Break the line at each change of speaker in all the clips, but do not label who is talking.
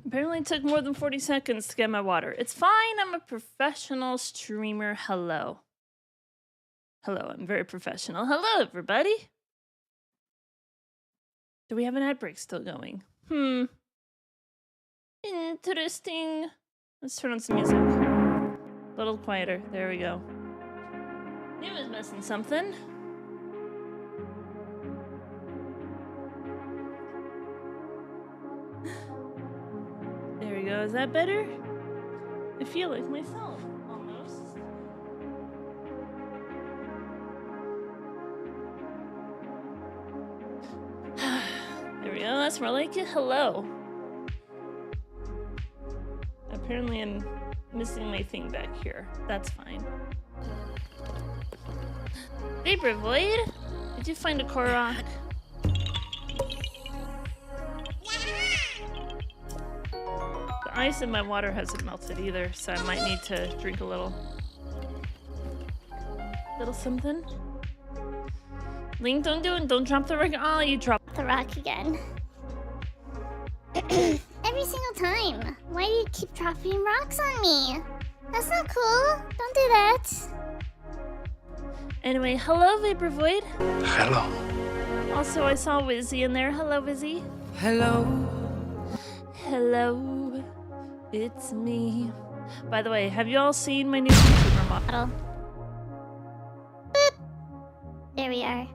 Apparently it took more than 40 seconds to get my water. It's fine, I'm a professional streamer. Hello. Hello, I'm very professional. Hello, everybody. Do we have an ad break still going? Interesting. Let's turn on some music. A little quieter. There we go. Knew I was missing something. There we go. Is that better? I feel like myself, almost. we go. That's more like it. Hello. Apparently I'm missing my thing back here. That's fine. Vapor Void, did you find a Korok? The ice in my water hasn't melted either, so I might need to drink a little something. Link, don't do it. Don't drop the rock. Oh, you dropped
the rock again. Every single time. Why do you keep dropping rocks on me? That's not cool. Don't do that.
Anyway, hello, Vapor Void.
Hello.
Also, I saw Wizzy in there. Hello, Wizzy.
Hello.
Hello. It's me. By the way, have you all seen my new YouTuber model?
Boop. There we are.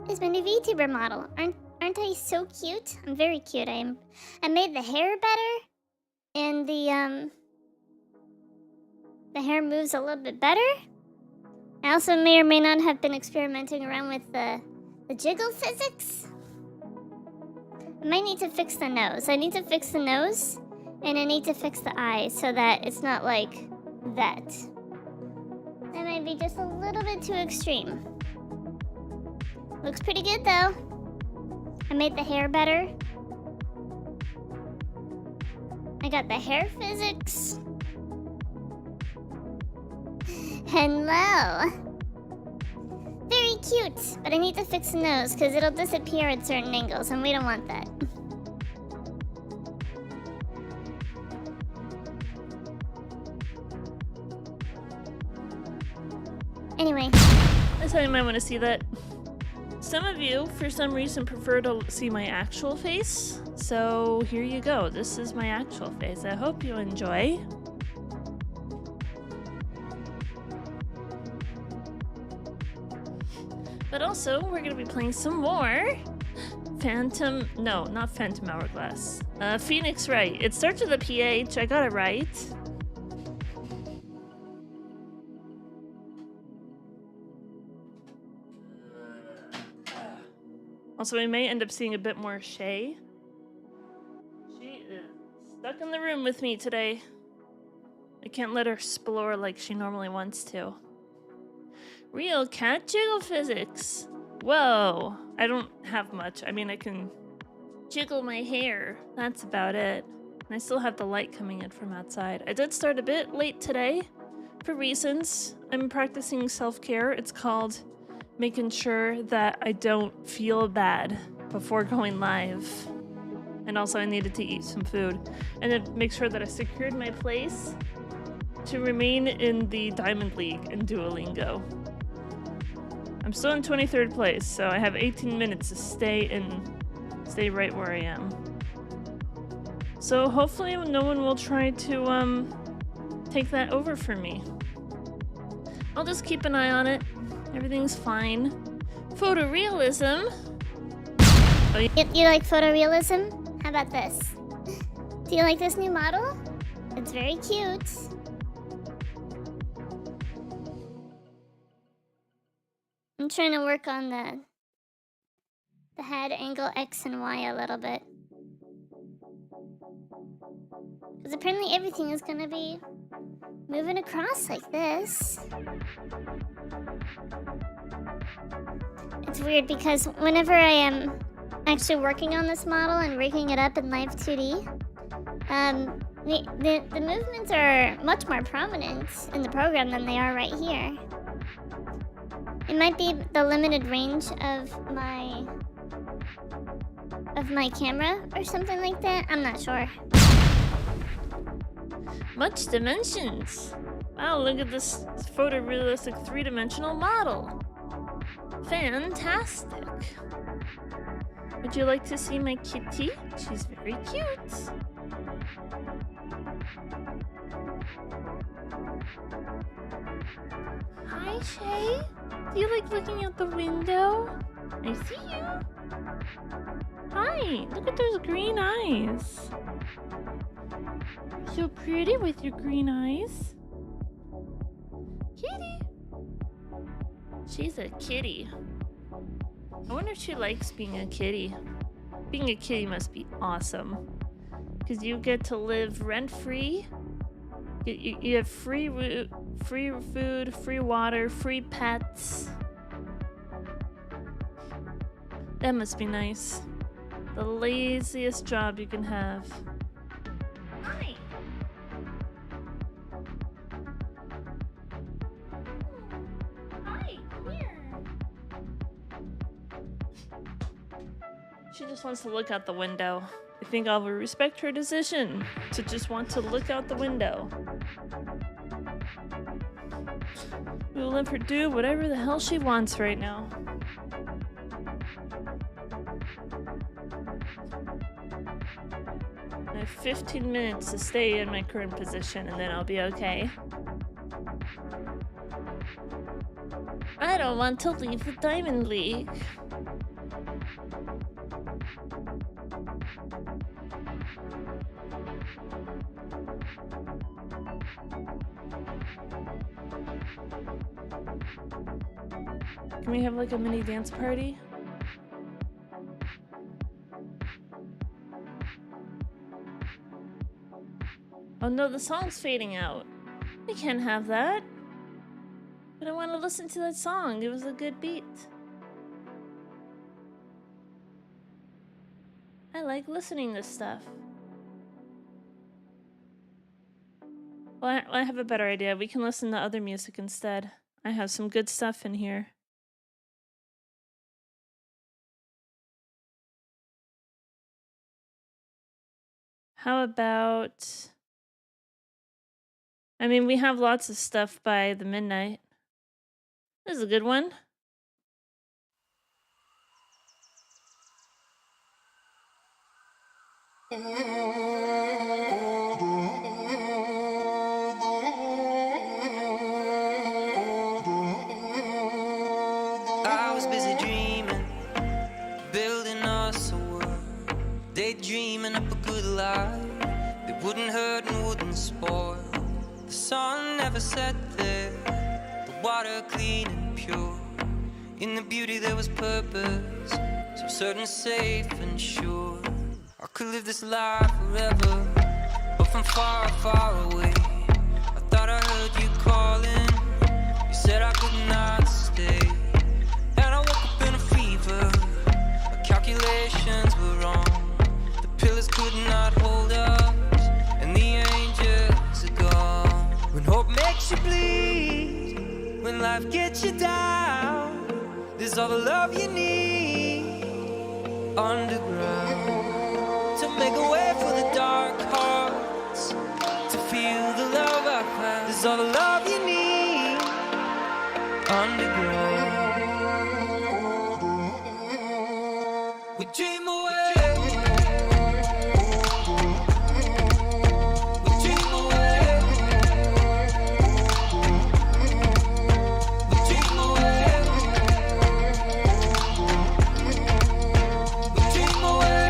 It's my new VTuber model. Aren't I so cute? I'm very cute. I made the hair better, and the hair moves a little bit better. I also may or may not have been experimenting around with the jiggle physics. I might need to fix the nose. I need to fix the nose, and I need to fix the eyes so that it's not like that. That might be just a little bit too extreme. Looks pretty good though. I made the hair better. I got the hair physics. Hello. Very cute, but I need to fix the nose because it'll disappear at certain angles and we don't want that. Anyway.
I thought you might want to see that. Some of you, for some reason, prefer to see my actual face. So here you go. This is my actual face. I hope you enjoy. But also, we're going to be playing some more Phantom... No, not Phantom Hourglass. Phoenix Wright. It starts with a PH. I got it right. Also, we may end up seeing a bit more Shay. She is stuck in the room with me today. I can't let her explore like she normally wants to. Real cat jiggle physics. Whoa. I don't have much. I mean, I can jiggle my hair. That's about it. And I still have the light coming in from outside. I did start a bit late today for reasons. I'm practicing self-care. It's called making sure that I don't feel bad before going live. And also I needed to eat some food. And then make sure that I secured my place to remain in the Diamond League in Duolingo. I'm still in 23rd place, so I have 18 minutes to stay right where I am. So hopefully no one will try to take that over from me. I'll just keep an eye on it. Everything's fine. Photorealism. Oh,
you like photorealism? How about this? Do you like this new model? It's very cute. I'm trying to work on the head angle X and Y a little bit. Because apparently everything is going to be moving across like this. It's weird because whenever I am actually working on this model and rigging it up in Live 2D, the movements are much more prominent in the program than they are right here. It might be the limited range of my camera or something like that. I'm not sure.
Much dimensions. Wow, look at this photorealistic three-dimensional model. Fantastic. Would you like to see my kitty? She's very cute. Hi, Shay. Do you like looking out the window? I see you. Hi, look at those green eyes. So pretty with your green eyes. Kitty. She's a kitty. I wonder if she likes being a kitty. Being a kitty must be awesome. Because you get to live rent-free. You have free food, free water, free pets. That must be nice. The laziest job you can have. Hi. Hi, come here. She just wants to look out the window. I think I will respect her decision to just want to look out the window. We will let her do whatever the hell she wants right now. I have 15 minutes to stay in my current position and then I'll be okay. I don't want to leave the Diamond League. Can we have like a mini dance party? Oh no, the song's fading out. We can't have that. But I want to listen to that song. It was a good beat. I like listening to stuff. Well, I have a better idea. We can listen to other music instead. I have some good stuff in here. How about... I mean, we have lots of stuff by the Midnight. This is a good one.
I was busy dreaming, building us a world, daydreaming up a good life that wouldn't hurt and wouldn't spoil. The sun never set there, the water clean and pure. In the beauty there was purpose, so certain, safe and sure. I could live this life forever, but from far, far away. I thought I heard you calling, you said I could not stay. And I woke up in a fever, my calculations were wrong. The pillars could not hold us, and the angels are gone. When hope makes you bleed, when life gets you down, there's all the love you need underground. To make a way for the dark hearts, to feel the love I found. There's all the love you need underground. We dream away. We dream away. We dream away. We dream away.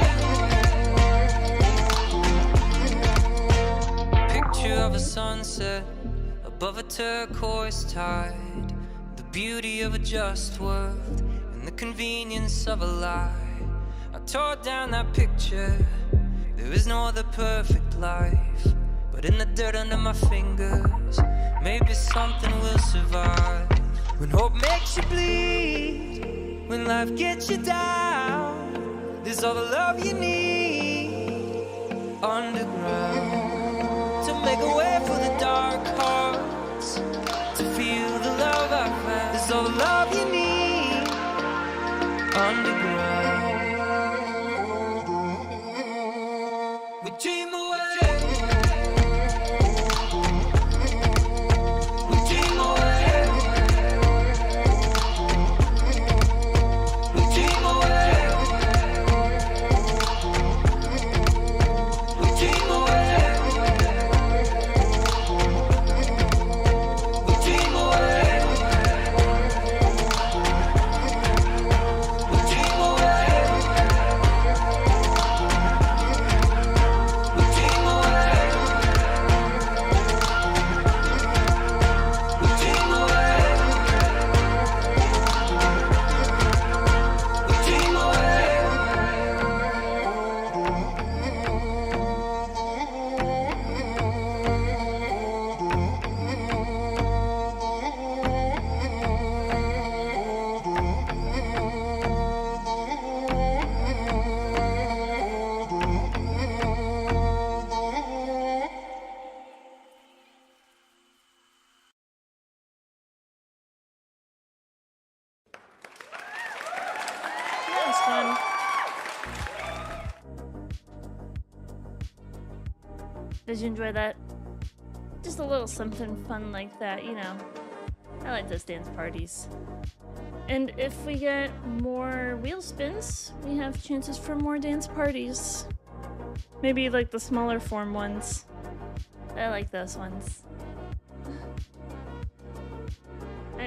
Picture of a sunset above a turquoise tide, the beauty of a just world and the convenience of a lie. I tore down that picture, there is no other perfect life, but in the dirt under my fingers, maybe something will survive. When hope makes you bleed, when life gets you down, there's all the love you need underground. To make a way for the dark hearts, to feel the love I found. There's all the love you need underground. We dream away. We dream away. We dream away. We dream away. We dream away. We dream away.
fun. Did you enjoy that? Just a little something fun like that, you know. I like those dance parties. And if we get more wheel spins, we have chances for more dance parties. Maybe like the smaller form ones. I like those ones.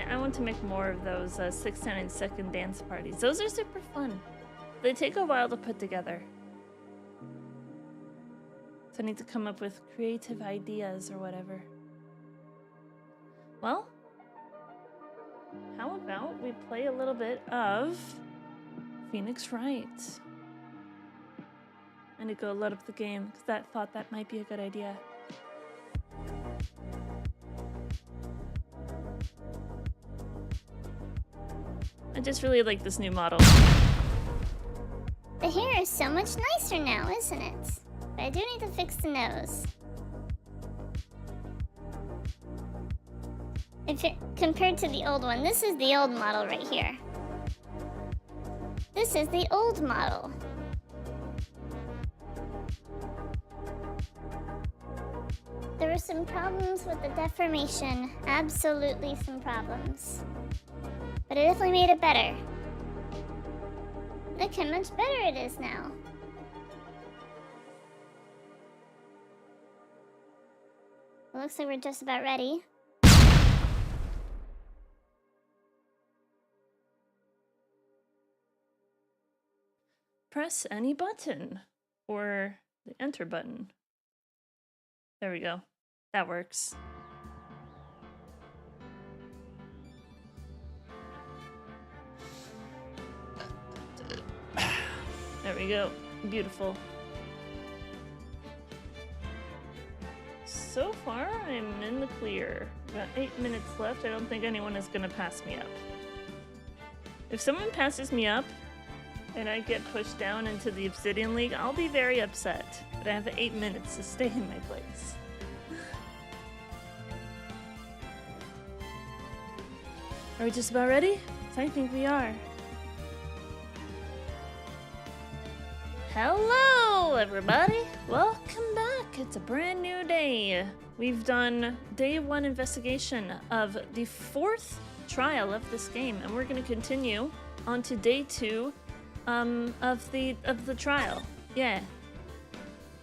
I want to make more of those 6, 10, and second dance parties. Those are super fun. They take a while to put together. So I need to come up with creative ideas or whatever. Well, how about we play a little bit of Phoenix Wright? I need to go load up the game because I thought that might be a good idea. I just really like this new model.
The hair is so much nicer now, isn't it? But I do need to fix the nose. Compared to the old one, this is the old model right here. This is the old model. There were some problems with the deformation. Absolutely some problems. But it definitely made it better. Look how much better it is now. It looks like we're just about ready.
Press any button. Or the enter button. There we go. That works. There we go. Beautiful. So far, I'm in the clear. About 8 minutes left. I don't think anyone is gonna pass me up. If someone passes me up and I get pushed down into the Obsidian League, I'll be very upset. But I have 8 minutes to stay in my place. Are we just about ready? I think we are. Hello, everybody! Welcome back! It's a brand new day. We've done day 1 investigation of the 4th trial of this game, and we're going to continue on to day 2 of the trial. Yeah.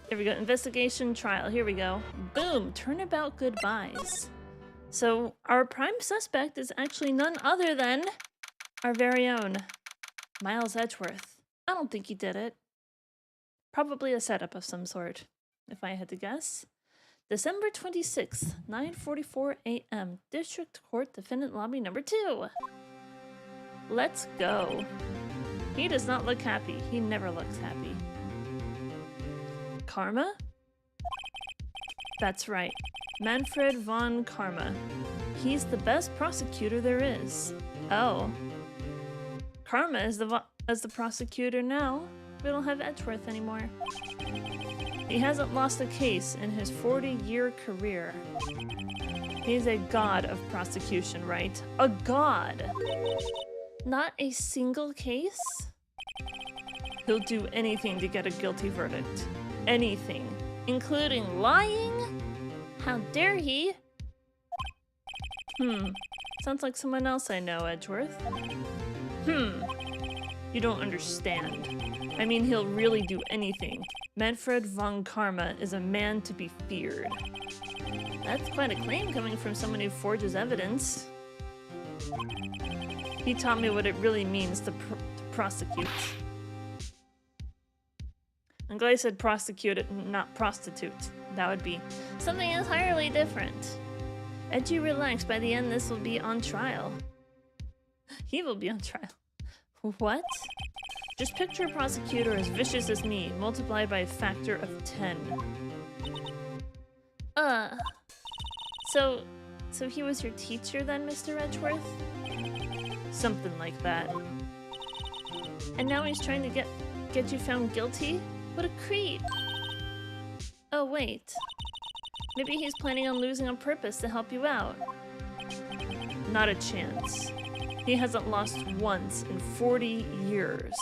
There we go. Investigation trial. Here we go. Boom! Turnabout goodbyes. So our prime suspect is actually none other than our very own Miles Edgeworth. I don't think he did it. Probably a setup of some sort, if I had to guess. December 26th, 9:44 a.m. District Court Defendant Lobby number 2. Let's go. He does not look happy. He never looks happy. Karma? That's right. Manfred von Karma. He's the best prosecutor there is. Oh. Karma is the prosecutor now. We don't have Edgeworth anymore. He hasn't lost a case in his 40-year career. He's a god of prosecution, right? A god! Not a single case? He'll do anything to get a guilty verdict. Anything. Including lying? How dare he? Sounds like someone else I know, Edgeworth. You don't understand. I mean, he'll really do anything. Manfred von Karma is a man to be feared. That's quite a claim coming from someone who forges evidence. He taught me what it really means to prosecute. I'm glad I said prosecute it, not prostitute. That would be something entirely different. Edgy, relax. By the end, this will be on trial. He will be on trial. What? Just picture a prosecutor as vicious as me, multiplied by a factor of 10. So he was your teacher then, Mr. Edgeworth? Something like that. And now he's trying to get you found guilty? What a creep! Oh, wait. Maybe he's planning on losing on purpose to help you out. Not a chance. He hasn't lost once in 40 years.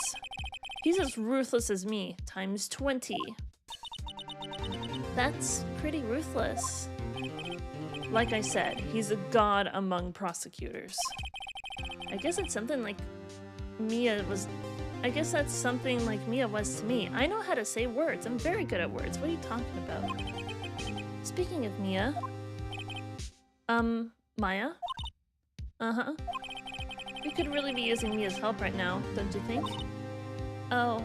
He's as ruthless as me, times 20. That's pretty ruthless. Like I said, he's a god among prosecutors. I guess it's something like Mia was... I guess that's something like Mia was to me. I know how to say words. I'm very good at words. What are you talking about? Speaking of Mia... Maya? Uh-huh. We could really be using Mia's help right now, don't you think? Oh.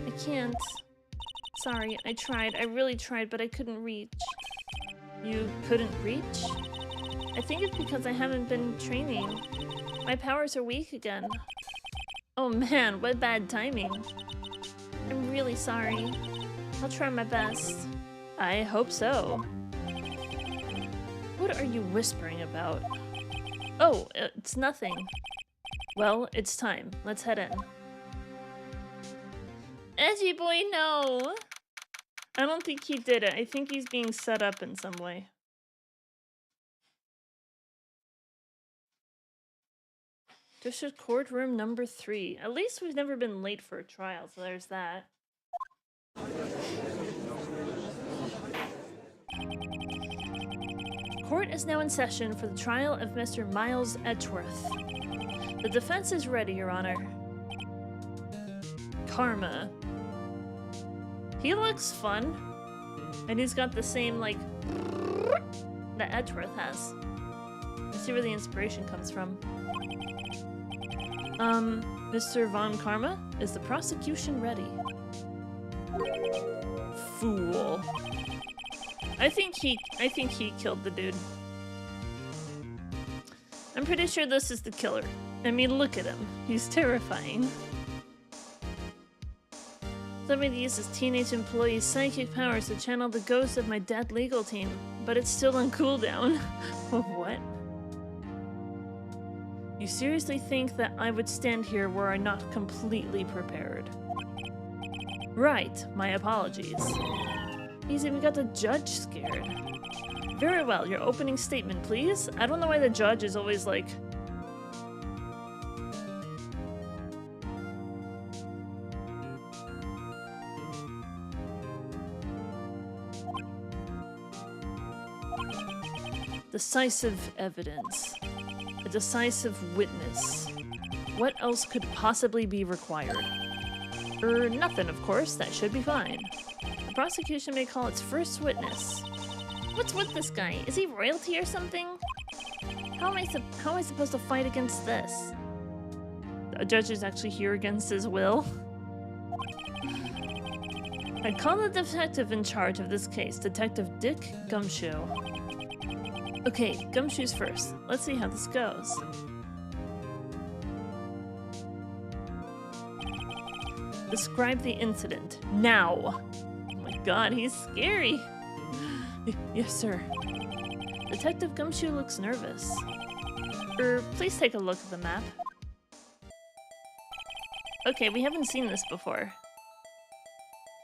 I can't. Sorry, I tried. I really tried, but I couldn't reach. You couldn't reach? I think it's because I haven't been training. My powers are weak again. Oh man, what bad timing. I'm really sorry. I'll try my best. I hope so. What are you whispering about? Oh, it's nothing. Well, it's time. Let's head in. Edgy boy, no! I don't think he did it. I think he's being set up in some way. District courtroom number 3. At least we've never been late for a trial, so there's that. Court is now in session for the trial of Mr. Miles Edgeworth. The defense is ready, Your Honor. Karma. He looks fun. And he's got the same, like, that Edgeworth has. Let's see where the inspiration comes from. Mr. Von Karma, is the prosecution ready? Fool. I think he killed the dude. I'm pretty sure this is the killer. I mean, look at him. He's terrifying. Somebody uses teenage employee's psychic powers to channel the ghost of my dead legal team, but it's still on cooldown. What? You seriously think that I would stand here were I not completely prepared? Right, my apologies. He's even got the judge scared. Very well, your opening statement, please. I don't know why the judge is always like... Decisive evidence. A decisive witness. What else could possibly be required? Nothing, of course. That should be fine. The prosecution may call its first witness. What's with this guy? Is he royalty or something? How am I supposed to fight against this? The judge is actually here against his will. I'd call the detective in charge of this case, Detective Dick Gumshoe. Okay, Gumshoe's first. Let's see how this goes. Describe the incident. Now! Oh my god, he's scary! Yes, sir. Detective Gumshoe looks nervous. Please take a look at the map. Okay, we haven't seen this before.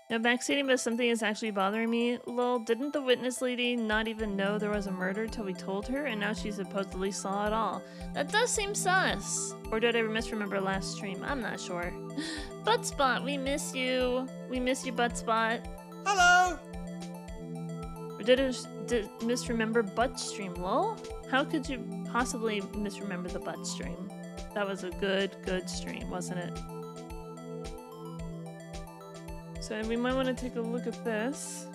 No backseating, but something is actually bothering me. Lol, didn't the witness lady not even know there was a murder till we told her, and now she supposedly saw it all? That does seem sus! Or did I misremember last stream? I'm not sure. Buttspot, we miss you. We miss you, Buttspot.
Hello!
Or did I misremember butt stream? Lol? How could you possibly misremember the butt stream? That was a good stream, wasn't it? So we might want to take a look at this.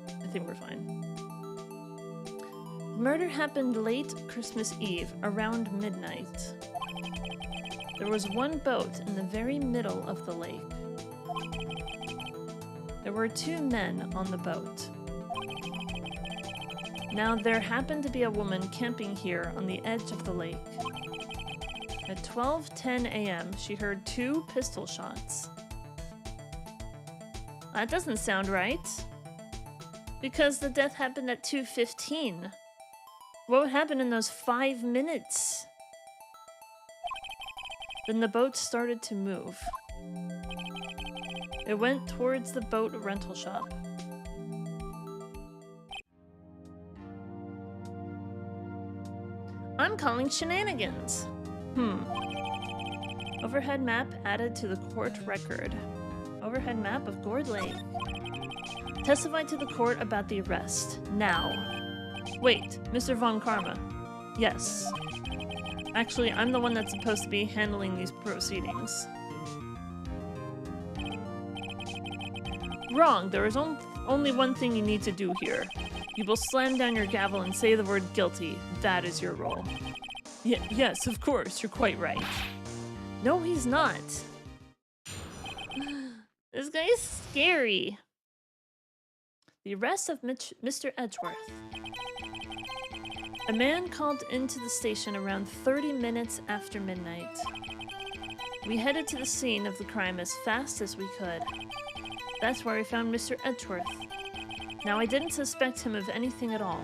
I think we're fine. The murder happened late Christmas Eve, around midnight. There was one boat in the very middle of the lake. There were 2 men on the boat. Now there happened to be a woman camping here on the edge of the lake. At 12:10 a.m., she heard 2 pistol shots. That doesn't sound right. Because the death happened at 2:15. What would happen in those 5 minutes? Then the boat started to move. It went towards the boat rental shop. I'm calling shenanigans. Overhead map added to the court record. Overhead map of Gourd Lake. Testify to the court about the arrest. Now. Wait, Mr. Von Karma. Yes. Actually, I'm the one that's supposed to be handling these proceedings. Wrong. There is only one thing you need to do here. You will slam down your gavel and say the word guilty. That is your role. Yes, of course. You're quite right. No, he's not. This guy's scary. The arrest of Mr. Edgeworth. A man called into the station around 30 minutes after midnight. We headed to the scene of the crime as fast as we could. That's where we found Mr. Edgeworth. Now, I didn't suspect him of anything at all.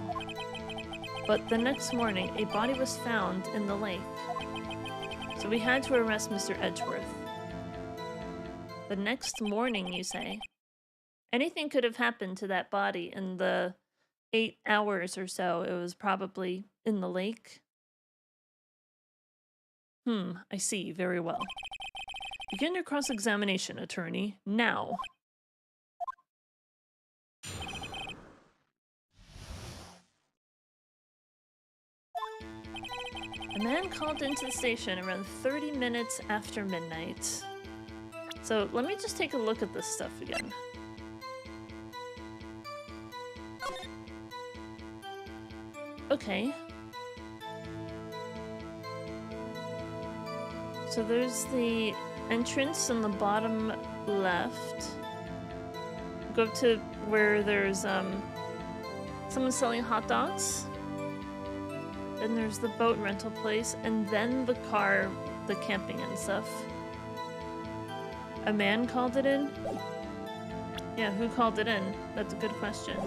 But the next morning, a body was found in the lake. So we had to arrest Mr. Edgeworth. The next morning, you say? Anything could have happened to that body in the 8 hours or so it was probably in the lake. I see. Very well. Begin your cross-examination, attorney. Now. A man called into the station around 30 minutes after midnight. So let me just take a look at this stuff again. Okay. So there's the entrance in the bottom left. Go up to where there's someone selling hot dogs. Then there's the boat rental place, and then the car, the camping and stuff. A man called it in? Yeah, who called it in? That's a good question.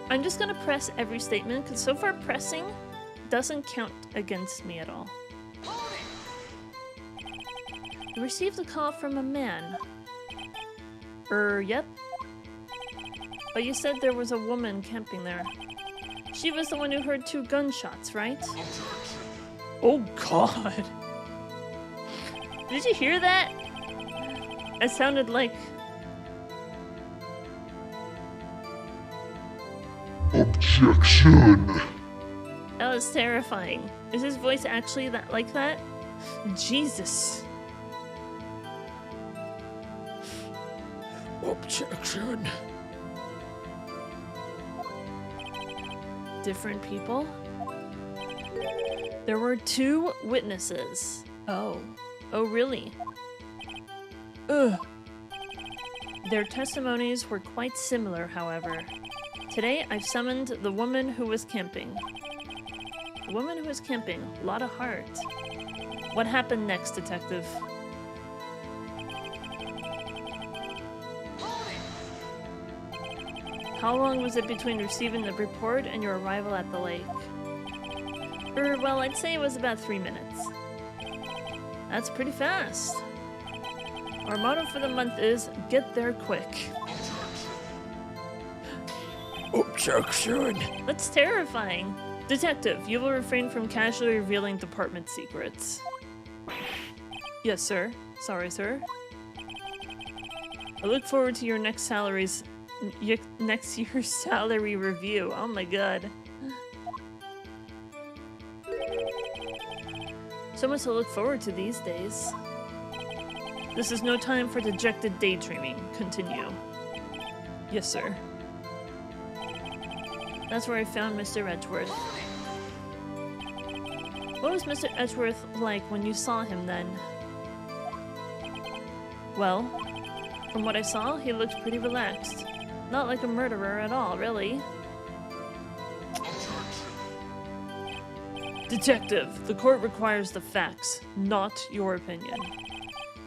I'm just gonna press every statement, because so far pressing doesn't count against me at all. You received a call from a man. Yep. But you said there was a woman camping there. She was the one who heard 2 gunshots, right? Oh god! Did you hear that? It sounded like...
Objection!
That was terrifying. Is his voice actually that like that? Jesus.
Objection!
Different people? There were 2 witnesses. Oh. Oh, really? Ugh. Their testimonies were quite similar, however. Today, I've summoned the woman who was camping. The woman who was camping. A lot of heart. What happened next, detective? How long was it between receiving the report and your arrival at the lake? Well, I'd say it was about 3 minutes. That's pretty fast. Our motto for the month is, get there quick.
Objection!
That's terrifying. Detective, you will refrain from casually revealing department secrets. Yes, sir. Sorry, sir. I look forward to your next year's salary review. Oh my god. So much to look forward to these days. This is no time for dejected daydreaming. Continue. Yes, sir. That's where I found Mr. Edgeworth. What was Mr. Edgeworth like when you saw him then? Well, from what I saw, he looked pretty relaxed. Not like a murderer at all, really. Detective, the court requires the facts, not your opinion.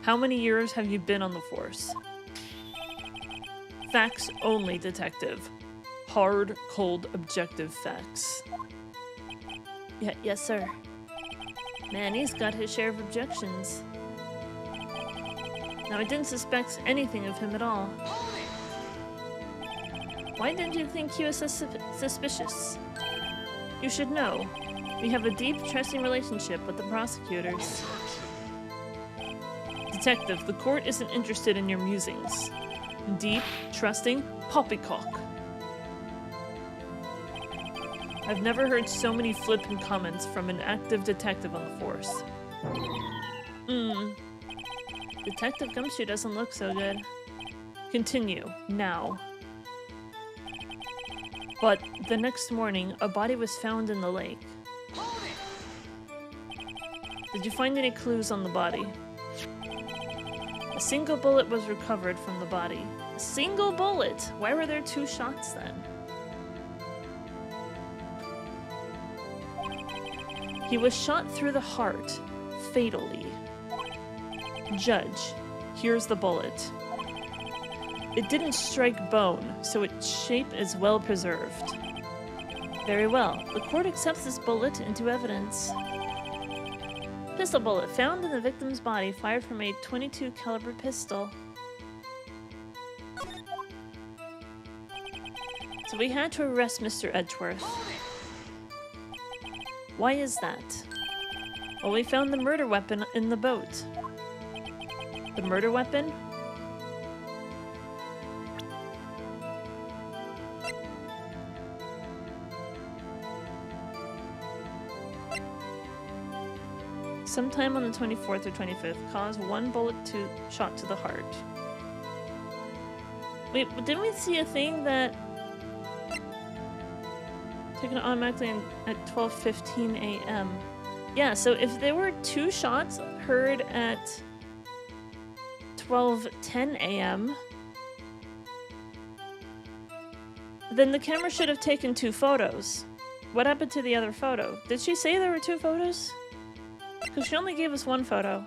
How many years have you been on the force? Facts only, detective. Hard, cold, objective facts. Yes, sir. Man, he's got his share of objections. Now, I didn't suspect anything of him at all. Why didn't you think he was suspicious? You should know. We have a deep, trusting relationship with the prosecutors. Detective, the court isn't interested in your musings. Deep, trusting, poppycock. I've never heard so many flippant comments from an active detective on the force. Detective Gumshoe doesn't look so good. Continue, now. But the next morning, a body was found in the lake. Did you find any clues on the body? A single bullet was recovered from the body. A single bullet? Why were there 2 shots then? He was shot through the heart, fatally. Judge, here's the bullet. It didn't strike bone, so its shape is well preserved. Very well. The court accepts this bullet into evidence. Pistol bullet found in the victim's body, fired from a .22 caliber pistol. So we had to arrest Mr. Edgeworth. Why is that? Well, we found the murder weapon in the boat. The murder weapon? Sometime on the 24th or 25th, caused 1 bullet shot to the heart. Wait, but didn't we see a thing that taken automatically at 12:15 a.m.? Yeah, so if there were 2 shots heard at 12:10 a.m., then the camera should have taken 2 photos. What happened to the other photo? Did she say there were 2 photos? Because she only gave us 1 photo.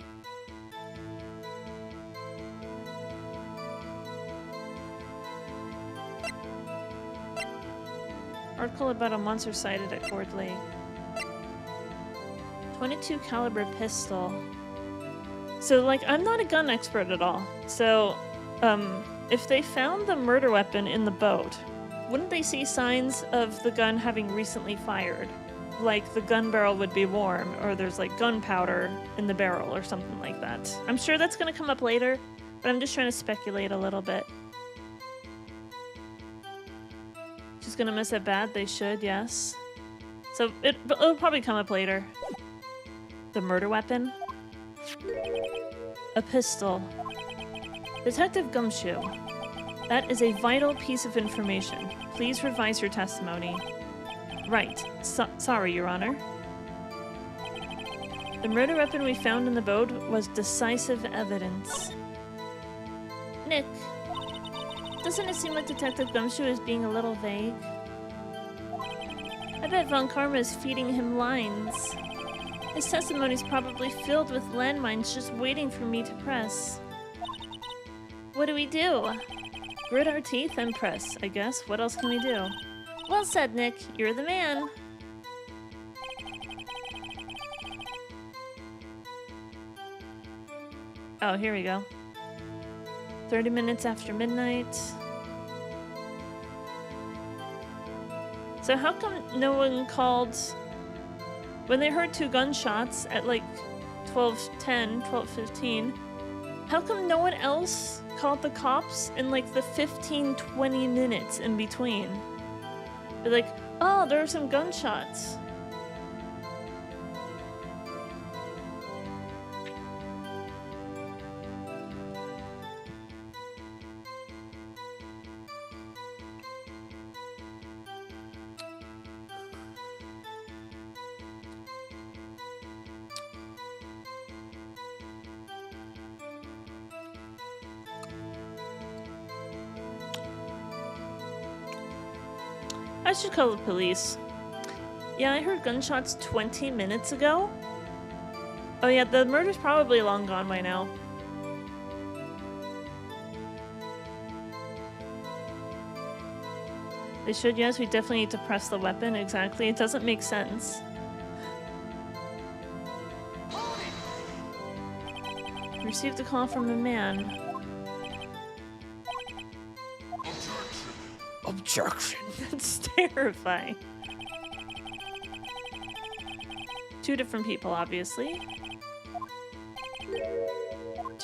Article about a monster sighted at Cord Lake. .22 caliber pistol. So, like, I'm not a gun expert at all. So, if they found the murder weapon in the boat, wouldn't they see signs of the gun having recently fired? Like the gun barrel would be warm, or there's like gunpowder in the barrel or something like that. I'm sure that's going to come up later, but I'm just trying to speculate a little bit. Just going to miss it bad? They should, yes. So it'll probably come up later. The murder weapon? A pistol. Detective Gumshoe. That is a vital piece of information. Please revise your testimony. Right. Sorry, Your Honor. The murder weapon we found in the boat was decisive evidence. Nick, doesn't it seem like Detective Gumshoe is being a little vague? I bet Von Karma is feeding him lines. His testimony's probably filled with landmines just waiting for me to press. What do we do? Grit our teeth and press, I guess. What else can we do? Well said, Nick. You're the man. Oh, here we go. 30 minutes after midnight. So how come no one called... When they heard 2 gunshots at like 12:10, 12:15, how come no one else called the cops in like the 15-20 minutes in between? They're like, oh, there are some gunshots. I should call the police. Yeah, I heard gunshots 20 minutes ago. Oh yeah, the murder's probably long gone by now. They should, yes, we definitely need to press the weapon, exactly. It doesn't make sense. Received a call from a man.
Objection.
That's terrifying. 2 different people, obviously.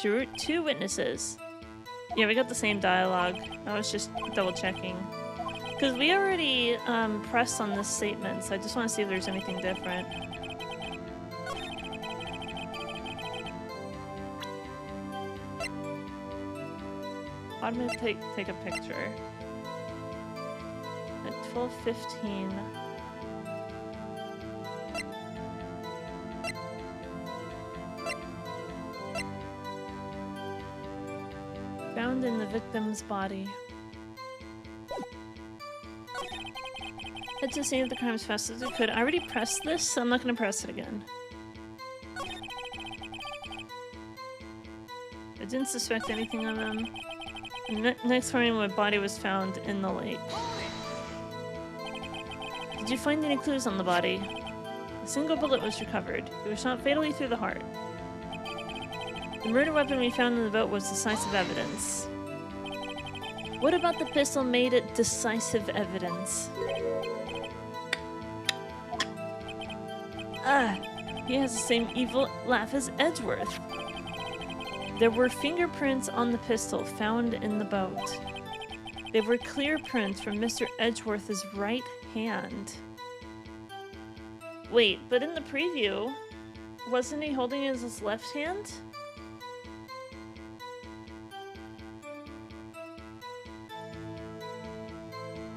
two witnesses. Yeah, we got the same dialogue. I was just double checking. Because we already pressed on this statement, so I just want to see if there's anything different. I'm gonna take a picture. At 12:15. Found in the victim's body. Had to scene of the crime as fast as we could. I already pressed this, so I'm not gonna press it again. I didn't suspect anything of them. Next morning, my body was found in the lake. Did you find any clues on the body? A single bullet was recovered. It was shot fatally through the heart. The murder weapon we found in the boat was decisive evidence. What about the pistol made it decisive evidence? Ah, he has the same evil laugh as Edgeworth. There were fingerprints on the pistol found in the boat. They were clear prints from Mr. Edgeworth's right hand. Wait, but in the preview, wasn't he holding it in his left hand?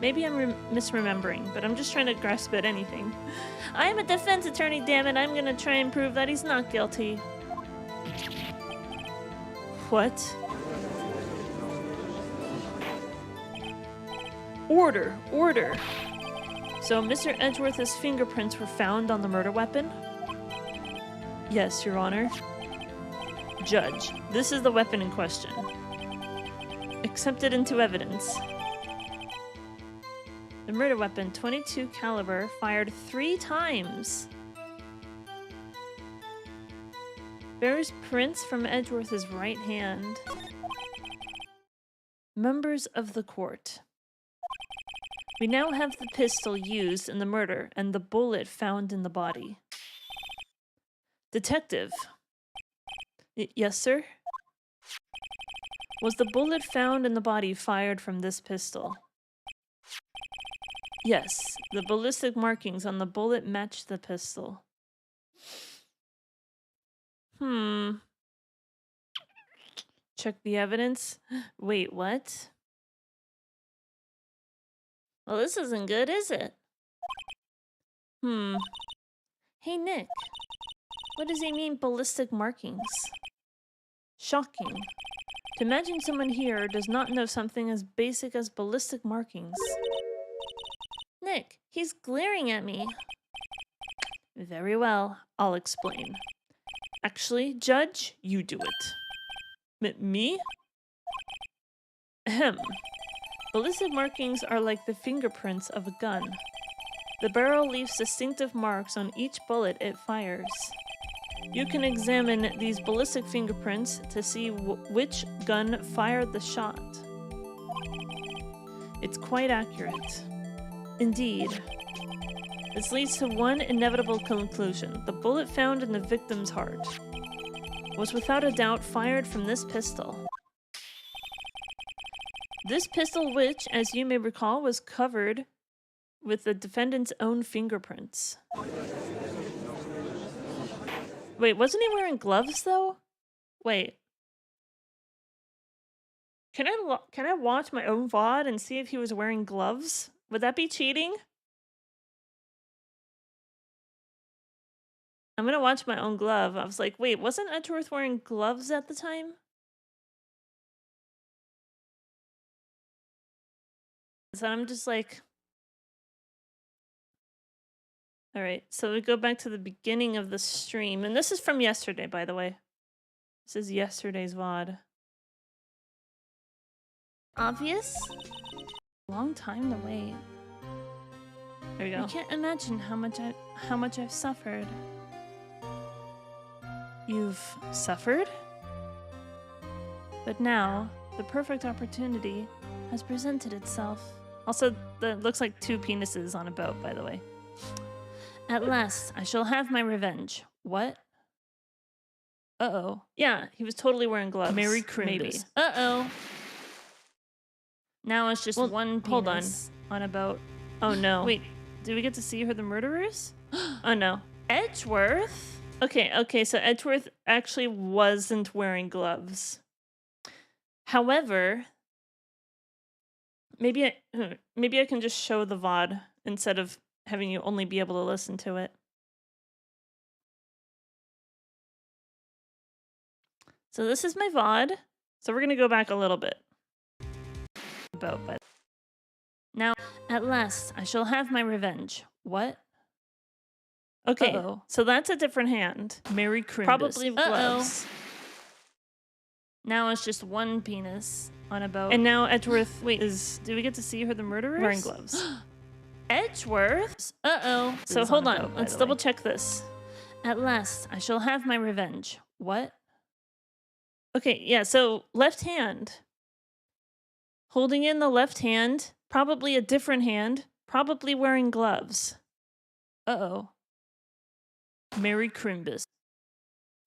Maybe I'm misremembering, but I'm just trying to grasp at anything. I am a defense attorney, damn it. I'm gonna try and prove that he's not guilty. What? Order! Order! So Mr. Edgeworth's fingerprints were found on the murder weapon? Yes, Your Honor. Judge, this is the weapon in question. Accepted into evidence. The murder weapon, .22 caliber, fired 3 times. Bears prints from Edgeworth's right hand. Members of the court. We now have the pistol used in the murder and the bullet found in the body. Detective. Yes, sir? Was the bullet found in the body fired from this pistol? Yes, the ballistic markings on the bullet matched the pistol. Check the evidence. Wait, what? Well, this isn't good, is it? Hey, Nick. What does he mean, ballistic markings? Shocking. To imagine someone here does not know something as basic as ballistic markings. Nick, he's glaring at me. Very well, I'll explain. Actually, Judge, you do it. Me? Ahem. Ballistic markings are like the fingerprints of a gun. The barrel leaves distinctive marks on each bullet it fires. You can examine these ballistic fingerprints to see which gun fired the shot. It's quite accurate. Indeed. This leads to one inevitable conclusion. The bullet found in the victim's heart was without a doubt fired from this pistol. This pistol, which, as you may recall, was covered with the defendant's own fingerprints. Wait, wasn't he wearing gloves, though? Wait. Can I watch my own VOD and see if he was wearing gloves? Would that be cheating? I'm gonna watch my own glove. I was like, wait, wasn't Edgeworth wearing gloves at the time? So I'm just like... Alright, so we go back to the beginning of the stream. And this is from yesterday, by the way. This is yesterday's VOD. Obvious? Long time to wait. There we go. I can't imagine how much I've suffered. You've suffered? But now, the perfect opportunity has presented itself. Also, that looks like 2 penises on a boat, by the way. At last, I shall have my revenge. What? Uh-oh. Yeah, he was totally wearing gloves. Merry Christmas. Uh-oh. Now it's just one penis. Hold on about... Oh, no. Wait, do we get to see who the murderer is? Oh, no. Edgeworth? Okay, so Edgeworth actually wasn't wearing gloves. However, maybe I can just show the VOD instead of having you only be able to listen to it. So this is my VOD. So we're gonna go back a little bit. But now, at last, I shall have my revenge. What? Okay, so that's a different hand. Merry Christmas. Probably gloves. Now it's just one penis on a boat. And now Edgeworth is... Do we get to see who the murderer is? Wearing gloves. Edgeworth? Uh-oh. So hold on. Let's double check this. At last, I shall have my revenge. What? Okay, yeah, so left hand. Holding in the left hand. Probably a different hand. Probably wearing gloves. Uh-oh. Merry Christmas.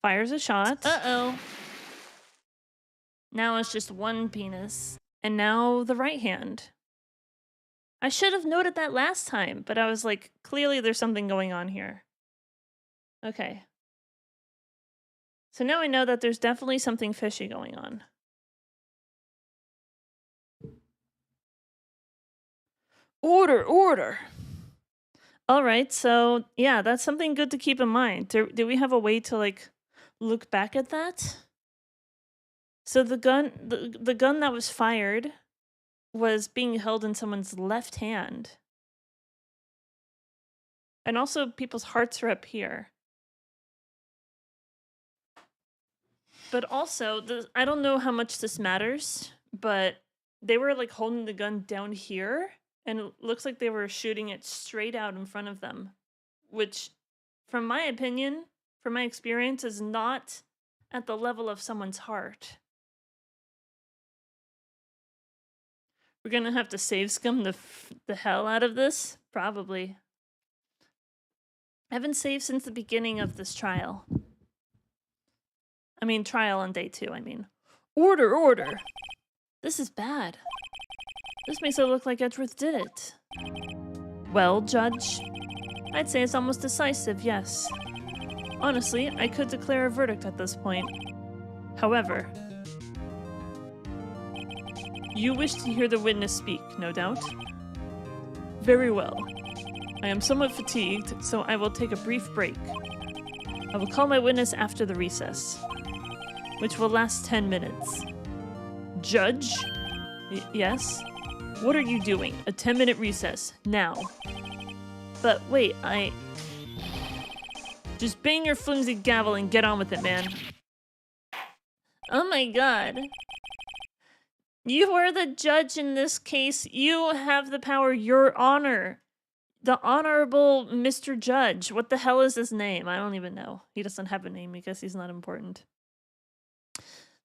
Fires a shot. Uh-oh. Now it's just one penis. And now the right hand. I should have noted that last time, but I was like, clearly there's something going on here. Okay. So now I know that there's definitely something fishy going on. Order! All right, so yeah, that's something good to keep in mind. Do we have a way to like look back at that? So the gun that was fired was being held in someone's left hand. And also people's hearts are up here. But also, I don't know how much this matters, but they were like holding the gun down here. And it looks like they were shooting it straight out in front of them, which, from my opinion, from my experience, is not at the level of someone's heart. We're gonna have to save scum the hell out of this? Probably. I haven't saved since the beginning of this trial. I mean, trial on day 2, I mean. Order! This is bad. This makes it look like Edgeworth did it. Well, Judge, I'd say it's almost decisive, yes. Honestly, I could declare a verdict at this point. However, you wish to hear the witness speak, no doubt? Very well. I am somewhat fatigued, so I will take a brief break. I will call my witness after the recess, which will last 10 minutes. Judge? Yes? What are you doing? A 10-minute recess. Now. But wait, Just bang your flimsy gavel and get on with it, man. Oh my god. You are the judge in this case. You have the power, Your Honor. The Honorable Mr. Judge. What the hell is his name? I don't even know. He doesn't have a name because he's not important.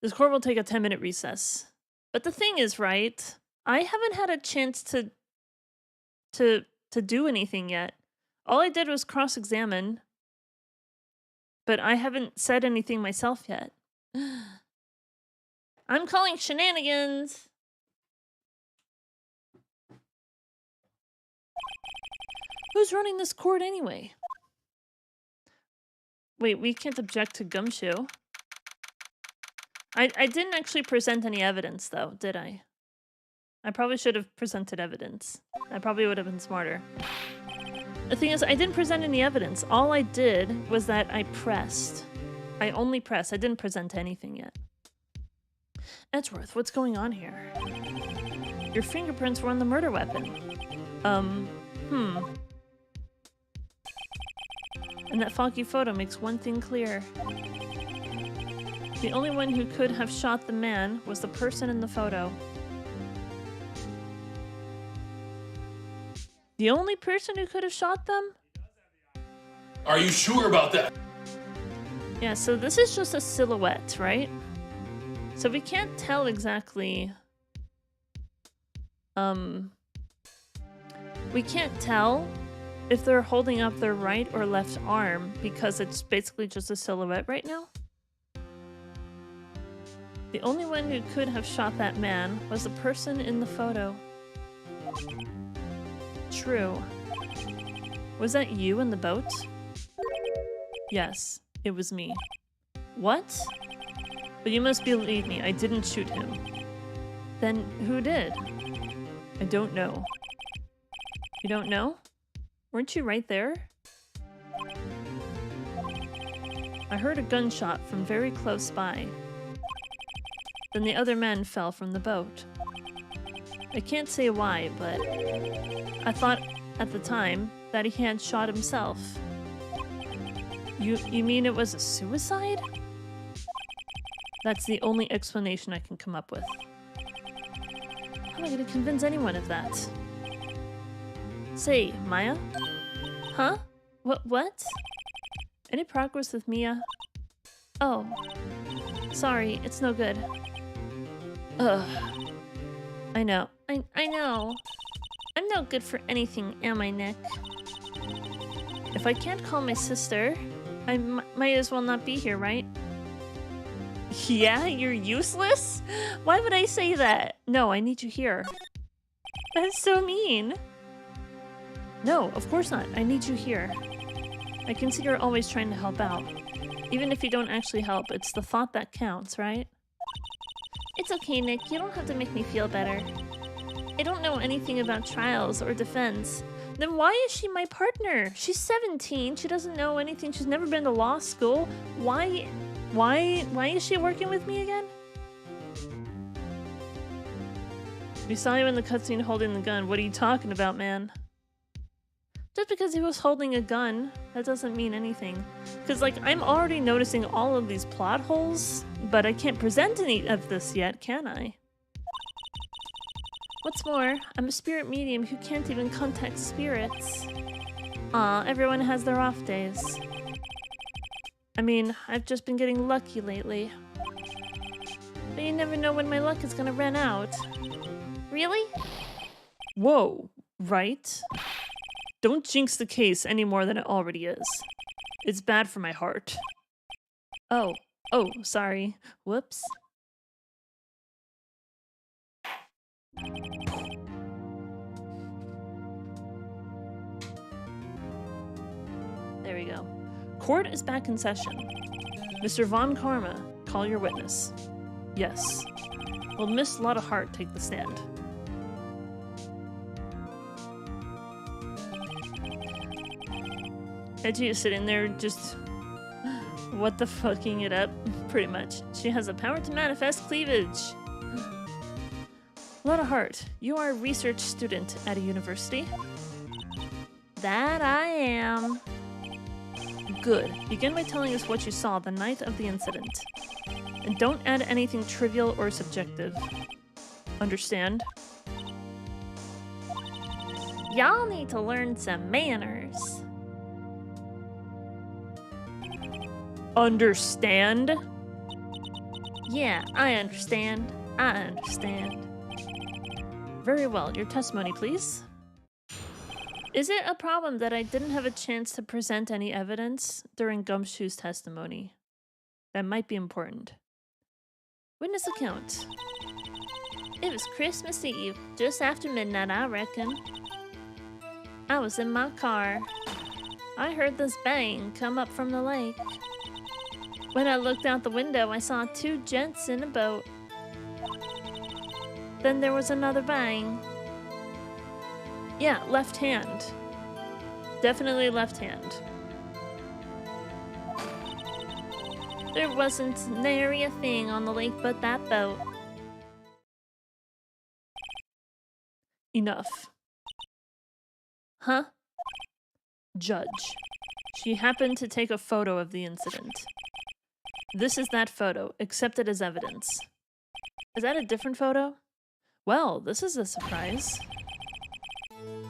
This court will take a 10-minute recess. But the thing is, right? I haven't had a chance to do anything yet. All I did was cross-examine. But I haven't said anything myself yet. I'm calling shenanigans! Who's running this court anyway? Wait, we can't object to Gumshoe. I didn't actually present any evidence, though, did I? I probably should have presented evidence. I probably would have been smarter. The thing is, I didn't present any evidence. All I did was that I pressed. I only pressed. I didn't present anything yet. Edgeworth, what's going on here? Your fingerprints were on the murder weapon. And that foggy photo makes one thing clear. The only one who could have shot the man was the person in the photo. The only person who could have shot them?
Are you sure about that?
Yeah, so this is just a silhouette, right? So we can't tell exactly... We can't tell if they're holding up their right or left arm because it's basically just a silhouette right now. The only one who could have shot that man was the person in the photo. True. Was that you in the boat? Yes, it was me. What? But you must believe me, I didn't shoot him. Then who did? I don't know. You don't know? Weren't you right there? I heard a gunshot from very close by. Then the other men fell from the boat. I can't say why, but I thought at the time that he had shot himself. You mean it was a suicide? That's the only explanation I can come up with. How am I gonna convince anyone of that? Say, Maya? Huh? What? Any progress with Mia? Oh. Sorry, it's no good. Ugh. I know. I know. I'm no good for anything, am I, Nick? If I can't call my sister, I might as well not be here, right? Yeah, you're useless? Why would I say that? No, I need you here. That's so mean. No, of course not. I need you here. I can see you're always trying to help out. Even if you don't actually help, it's the thought that counts, right? It's okay, Nick. You don't have to make me feel better. I don't know anything about trials or defense. Then why is she my partner? She's 17. She doesn't know anything. She's never been to law school. Why is she working with me again? We saw you in the cutscene holding the gun. What are you talking about, man? Just because he was holding a gun, that doesn't mean anything. Because, like, I'm already noticing all of these plot holes, but I can't present any of this yet, can I? What's more, I'm a spirit medium who can't even contact spirits. Aw, everyone has their off days. I mean, I've just been getting lucky lately. But you never know when my luck is gonna run out. Really? Whoa, right? Don't jinx the case any more than it already is. It's bad for my heart. Oh, sorry. Whoops. There we go. Court is back in session. Mr. Von Karma, call your witness. Yes. Will Miss Lotta Hart take the stand? Edgy is sitting there just what the fucking it up, pretty much. She has the power to manifest cleavage. Lotta Hart, you are a research student at a university. That I am. Good. Begin by telling us what you saw the night of the incident. And don't add anything trivial or subjective. Understand? Y'all need to learn some manners. Understand? Yeah, I understand. I understand. Very well. Your testimony, please. Is it a problem that I didn't have a chance to present any evidence during Gumshoe's testimony? That might be important. Witness account. It was Christmas Eve, just after midnight, I reckon. I was in my car. I heard this bang come up from the lake. When I looked out the window, I saw two gents in a boat. Then there was another bang. Yeah, left hand. Definitely left hand. There wasn't nary a thing on the lake but that boat. Enough. Huh? Judge. She happened to take a photo of the incident. This is that photo, accepted as evidence. Is that a different photo? Well, this is a surprise.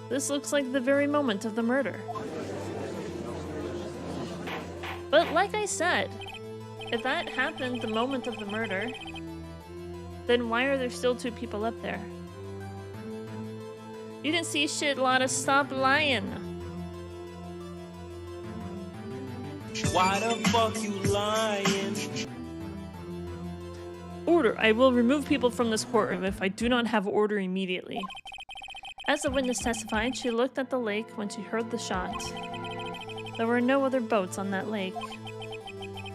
This looks like the very moment of the murder. But like I said, if that happened the moment of the murder, then why are there still two people up there? You didn't see shit, Lotta. Stop lying.
Why the fuck you lying?
Order! I will remove people from this courtroom if I do not have order immediately. As the witness testified, she looked at the lake when she heard the shot. There were no other boats on that lake.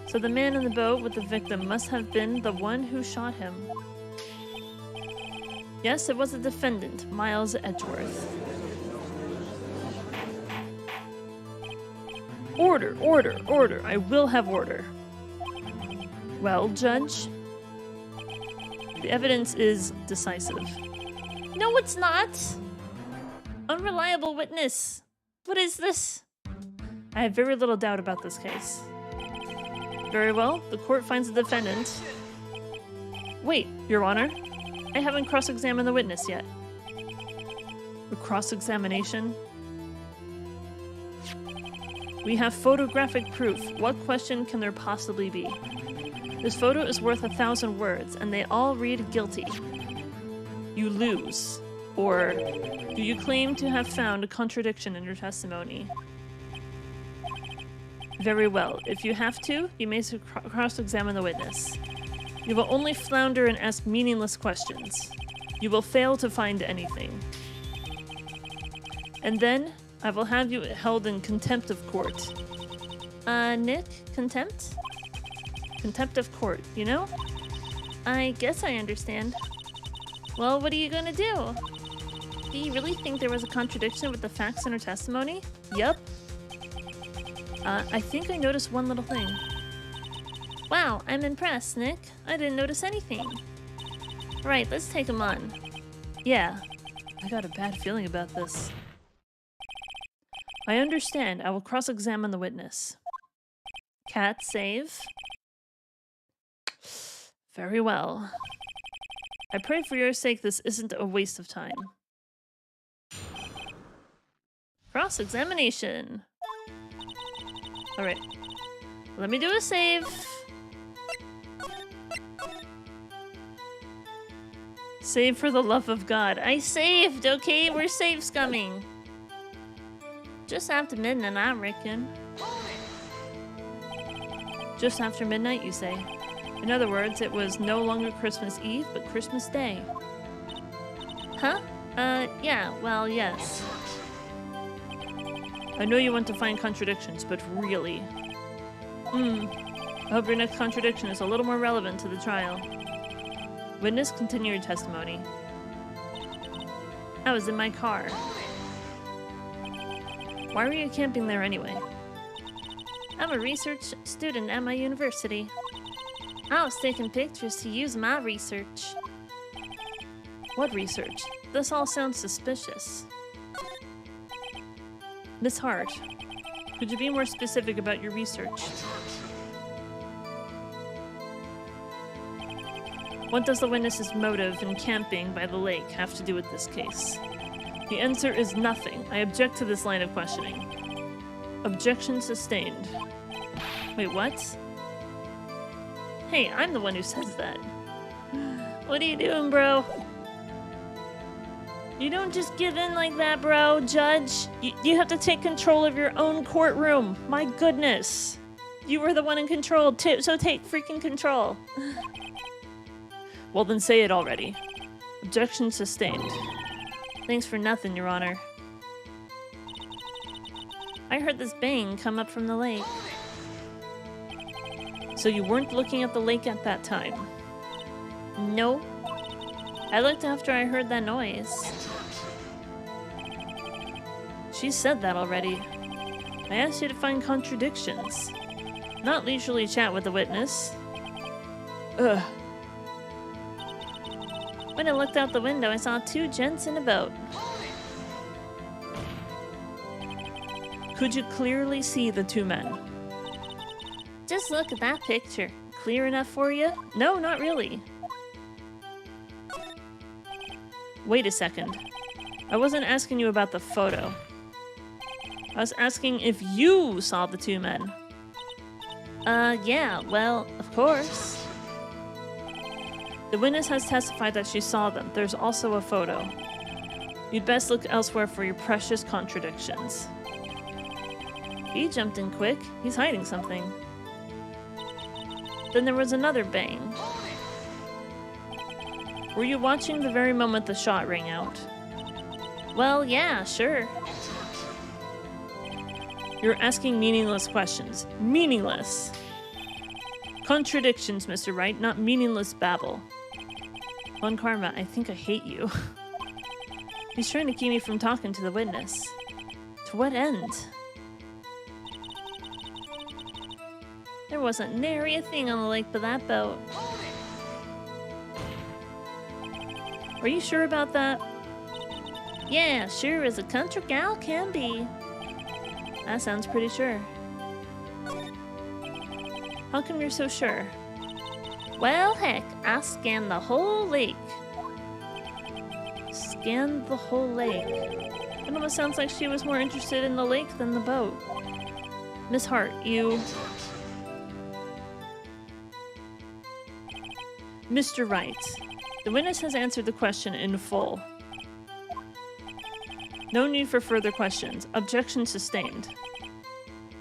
So the man in the boat with the victim must have been the one who shot him. Yes, it was the defendant, Miles Edgeworth. Order, order, order. I will have order. Well, Judge? The evidence is decisive. No, it's not! Unreliable witness. What is this? I have very little doubt about this case. Very well, the court finds the defendant. Wait, Your Honor. I haven't cross-examined the witness yet. A cross-examination? We have photographic proof. What question can there possibly be? This photo is worth 1,000 words, and they all read guilty. You lose. Or, do you claim to have found a contradiction in your testimony? Very well. If you have to, you may cross-examine the witness. You will only flounder and ask meaningless questions. You will fail to find anything. And then, I will have you held in contempt of court. Nick? Contempt? Contempt of court, you know? I guess I understand. Well, what are you gonna do? Do you really think there was a contradiction with the facts in her testimony? Yup. I think I noticed one little thing. Wow, I'm impressed, Nick. I didn't notice anything. Right, let's take him on. Yeah, I got a bad feeling about this. I understand. I will cross-examine the witness. Cat, save. Very well. I pray for your sake this isn't a waste of time. Cross-examination. Alright. Let me do a save. Save for the love of God. I saved, okay? We're save scumming. Just after midnight, I reckon. Just after midnight, you say? In other words, it was no longer Christmas Eve, but Christmas Day. Huh? Yeah, well, yes. I know you want to find contradictions, but really... I hope your next contradiction is a little more relevant to the trial. Witness, continue your testimony. I was in my car. Why were you camping there anyway? I'm a research student at my university. I was taking pictures to use my research. What research? This all sounds suspicious. Miss Hart, could you be more specific about your research? What does the witness's motive in camping by the lake have to do with this case? The answer is nothing. I object to this line of questioning. Objection sustained. Wait, what? Hey, I'm the one who says that. What are you doing, bro? You don't just give in like that, bro, Judge. You have to take control of your own courtroom. My goodness. You were the one in control, too, so take freaking control. Well, then say it already. Objection sustained. Thanks for nothing, Your Honor. I heard this bang come up from the lake. So you weren't looking at the lake at that time? No. I looked after I heard that noise. She said that already. I asked you to find contradictions. Not leisurely chat with the witness. Ugh. When I looked out the window, I saw two gents in a boat. Could you clearly see the two men? Just look at that picture. Clear enough for you? No, not really. Wait a second. I wasn't asking you about the photo. I was asking if you saw the two men. Yeah, well, of course. The witness has testified that she saw them. There's also a photo. You'd best look elsewhere for your precious contradictions. He jumped in quick. He's hiding something. Then there was another bang. Were you watching the very moment the shot rang out? Well, yeah, sure. You're asking meaningless questions. Meaningless. Contradictions, Mr. Wright, not meaningless babble. Von Karma, I think I hate you. He's trying to keep me from talking to the witness. To what end? There wasn't nary a thing on the lake but that boat. Are you sure about that? Yeah, sure as a country gal can be. That sounds pretty sure. How come you're so sure? Well, heck, I scanned the whole lake. Scanned the whole lake. It almost sounds like she was more interested in the lake than the boat. Miss Hart, you... Mr. Wright, the witness has answered the question in full. No need for further questions. Objection sustained.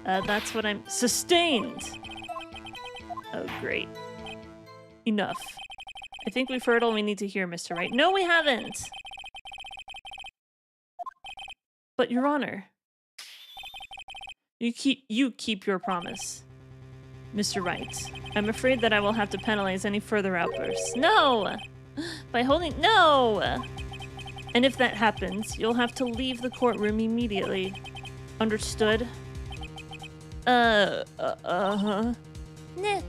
That's what I'm... Sustained! Oh, great. Enough. I think we've heard all we need to hear, Mr. Wright. No, we haven't! But, Your Honor, you keep your promise. Mr. Wright, I'm afraid that I will have to penalize any further outbursts. No! By holding... No! And if that happens, you'll have to leave the courtroom immediately. Understood? Uh-huh. Nick!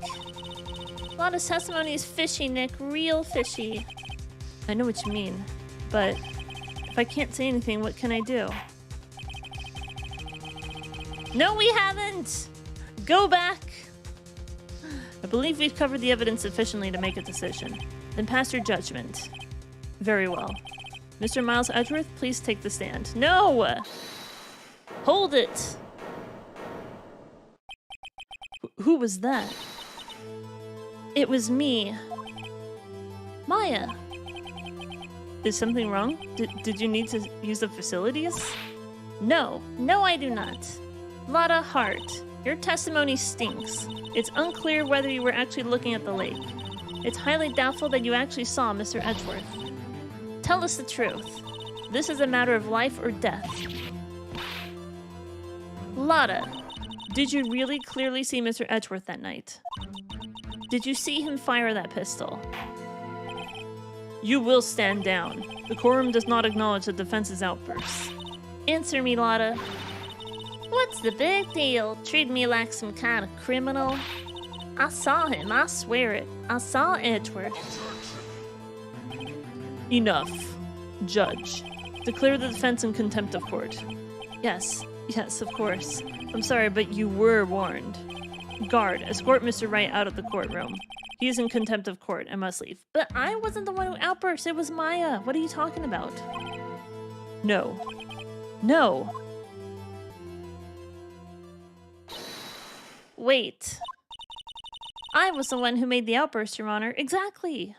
Lotta's testimony is fishy, Nick. Real fishy. I know what you mean, but if I can't say anything, what can I do? No, we haven't! Go back! I believe we've covered the evidence sufficiently to make a decision. Then pass your judgment. Very well. Mr. Miles Edgeworth, please take the stand. No! Hold it! Who was that? It was me. Maya. Is something wrong? Did you need to use the facilities? No. No, I do not. Lotta Hart, your testimony stinks. It's unclear whether you were actually looking at the lake. It's highly doubtful that you actually saw Mr. Edgeworth. Tell us the truth. This is a matter of life or death. Lotta, did you really clearly see Mr. Edgeworth that night? Did you see him fire that pistol? You will stand down. The quorum does not acknowledge the defense's outbursts. Answer me, Lotta. What's the big deal? Treat me like some kind of criminal? I saw him, I swear it. I saw Edgeworth. Enough. Judge. Declare the defense in contempt of court. Yes, of course. I'm sorry, but you were warned. Guard, escort Mr. Wright out of the courtroom. He is in contempt of court and must leave. But I wasn't the one who outburst, it was Maya. What are you talking about? No. No. Wait. I was the one who made the outburst, Your Honor. Exactly.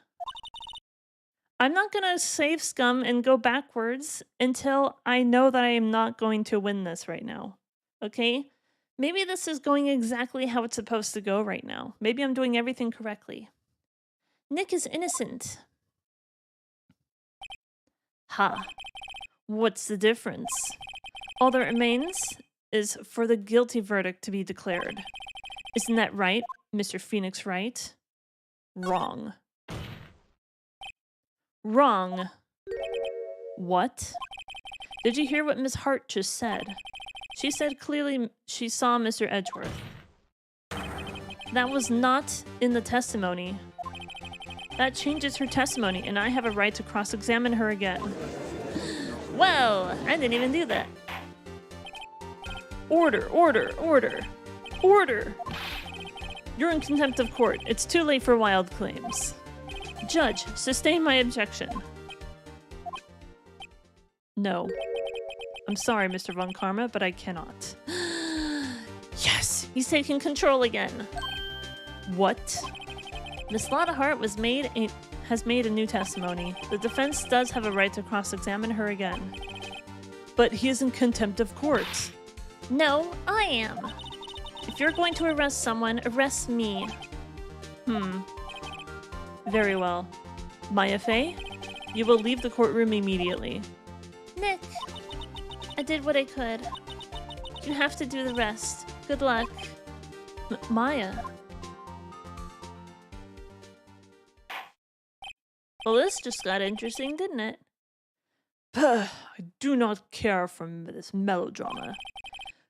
I'm not gonna save scum and go backwards until I know that I am not going to win this right now. Okay? Maybe this is going exactly how it's supposed to go right now. Maybe I'm doing everything correctly. Nick is innocent. Ha. What's the difference? All that remains is for the guilty verdict to be declared. Isn't that right, Mr. Phoenix Wright? Wrong. Wrong. What? Did you hear what Miss Hart just said? She said clearly she saw Mr. Edgeworth. That was not in the testimony. That changes her testimony, and I have a right to cross-examine her again. Well, I didn't even do that. Order, order, order, order! You're in contempt of court. It's too late for wild claims. Judge, sustain my objection. No. I'm sorry, Mr. Von Karma, but I cannot. Yes! He's taking control again. What? Miss Lotta Hart has made a new testimony. The defense does have a right to cross-examine her again. But he is in contempt of court. No, I am. If you're going to arrest someone, arrest me. Very well. Maya Fey, you will leave the courtroom immediately.
Nick, I did what I could. You have to do the rest. Good luck.
Maya. Well, this just got interesting, didn't it? I do not care for this melodrama.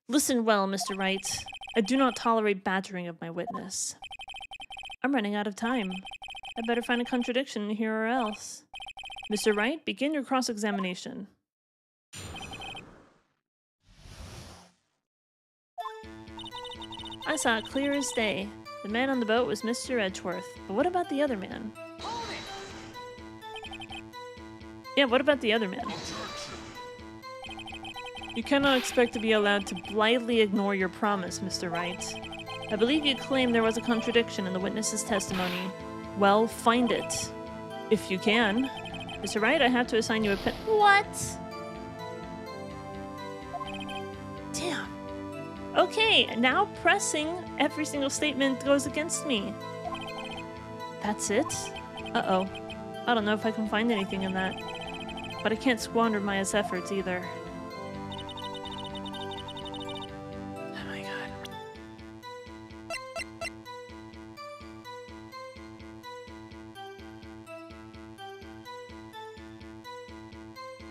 Listen well, Mr. Wright. I do not tolerate badgering of my witness. I'm running out of time. I better find a contradiction here or else. Mr. Wright, begin your cross-examination. I saw it clear as day. The man on the boat was Mr. Edgeworth. But what about the other man? Yeah, what about the other man? You cannot expect to be allowed to blithely ignore your promise, Mr. Wright. I believe you claimed there was a contradiction in the witness's testimony. Well, find it. If you can. Mr. Wright, I have to assign you a pen-
What?
Damn. Okay, now pressing every single statement goes against me. That's it? Uh-oh. I don't know if I can find anything in that. But I can't squander Maya's efforts either. Oh my god.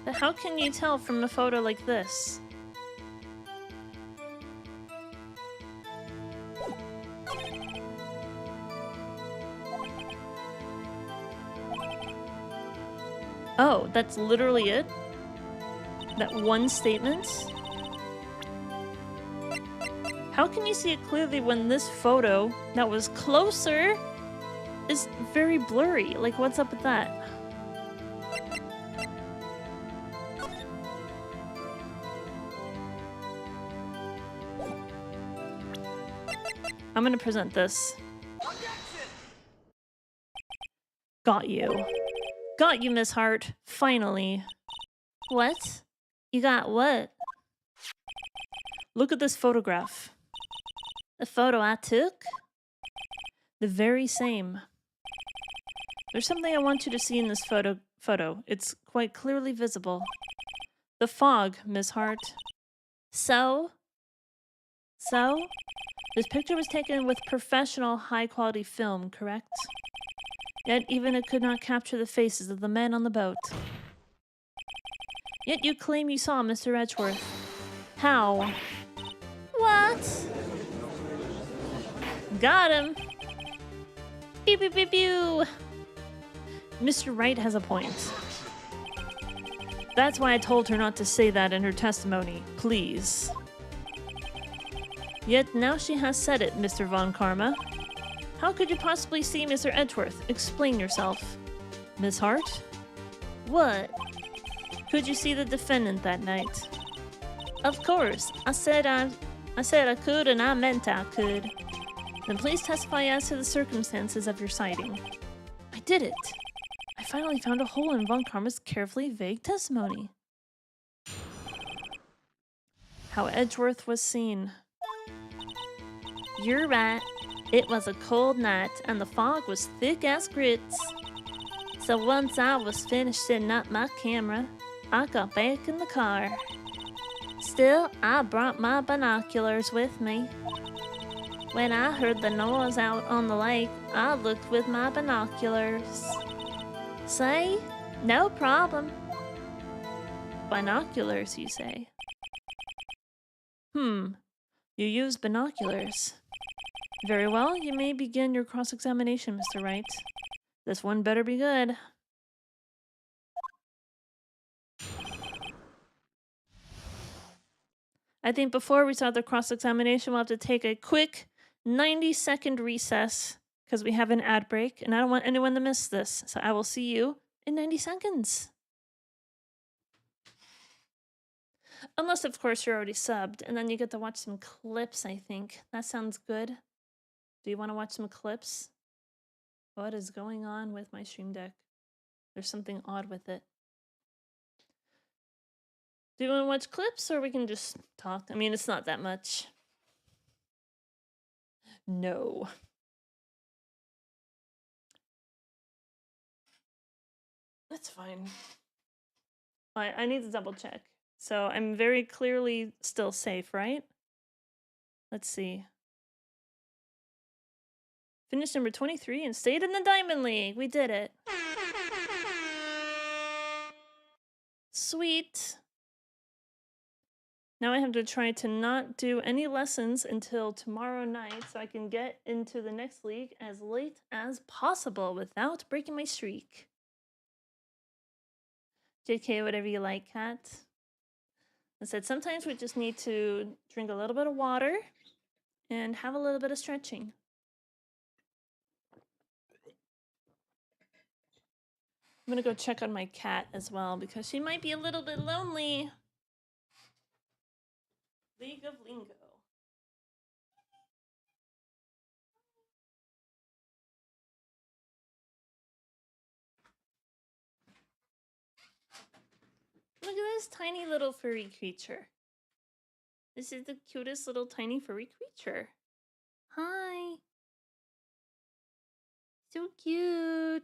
But how can you tell from a photo like this? Oh, that's literally it? That one statement? How can you see it clearly when this photo that was closer is very blurry? Like, what's up with that? I'm gonna present this. Got you. Got you, Miss Hart. Finally.
What? You got what?
Look at this photograph.
The photo I took?
The very same. There's something I want you to see in this photo. It's quite clearly visible. The fog, Miss Hart.
So?
So? This picture was taken with professional, high-quality film, correct? Yet even it could not capture the faces of the men on the boat. Yet you claim you saw Mr. Edgeworth. How?
What?
Got him! Pew pew pew pew! Mr. Wright has a point. That's why I told her not to say that in her testimony, please. Yet now she has said it, Mr. Von Karma. How could you possibly see Mr. Edgeworth? Explain yourself. Miss Hart?
What?
Could you see the defendant that night?
Of course. I said I could and I meant I could.
Then please testify as to the circumstances of your sighting. I did it! I finally found a hole in Von Karma's carefully vague testimony. How Edgeworth was seen.
You're right. It was a cold night and the fog was thick as grits. So once I was finished setting up my camera, I got back in the car. Still, I brought my binoculars with me. When I heard the noise out on the lake, I looked with my binoculars. See? No problem.
Binoculars, you say? You used binoculars. Very well, you may begin your cross-examination, Mr. Wright. This one better be good. I think before we start the cross-examination, we'll have to take a quick 90-second recess because we have an ad break, and I don't want anyone to miss this. So I will see you in 90 seconds. Unless, of course, you're already subbed, and then you get to watch some clips, I think. That sounds good. Do you want to watch some clips? What is going on with my stream deck? There's something odd with it. Do you want to watch clips, or we can just talk? I mean, it's not that much. No. That's fine. I need to double check. So I'm very clearly still safe, right? Let's see. Finished number 23 and stayed in the Diamond League. We did it. Sweet. Now I have to try to not do any lessons until tomorrow night so I can get into the next league as late as possible without breaking my streak. JK, whatever you like, Kat. I said sometimes we just need to drink a little bit of water and have a little bit of stretching. I'm gonna go check on my cat as well because she might be a little bit lonely. League of Lingo. Look at this tiny little furry creature. This is the cutest little tiny furry creature. Hi. So cute.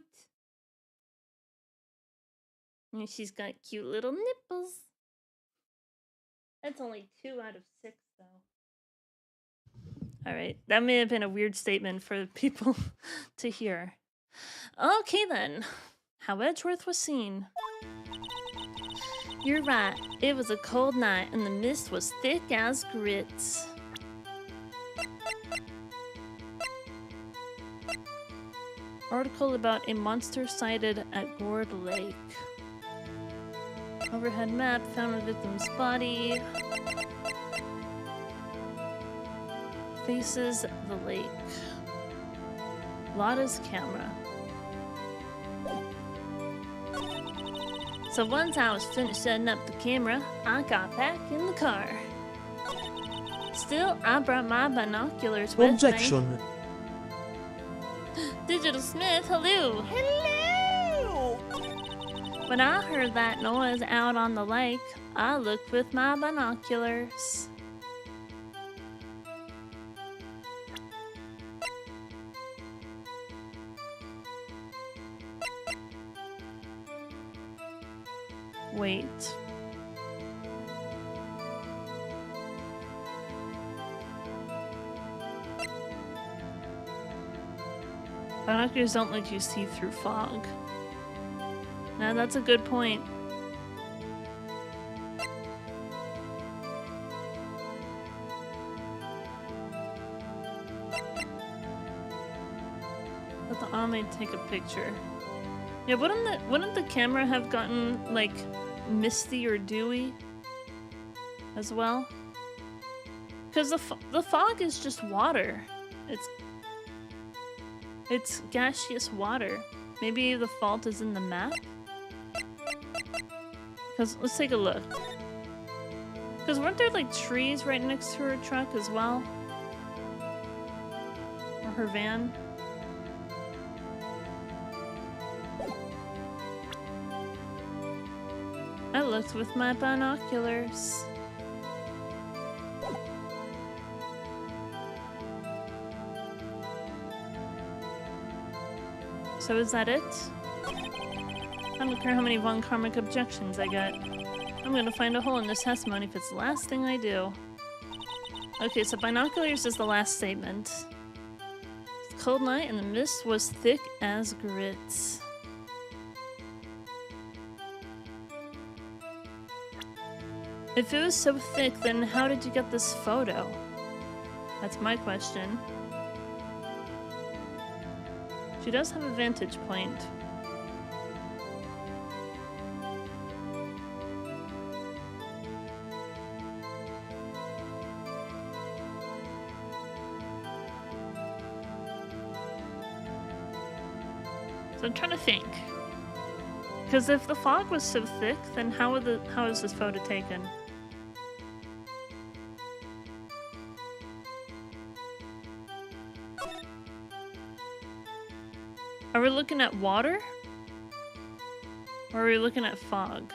And she's got cute little nipples. That's only 2 out of 6, though. Alright, that may have been a weird statement for people to hear. Okay then, how Edgeworth was seen. You're right, it was a cold night and the mist was thick as grits. Article about a monster sighted at Gourd Lake. Overhead map found a victim's body. Faces the lake. Lotta's camera. So once I was finished setting up the camera, I got back in the car. Still, I brought my binoculars with me.
Objection.
Digital Smith, hello!
Hello!
When I heard that noise out on the lake, I looked with my binoculars. Wait. Binoculars don't let you see through fog. Now that's a good point. Let the Ame take a picture. Yeah, wouldn't the camera have gotten like misty or dewy as well? Because the fog is just water. It's gaseous water. Maybe the fault is in the map? Because let's take a look. Because weren't there like trees right next to her truck as well? Or her van? I looked with my binoculars. So is that it? I don't care how many Von Karmic objections I get. I'm gonna find a hole in this testimony if it's the last thing I do. Okay, so binoculars is the last statement. It's a cold night and the mist was thick as grits. If it was so thick, then how did you get this photo? That's my question. She does have a vantage point. So I'm trying to think. Because if the fog was so thick, then how is this photo taken? Are we looking at water? Or are we looking at fog?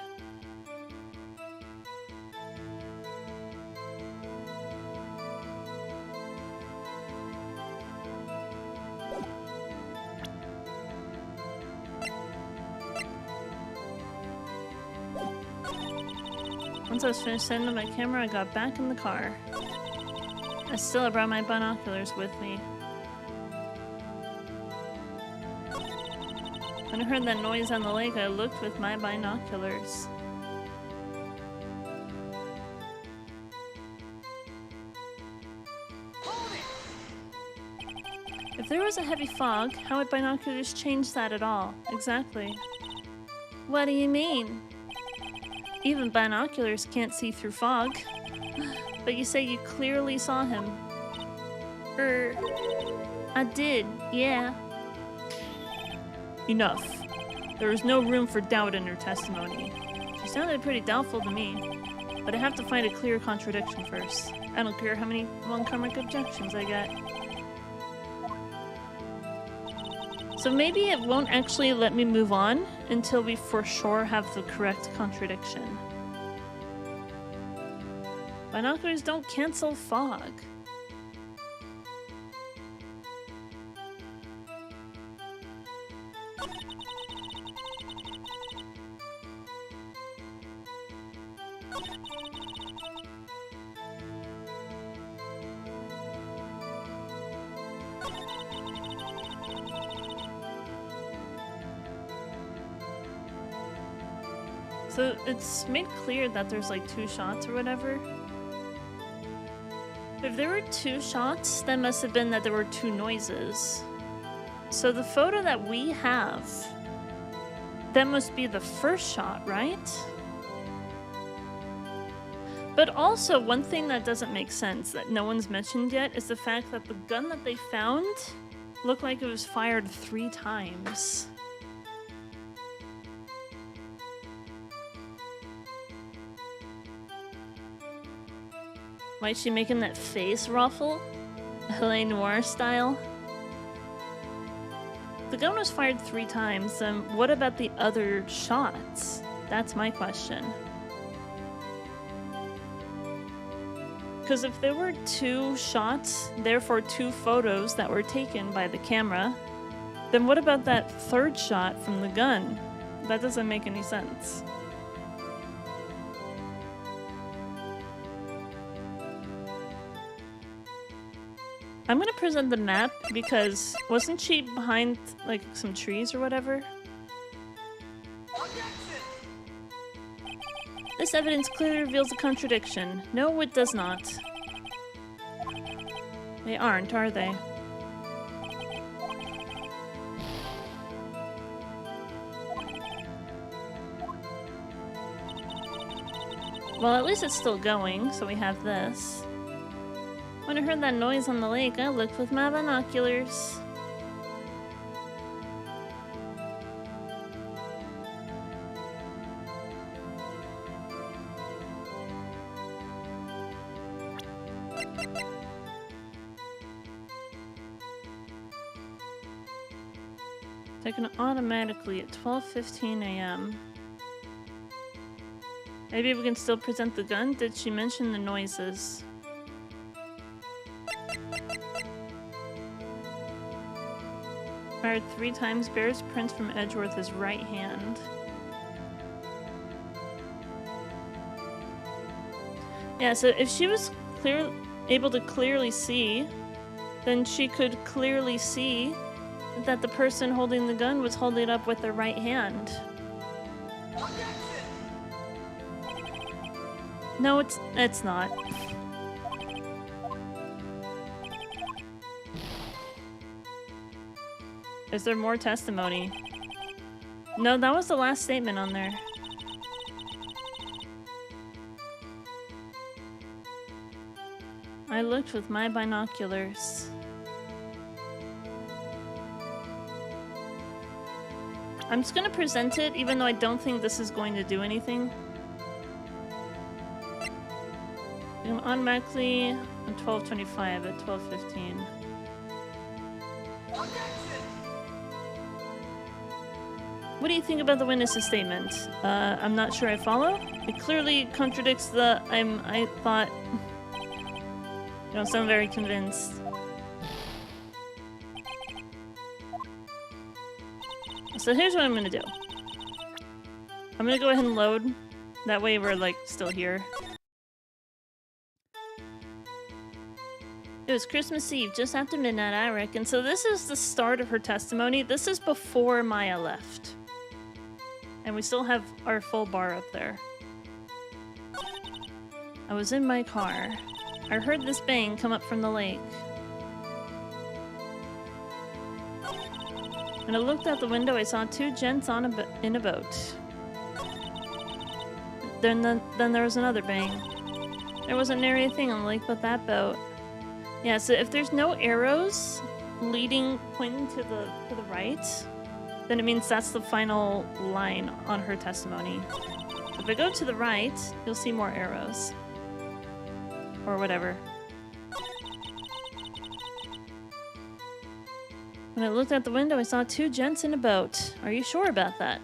Once I was finished setting up my camera, I got back in the car. I still brought my binoculars with me. When I heard that noise on the lake, I looked with my binoculars. If there was a heavy fog, how would binoculars change that at all? Exactly. What do you mean? Even binoculars can't see through fog. But you say you clearly saw him. I did, yeah. Enough. There is no room for doubt in her testimony. She sounded pretty doubtful to me. But I have to find a clear contradiction first. I don't care how many one-karmic objections I get. So maybe it won't actually let me move on until we for sure have the correct contradiction. Binoculars don't cancel fog. So it's made clear that there's like 2 shots or whatever. If there were 2 shots, that must have been that there were 2 noises. So the photo that we have, that must be the first shot, right? But also, one thing that doesn't make sense that no one's mentioned yet is the fact that the gun that they found looked like it was fired 3 times. Why is she making that face ruffle? L.A. Noire style? The gun was fired 3 times, then what about the other shots? That's my question. Because if there were 2 shots, therefore 2 photos that were taken by the camera, then what about that 3rd shot from the gun? That doesn't make any sense. I'm gonna present the map because wasn't she behind like some trees or whatever? This evidence clearly reveals a contradiction. No, it does not. They aren't, are they? Well, at least it's still going, so we have this. When I heard that noise on the lake, I looked with my binoculars. Taken automatically at 12:15 a.m. Maybe we can still present the gun? Did she mention the noises? Fired 3 times, bears prints from Edgeworth's right hand. Yeah, so if she was able to clearly see, then she could clearly see that the person holding the gun was holding it up with their right hand. No, it's not. Is there more testimony? No, that was the last statement on there. I looked with my binoculars. I'm just gonna present it, even though I don't think this is going to do anything. I'm automatically on 12:25 at 12:15. What do you think about the witness's statement? I'm not sure I follow. It clearly contradicts the I thought. You don't sound very convinced. So here's what I'm gonna do. I'm gonna go ahead and load That way we're like still here. It was Christmas Eve, just after midnight, I reckon. So this is the start of her testimony. This is before Maya left. And we still have our full bar up there. I was in my car. I heard this bang come up from the lake. When I looked out the window, I saw two gents on in a boat. Then there was another bang. There wasn't nary a thing on the lake but that boat. Yeah, so if there's no arrows pointing to the right, then it means that's the final line on her testimony. So if I go to the right, you'll see more arrows. Or whatever. When I looked out the window, I saw two gents in a boat. Are you sure about that?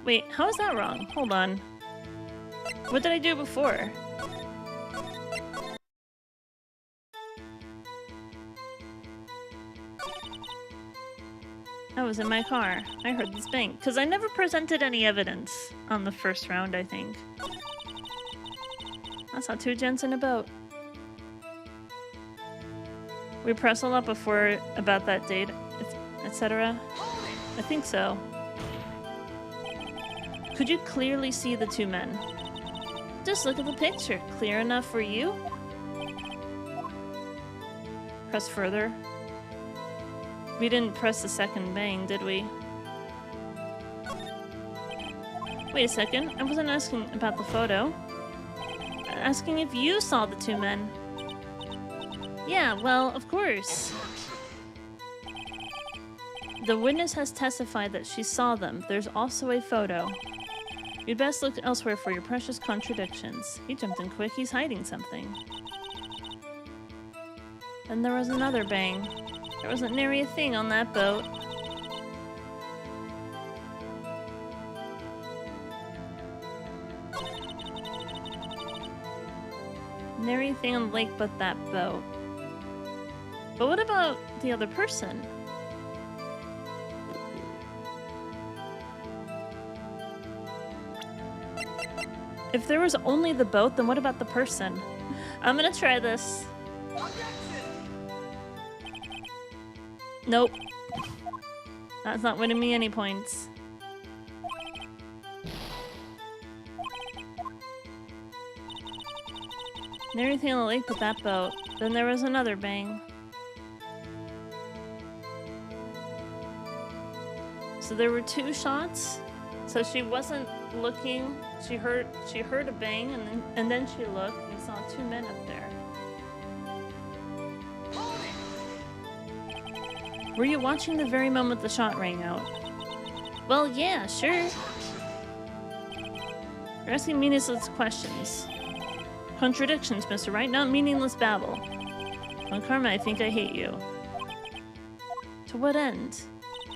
Wait, how is that wrong? Hold on. What did I do before? I was in my car. I heard this bang. Because I never presented any evidence on the first round, I think. I saw two gents in a boat. We pressed a lot before about that date, etc. I think so. Could you clearly see the two men? Just look at the picture. Clear enough for you? Press further. We didn't press the second bang, did we? Wait a second. I wasn't asking about the photo. I'm asking if you saw the two men. Yeah, well, of course. The witness has testified that she saw them. There's also a photo. You'd best look elsewhere for your precious contradictions. He jumped in quick. He's hiding something. Then there was another bang. There wasn't nary a thing on that boat. Nary a thing on the lake but that boat. But what about the other person? If there was only the boat, then what about the person? I'm gonna try this. Nope. That's not winning me any points. And everything on the lake but that boat. Then there was another bang. So there were two shots. So she wasn't looking. She heard a bang, and then she looked and saw two men up there. Were you watching the very moment the shot rang out? Well, yeah, sure. You're asking meaningless questions. Contradictions, Mr. Right, not meaningless babble. On karma, I think I hate you. To what end?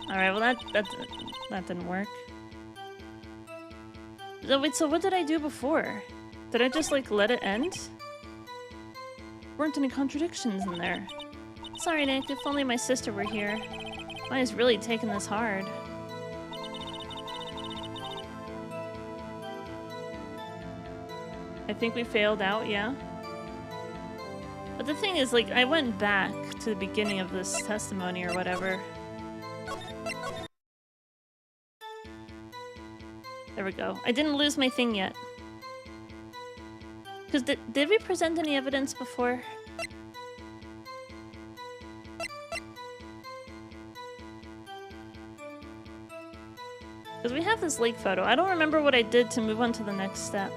Alright, well that didn't work. So wait, so what did I do before? Did I just like let it end? Weren't any contradictions in there. Sorry, Nick, if only my sister were here. Maya's really taking this hard. I think we failed out, yeah? But the thing is, like, I went back to the beginning of this testimony or whatever. There we go. I didn't lose my thing yet. Because did we present any evidence before? Because we have this lake photo. I don't remember what I did to move on to the next step.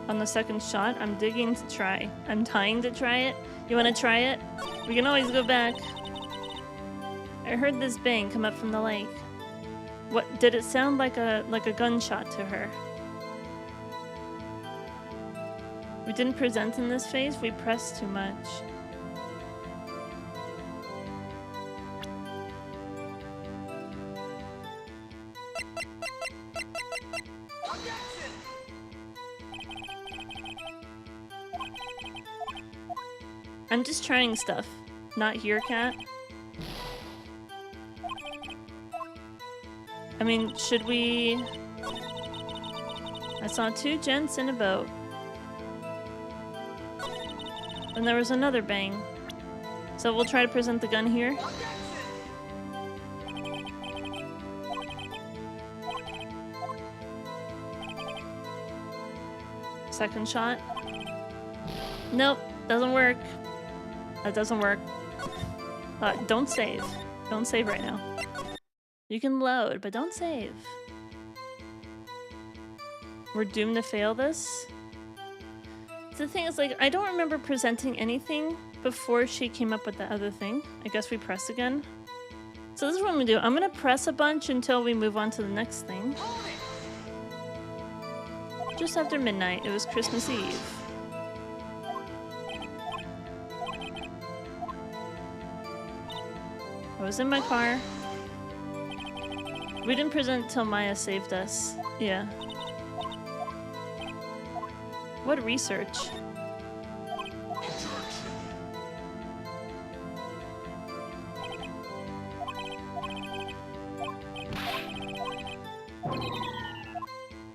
On the second shot, I'm digging to try. I'm dying to try it. You want to try it? We can always go back. I heard this bang come up from the lake. What did it sound like a gunshot to her? We didn't present in this phase. We pressed too much. I'm just trying stuff. Not here, Cat. mean, should we... I saw 2 gents in a boat. And there was another bang. So we'll try to present the gun here. Second shot. Nope, doesn't work. That doesn't work. Don't save. Don't save right now. You can load, but don't save. We're doomed to fail this. The thing is, like, I don't remember presenting anything before she came up with the other thing. I guess we press again. So this is what I'm gonna do. I'm gonna press a bunch until we move on to the next thing. Just after midnight, it was Christmas Eve. I was in my car. We didn't present till Maya saved us. Yeah. What research?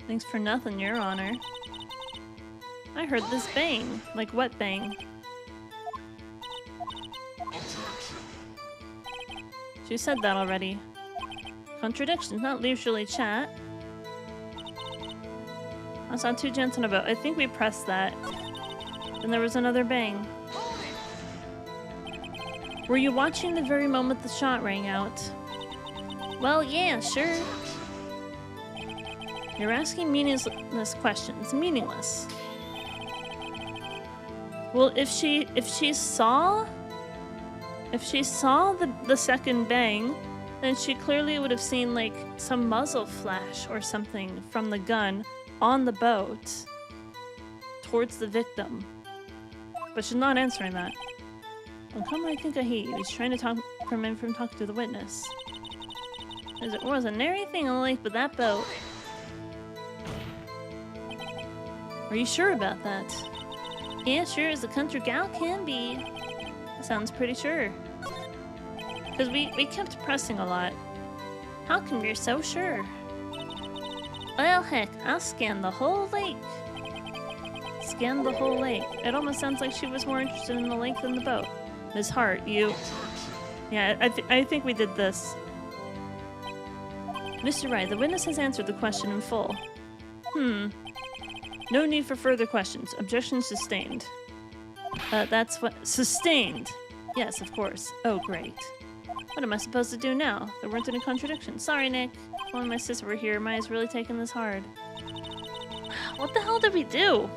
Thanks for nothing, Your Honor. I heard this bang. Like what bang? She said that already. Contradictions, not leisurely chat. I saw 2 gents on a boat. I think we pressed that. And there was another bang. Were you watching the very moment the shot rang out? Well, yeah, sure. You're asking meaningless questions. Meaningless. Well, if she saw the second bang, then she clearly would have seen like some muzzle flash or something from the gun on the boat towards the victim. But she's not answering that. Well, come I think I hear you. He's trying to talk from talking to the witness. There wasn't anything on the lake but that boat. Are you sure about that? Yeah, sure as a country gal can be. That sounds pretty sure. Because we kept pressing a lot. How come you're so sure? Well, heck, I'll scan the whole lake. Scan the whole lake. It almost sounds like she was more interested in the lake than the boat. Ms. Hart, you... Yeah, I think we did this. Mr. Wright, the witness has answered the question in full. No need for further questions. Objection sustained. That's what... Sustained! Yes, of course. Oh, great. What am I supposed to do now? There weren't any contradictions. Sorry, Nick. If only my sister were here. Maya's really taking this hard. What the hell did we do?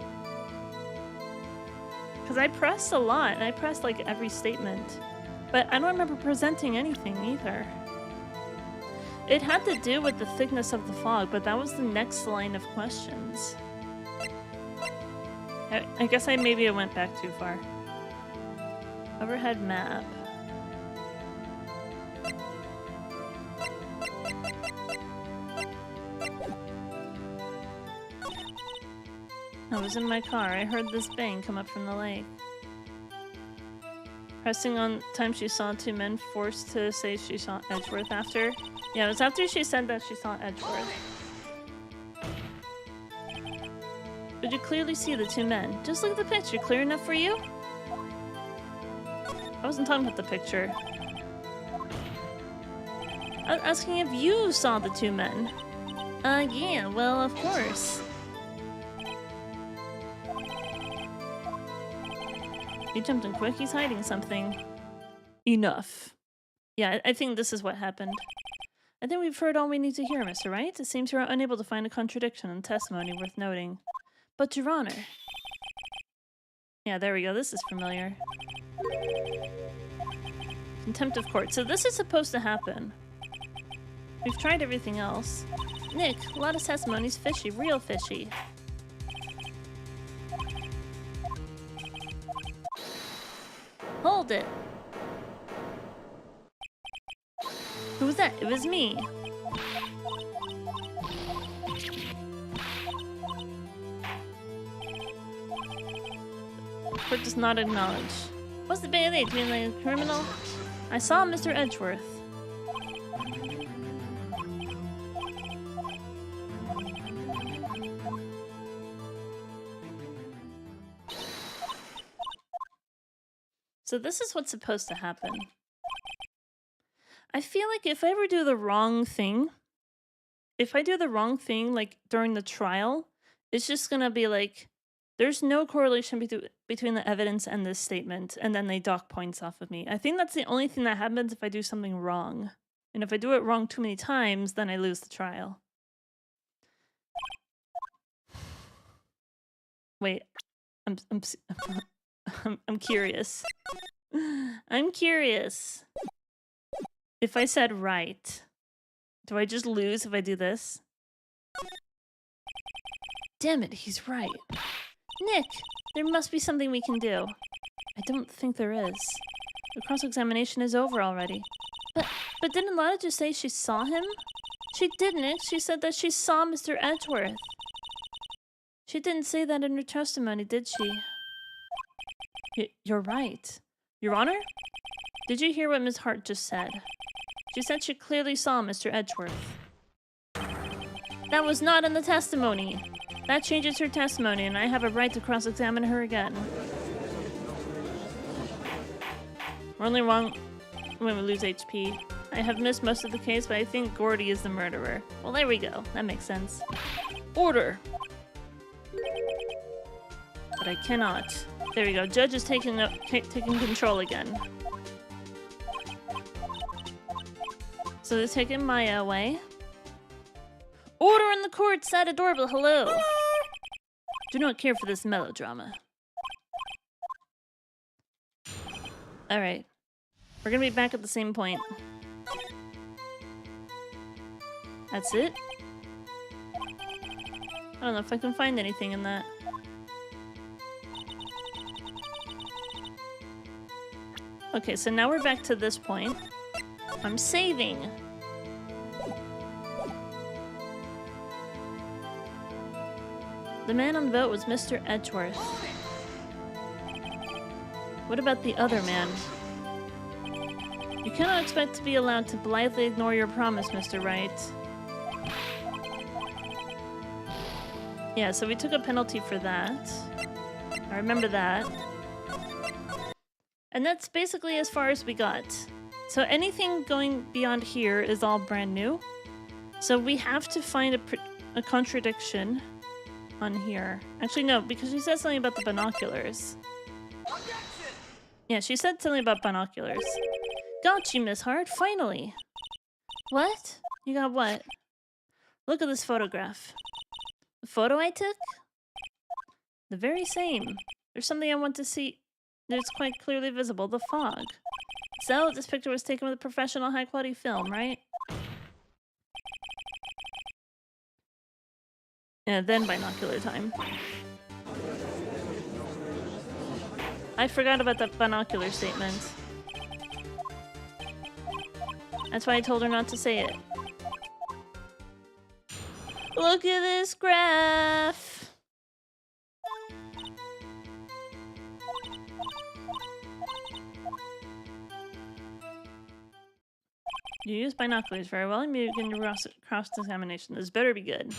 Because I pressed a lot, and I pressed like every statement. But I don't remember presenting anything either. It had to do with the thickness of the fog, but that was the next line of questions. I guess maybe I went back too far. Overhead map. I was in my car. I heard this bang come up from the lake. Pressing on time she saw 2 men, forced to say she saw Edgeworth after. Yeah, it was after she said that she saw Edgeworth. Could you clearly see the 2 men? Just look at the picture. Clear enough for you? I wasn't talking about the picture. I was asking if you saw the 2 men. Yeah, well, of course. He jumped in quick. He's hiding something. Enough. Yeah, I think this is what happened. I think we've heard all we need to hear, Mr. Wright. It seems you are unable to find a contradiction in testimony worth noting. But, Your Honor... Yeah, there we go. This is familiar. Contempt of court. So this is supposed to happen. We've tried everything else. Nick, a lot of testimony's fishy. Real fishy. Hold it! Who was that? It was me. Court does not acknowledge. What's the big age? Being like a criminal? I saw Mr. Edgeworth. So this is what's supposed to happen. I feel like if I ever do the wrong thing, like during the trial, it's just gonna be like, there's no correlation between the evidence and this statement, and then they dock points off of me. I think that's the only thing that happens if I do something wrong. And if I do it wrong too many times, then I lose the trial. Wait, I'm curious. I'm curious. If I said right, do I just lose if I do this? Damn it, he's right. Nick, there must be something we can do. I don't think there is. The cross-examination is over already. But didn't Lana just say she saw him? She did, Nick. She said that she saw Mr. Edgeworth. She didn't say that in her testimony, did she? You're right. Your Honor? Did you hear what Miss Hart just said? She said she clearly saw Mr. Edgeworth. That was not in the testimony. That changes her testimony, and I have a right to cross-examine her again. We're only wrong when we lose HP. I have missed most of the case, but I think Gordy is the murderer. Well, there we go. That makes sense. Order! But I cannot. There we go. Judge is taking control again. So they're taking Maya away. Order in the court! Sad adorable, hello! Do not care for this melodrama. Alright. We're gonna be back at the same point. That's it? I don't know if I can find anything in that. Okay, so now we're back to this point. I'm saving! The man on the boat was Mr. Edgeworth. What about the other man? You cannot expect to be allowed to blithely ignore your promise, Mr. Wright. Yeah, so we took a penalty for that. I remember that. And that's basically as far as we got. So anything going beyond here is all brand new. So we have to find a contradiction on here. Actually, no, because she said something about the binoculars. Yeah, she said something about binoculars. Got you, Miss Hart, finally! What? You got what? Look at this photograph. The photo I took? The very same. There's something I want to see that's quite clearly visible, the fog. So, this picture was taken with a professional high-quality film, right? Yeah, then binocular time. I forgot about that binocular statement. That's why I told her not to say it. Look at this graph! You use binoculars very well and you begin your cross-examination. This better be good.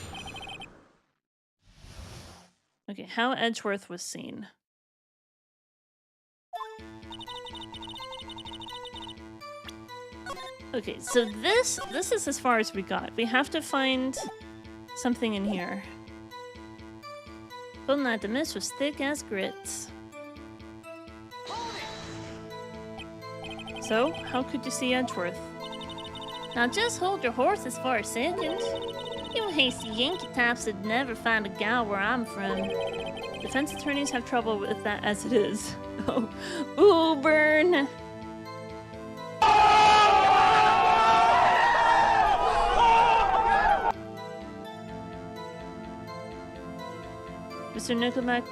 Okay, how Edgeworth was seen. Okay, so this is as far as we got. We have to find something in here. Golden night, the mist was thick as grits. So, how could you see Edgeworth? Now just hold your horses for a second. You hasty Yankee types would never find a gal where I'm from. Defense attorneys have trouble with that as it is. Oh, ooh, burn! Mr. Nickelback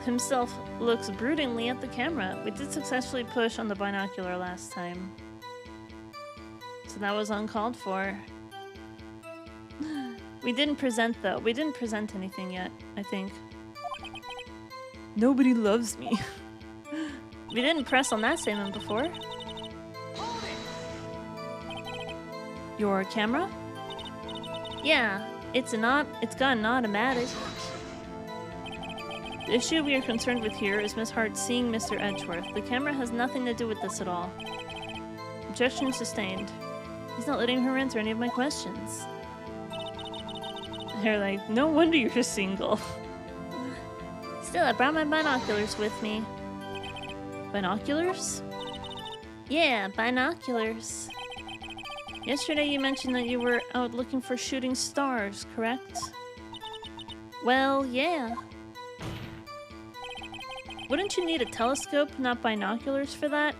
himself looks broodingly at the camera. We did successfully push on the binocular last time. So that was uncalled for. We didn't present though. We didn't present anything yet, I think. Nobody loves me. We didn't press on that statement before. Your camera? Yeah, it's got an automatic. The issue we are concerned with here is Miss Hart seeing Mr. Edgeworth. The camera has nothing to do with this at all. Objection sustained. He's not letting her answer any of my questions. They're like, no wonder you're single. Still, I brought my binoculars with me. Binoculars? Yeah, binoculars. Yesterday you mentioned that you were out looking for shooting stars, correct? Well, yeah. Wouldn't you need a telescope, not binoculars for that?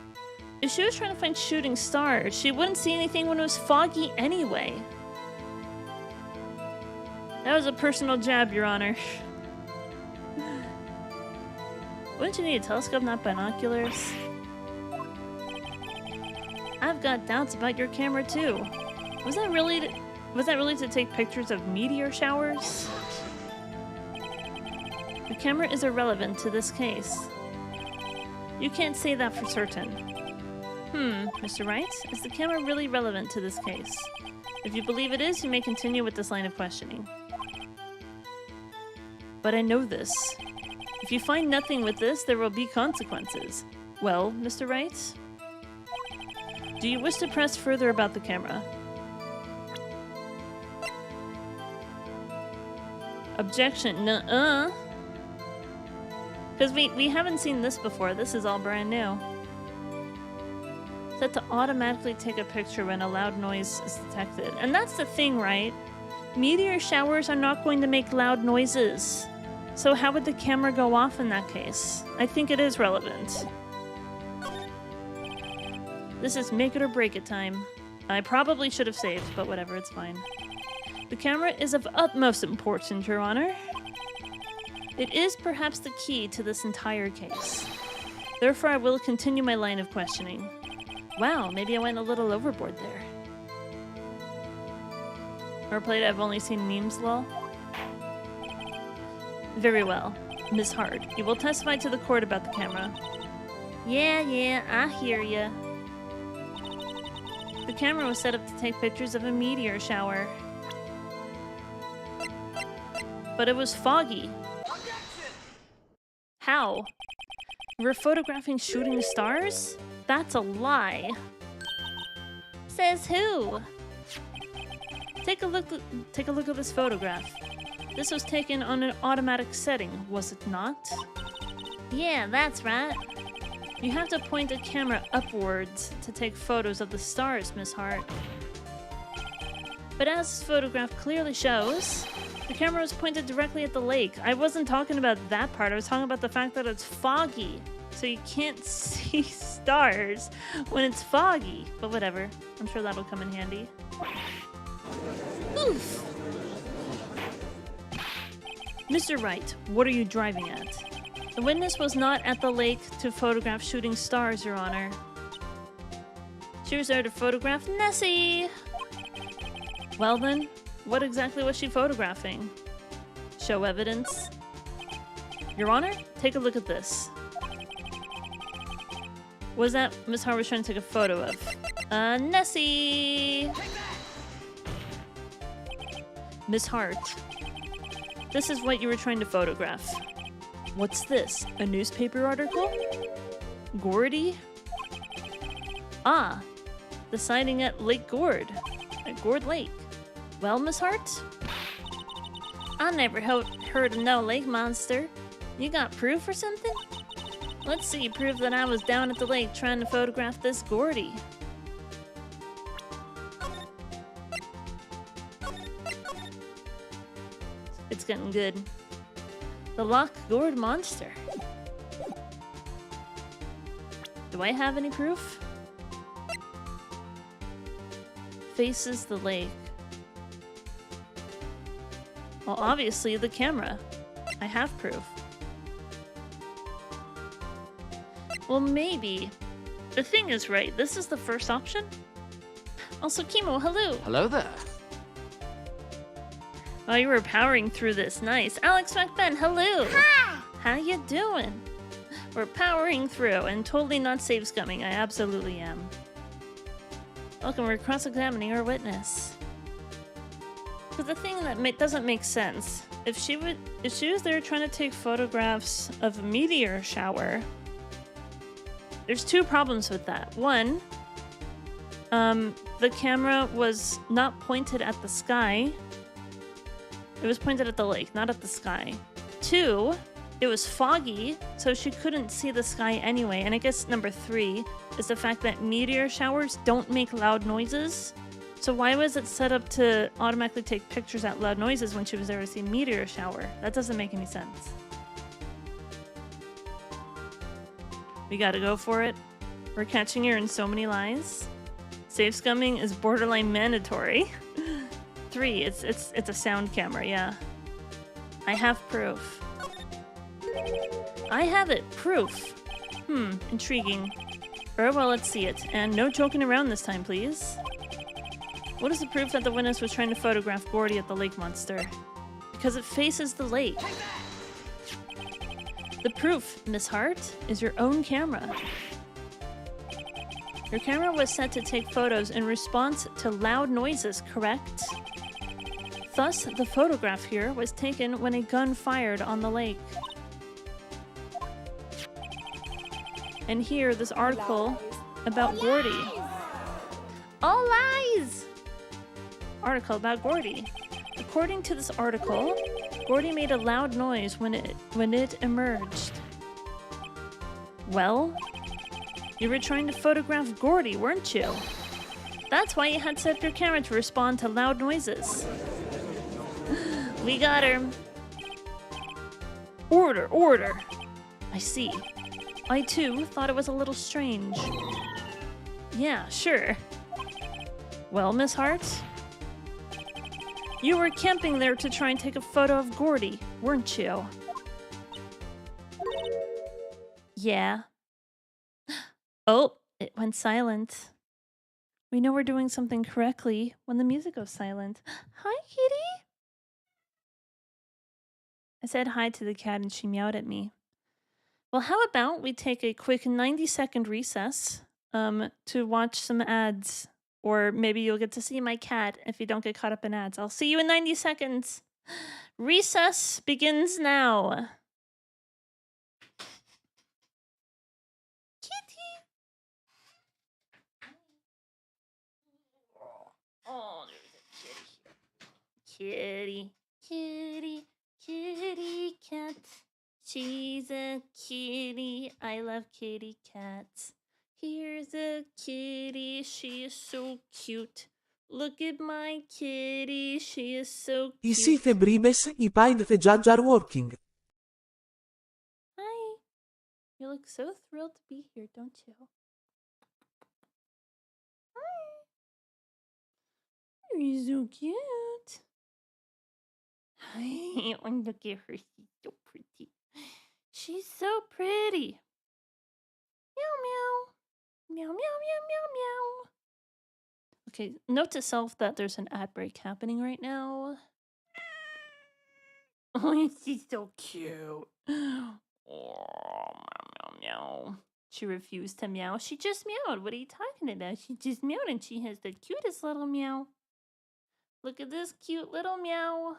If she was trying to find shooting stars, she wouldn't see anything when it was foggy anyway. That was a personal jab, Your Honor. Wouldn't you need a telescope, not binoculars? I've got doubts about your camera too. Was that really to take pictures of meteor showers? The camera is irrelevant to this case. You can't say that for certain. Mr. Wright, is the camera really relevant to this case? If you believe it is, you may continue with this line of questioning. But I know this. If you find nothing with this, there will be consequences. Well, Mr. Wright? Do you wish to press further about the camera? Objection. Nuh-uh. Because we haven't seen this before. This is all brand new. Set to automatically take a picture when a loud noise is detected. And that's the thing, right? Meteor showers are not going to make loud noises. So how would the camera go off in that case? I think it is relevant. This is make it or break it time. I probably should have saved, but whatever, it's fine. The camera is of utmost importance, Your Honor. It is perhaps the key to this entire case. Therefore, I will continue my line of questioning. Wow, maybe I went a little overboard there. Or played I've only seen memes, lol. Very well. Ms. Hart, you will testify to the court about the camera. Yeah, I hear ya. The camera was set up to take pictures of a meteor shower. But it was foggy. How? You were photographing shooting stars? That's a lie. Says who? Take a look at this photograph. This was taken on an automatic setting, was it not? Yeah, that's right. You have to point the camera upwards to take photos of the stars, Miss Hart. But as this photograph clearly shows, the camera was pointed directly at the lake. I wasn't talking about that part, I was talking about the fact that it's foggy. So you can't see stars when it's foggy. But whatever, I'm sure that'll come in handy. Oof! Mr. Wright, what are you driving at? The witness was not at the lake to photograph shooting stars, Your Honor. She was there to photograph Nessie! Well then, what exactly was she photographing? Show evidence? Your Honor, take a look at this. What was that Miss Hart was trying to take a photo of? Nessie! Miss Hart, this is what you were trying to photograph. What's this? A newspaper article? Gordy? Ah, the sighting at Lake Gord. At Gord Lake. Well, Miss Hart? I never heard of no lake monster. You got proof or something? Let's see proof that I was down at the lake trying to photograph this Gordy. It's getting good. The Loch Gord monster. Do I have any proof? Faces the lake. Well, obviously the camera. I have proof. Well, maybe. The thing is, right, this is the first option? Also, Kimo, hello!
Hello there.
Oh, you were powering through this. Nice. Alex McBen, hello!
Hi!
How you doing? We're powering through and totally not save scumming. I absolutely am. Welcome, we're cross-examining our witness. Because the thing that doesn't make sense, if she was there trying to take photographs of a meteor shower, there's two problems with that. One, the camera was not pointed at the sky. It was pointed at the lake, not at the sky. Two, it was foggy, so she couldn't see the sky anyway. And I guess number three is the fact that meteor showers don't make loud noises. So why was it set up to automatically take pictures at loud noises when she was there to see a meteor shower? That doesn't make any sense. We gotta go for it. We're catching her in so many lies. Safe scumming is borderline mandatory. 3, it's a sound camera, yeah. I have proof. I have it, proof. Intriguing. Very well, let's see it. And no joking around this time, please. What is the proof that the witness was trying to photograph Gordy at the lake monster? Because it faces the lake. The proof, Miss Hart, is your own camera. Your camera was set to take photos in response to loud noises, correct? Thus, the photograph here was taken when a gun fired on the lake. And here, this article about Gordy. All lies! Article about Gordy. According to this article, Gordy made a loud noise when it emerged. Well, you were trying to photograph Gordy, weren't you? That's why you had set up your camera to respond to loud noises. We got her. Order, order. I see. I too thought it was a little strange. Yeah, sure. Well, Miss Hart? You were camping there to try and take a photo of Gordy, weren't you? Yeah. Oh, it went silent. We know we're doing something correctly when the music goes silent. Hi, kitty. I said hi to the cat and she meowed at me. Well, how about we take a quick 90-second recess to watch some ads. Or maybe you'll get to see my cat if you don't get caught up in ads. I'll see you in 90 seconds. Recess begins now. Kitty. Oh, there's a kitty here. Kitty, kitty cat. She's a kitty. I love kitty cats. Here's a kitty, she is so cute. Look at my kitty, she is so cute.
I Sith Brimes, I Paid the Judge are working.
Hi. You look so thrilled to be here, don't you? Hi. You're so cute. Hi. Oh, look at her, she's so pretty. She's so pretty. Meow, meow. Meow, meow, meow, meow, meow. Okay, note to self that there's an ad break happening right now. Oh, she's so cute. Oh, meow, meow, meow. She refused to meow. She just meowed. What are you talking about? She just meowed and she has the cutest little meow. Look at this cute little meow.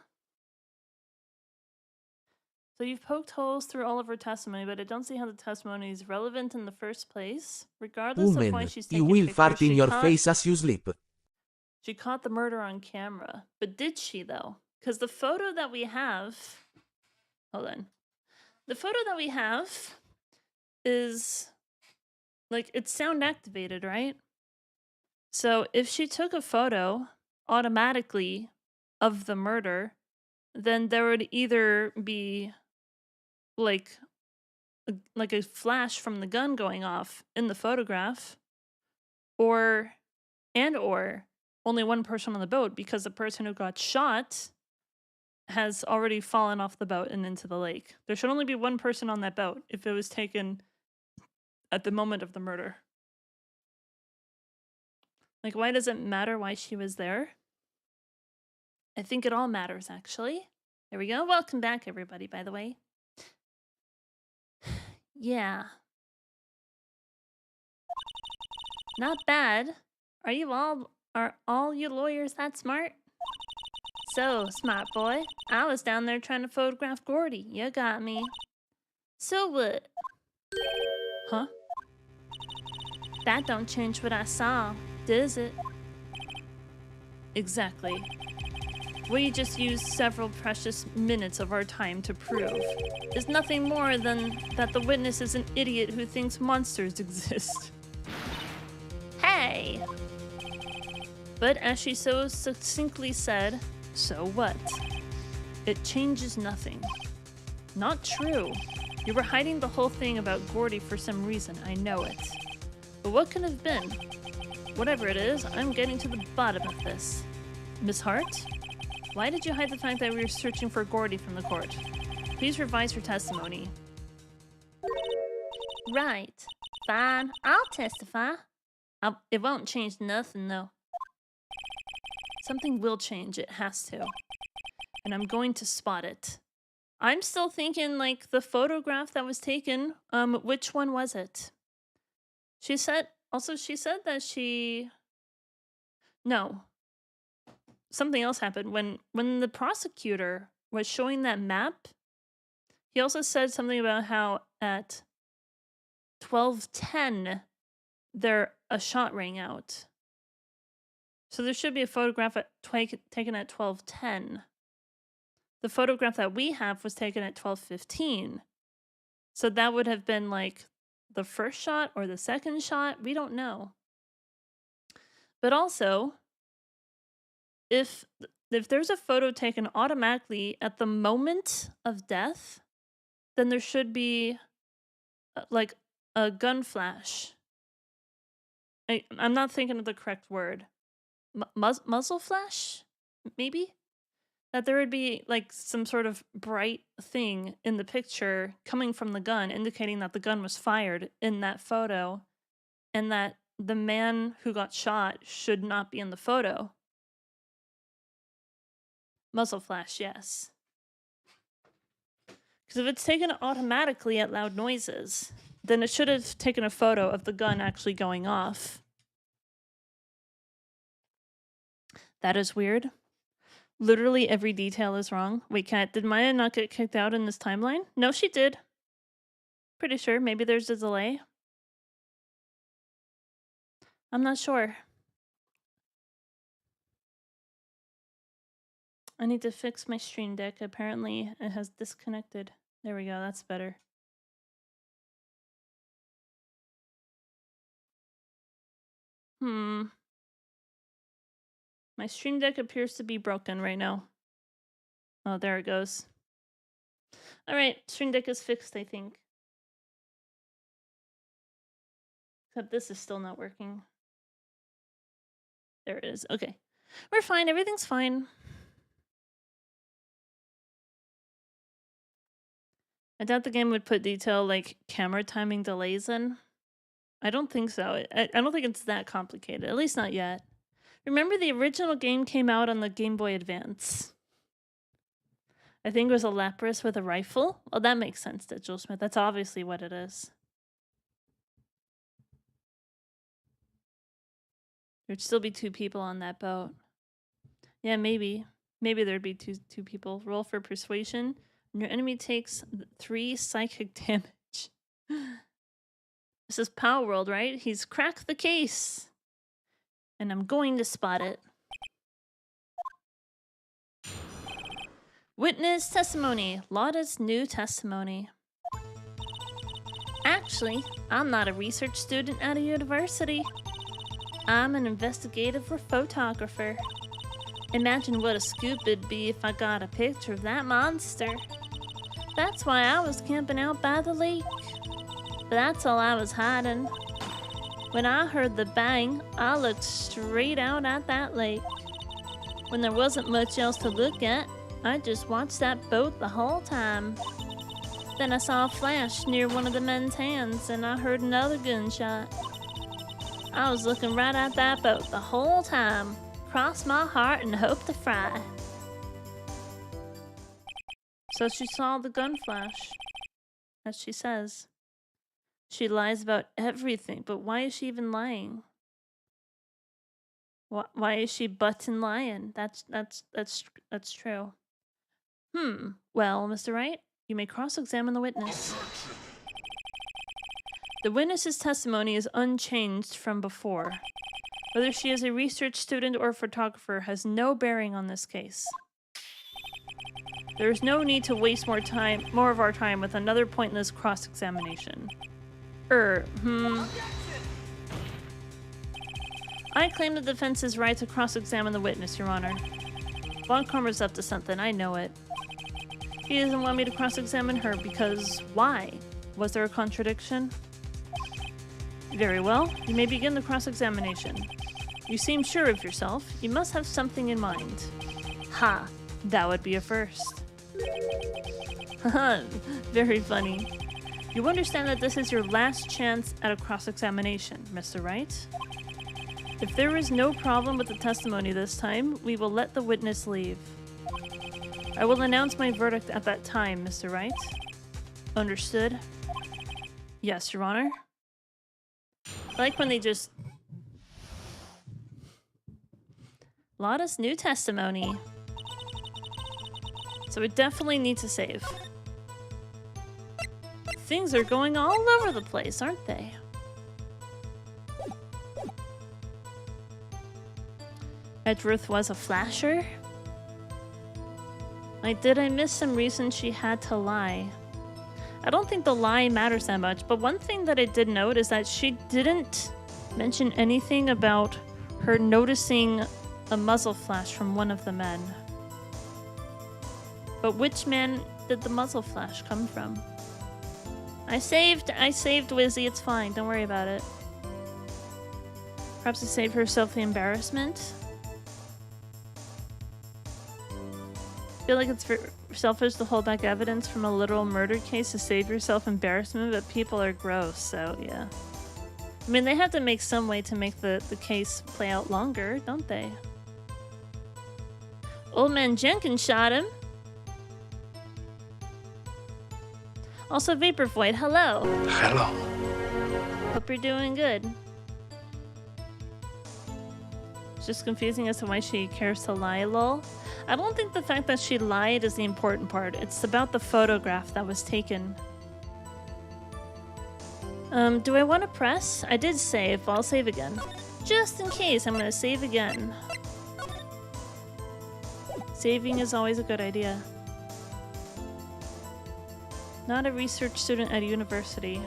So you've poked holes through all of her testimony, but I don't see how the testimony is relevant in the first place. Regardless of why
Woman,
she's
you
taking
will
pictures,
fart in your face as you sleep.
She caught the murder on camera. But did she, though? Because the photo that we have... Hold on. The photo that we have is... like, it's sound activated, right? So if she took a photo automatically of the murder, then there would either be... like a flash from the gun going off in the photograph, or only one person on the boat, because the person who got shot has already fallen off the boat and into the lake. There should only be one person on that boat if it was taken at the moment of the murder. Like, why does it matter why she was there? I think it all matters, actually. There we go. Welcome back, everybody, by the way. Yeah. Not bad. Are all you lawyers that smart? So, smart boy, I was down there trying to photograph Gordy. You got me. So what? Huh? That don't change what I saw, does it? Exactly. We just used several precious minutes of our time to prove is nothing more than that the witness is an idiot who thinks monsters exist. Hey! But as she so succinctly said, so what? It changes nothing. Not true. You were hiding the whole thing about Gordy for some reason, I know it. But what could have been? Whatever it is, I'm getting to the bottom of this. Miss Hart? Why did you hide the fact that we were searching for Gordy from the court? Please revise your testimony. Right. Fine. I'll testify. It won't change nothing, though. Something will change. It has to. And I'm going to spot it. I'm still thinking, like, the photograph that was taken, which one was it? She said that she... No. Something else happened. When the prosecutor was showing that map, he also said something about how at 12:10 a shot rang out. So there should be a photograph taken at 12:10. The photograph that we have was taken at 12:15. So that would have been like the first shot or the second shot. We don't know. But also, if there's a photo taken automatically at the moment of death, then there should be like a gun flash. I'm not thinking of the correct word. Muzzle flash? Maybe? That there would be like some sort of bright thing in the picture coming from the gun, indicating that the gun was fired in that photo, and that the man who got shot should not be in the photo. Muzzle flash, yes. Because if it's taken automatically at loud noises, then it should have taken a photo of the gun actually going off. That is weird. Literally every detail is wrong. Wait, Kat, did Maya not get kicked out in this timeline? No, she did. Pretty sure. Maybe there's a delay. I'm not sure. I need to fix my stream deck. Apparently it has disconnected. There we go. That's better. My stream deck appears to be broken right now. Oh, there it goes. Alright, stream deck is fixed, I think. Except this is still not working. There it is. Okay. We're fine. Everything's fine. I doubt the game would put detail like camera timing delays in. I don't think so. I don't think it's that complicated. At least not yet. Remember the original game came out on the Game Boy Advance. I think it was a Lapras with a rifle. Well, that makes sense, Digital Smith. That's obviously what it is. There'd still be 2 people on that boat. Yeah, maybe. Maybe there'd be two people. Roll for persuasion. And your enemy takes 3 psychic damage. This is Power World, right? He's cracked the case. And I'm going to spot it. Witness testimony. Lauda's new testimony. Actually, I'm not a research student at a university. I'm an investigative photographer. Imagine what a scoop it'd be if I got a picture of that monster. That's why I was camping out by the lake. But that's all I was hiding. When I heard the bang, I looked straight out at that lake. When there wasn't much else to look at, I just watched that boat the whole time. Then I saw a flash near one of the men's hands, and I heard another gunshot. I was looking right at that boat the whole time. Cross my heart and hope to fry. So she saw the gun flash, as she says. She lies about everything, but why is she even lying? Why is she button lying? That's true. Well, Mr. Wright, you may cross-examine the witness. The witness's testimony is unchanged from before. Whether she is a research student or a photographer has no bearing on this case. There is no need to waste more of our time with another pointless cross-examination. I claim the defense's right to cross-examine the witness, Your Honor. Von Karma's up to something, I know it. He doesn't want me to cross-examine her because why? Was there a contradiction? Very well, you may begin the cross-examination. You seem sure of yourself. You must have something in mind. Ha! That would be a first. Haha, very funny. You understand that this is your last chance at a cross-examination, Mr. Wright? If there is no problem with the testimony this time, we will let the witness leave. I will announce my verdict at that time, Mr. Wright. Understood? Yes, Your Honor. I like when they just... Lotta's new testimony. So we definitely need to save. Things are going all over the place, aren't they? Edgeworth was a flasher? Did I miss some reason she had to lie? I don't think the lie matters that much, but one thing that I did note is that she didn't mention anything about her noticing a muzzle flash from one of the men. But which man did the muzzle flash come from? I saved Wizzy, it's fine, don't worry about it. Perhaps to save herself the embarrassment? I feel like it's selfish to hold back evidence from a literal murder case to save yourself embarrassment, but people are gross, so yeah. I mean, they have to make some way to make the case play out longer, don't they? Old man Jenkins shot him. Also, Vapor Void, hello.
Hello.
Hope you're doing good. It's just confusing as to why she cares to lie, lol. I don't think the fact that she lied is the important part. It's about the photograph that was taken. Do I want to press? I did save, but I'll save again. Just in case, I'm gonna save again. Saving is always a good idea. Not a research student at a university.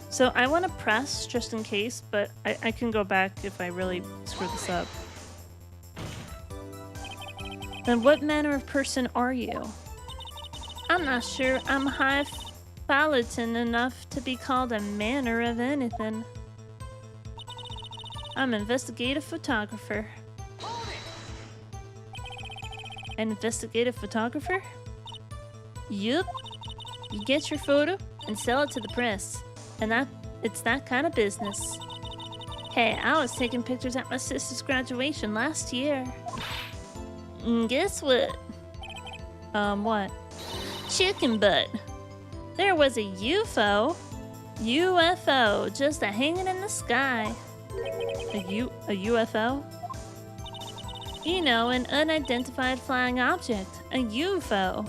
So I want to press just in case, but I can go back if I really screw this up. Then what manner of person are you? I'm not sure I'm highfalutin enough to be called a manner of anything. I'm an investigative photographer. An investigative photographer? Yup. You get your photo and sell it to the press. And it's that kind of business. Hey, I was taking pictures at my sister's graduation last year. And guess what? What? Chicken butt. There was a UFO just hanging in the sky. A UFO? You know, an unidentified flying object. A UFO.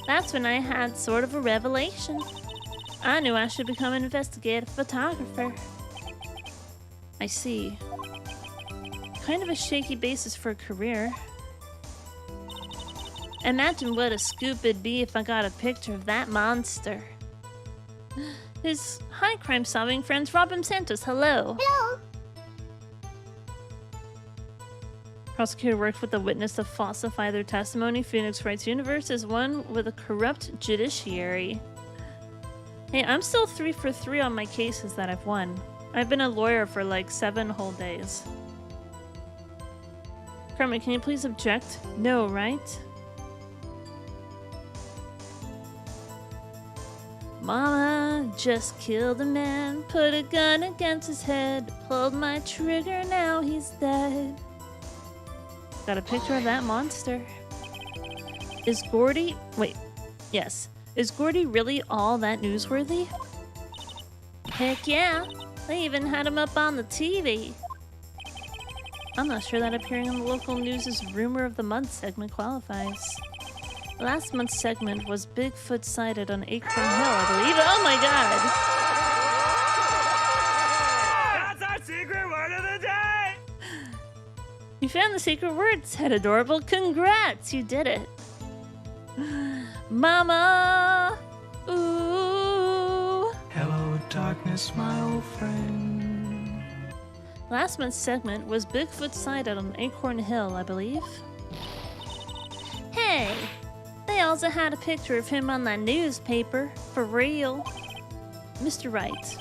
That's when I had sort of a revelation. I knew I should become an investigative photographer. I see. Kind of a shaky basis for a career. Imagine what a scoop it'd be if I got a picture of that monster. His high crime solving friends Robin Santos, hello.
Hello.
Prosecutor worked with a witness to falsify their testimony. Phoenix Wright's universe is one with a corrupt judiciary. Hey, I'm still 3 for 3 on my cases that I've won. I've been a lawyer for like 7 whole days. Carmen, can you please object? No, right? Mama just killed a man, put a gun against his head, pulled my trigger, now he's dead. Got a picture of that monster. Is Gordy... Wait. Yes. Is Gordy really all that newsworthy? Heck yeah. They even had him up on the TV. I'm not sure that appearing on the local news' Rumor of the Month segment qualifies. Last month's segment was Bigfoot sighted on Acorn Hill, I believe. Oh my god!
That's our secret word of the day!
You found the secret word, said Adorable. Congrats, you did it. Mama! Ooh!
Hello, darkness, my old friend.
Last month's segment was Bigfoot sighted on Acorn Hill, I believe. Hey! They also had a picture of him on that newspaper. For real. Mr. Wright,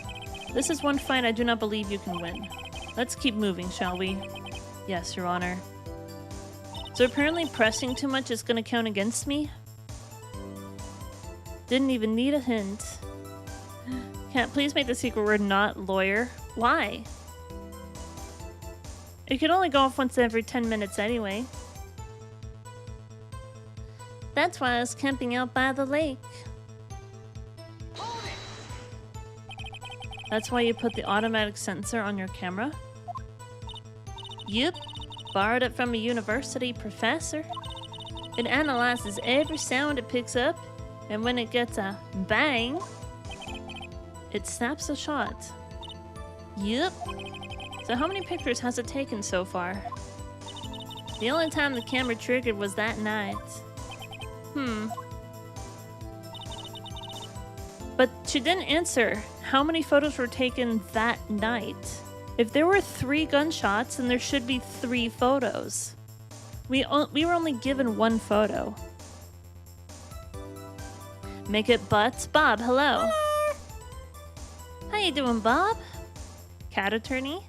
this is one fight I do not believe you can win. Let's keep moving, shall we? Yes, Your Honor. So apparently pressing too much is gonna count against me? Didn't even need a hint. Can't please make the secret word not lawyer? Why? It could only go off once every 10 minutes anyway. That's why I was camping out by the lake. That's why you put the automatic sensor on your camera? Yep, borrowed it from a university professor. It analyzes every sound it picks up, and when it gets a bang, it snaps a shot. Yep. So how many pictures has it taken so far? The only time the camera triggered was that night. But she didn't answer how many photos were taken that night. If there were 3 gunshots, then there should be 3 photos. We were only given 1 photo. Make it butts. Bob, hello. How you doing, Bob? Cat attorney?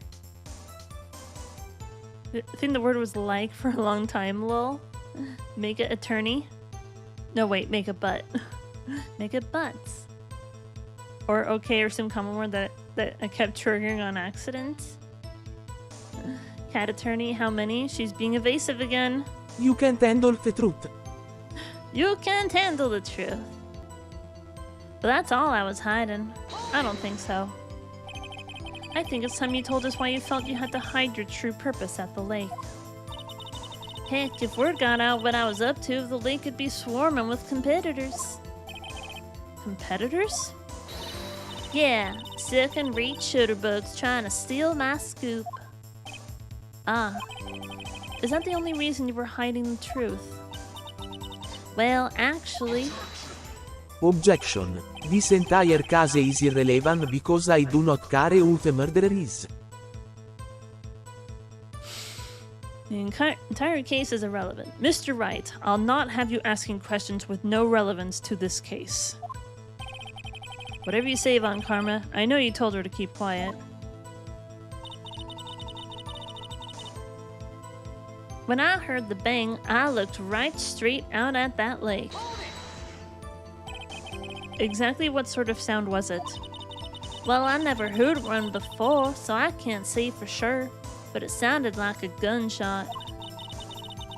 I think the word was like for a long time, lol. Make it attorney. No, wait, make it butt. Make it butts. Or okay, or some common word that I kept triggering on accident. Cat attorney, how many? She's being evasive again.
You can't handle the truth.
You can't handle the truth. But that's all I was hiding. I don't think so. I think it's time you told us why you felt you had to hide your true purpose at the lake. Heck, if word got out what I was up to, the lake could be swarming with competitors. Competitors? Yeah, second-rate shooterbugs trying to steal my scoop. Ah, is that the only reason you were hiding the truth? Well, actually...
Objection. This entire case is irrelevant because I do not care who the murderer is.
The entire case is irrelevant. Mr. Wright, I'll not have you asking questions with no relevance to this case. Whatever you say, Von Karma, I know you told her to keep quiet. When I heard the bang, I looked right straight out at that lake. Exactly what sort of sound was it? Well, I never heard one before, so I can't say for sure, but it sounded like a gunshot.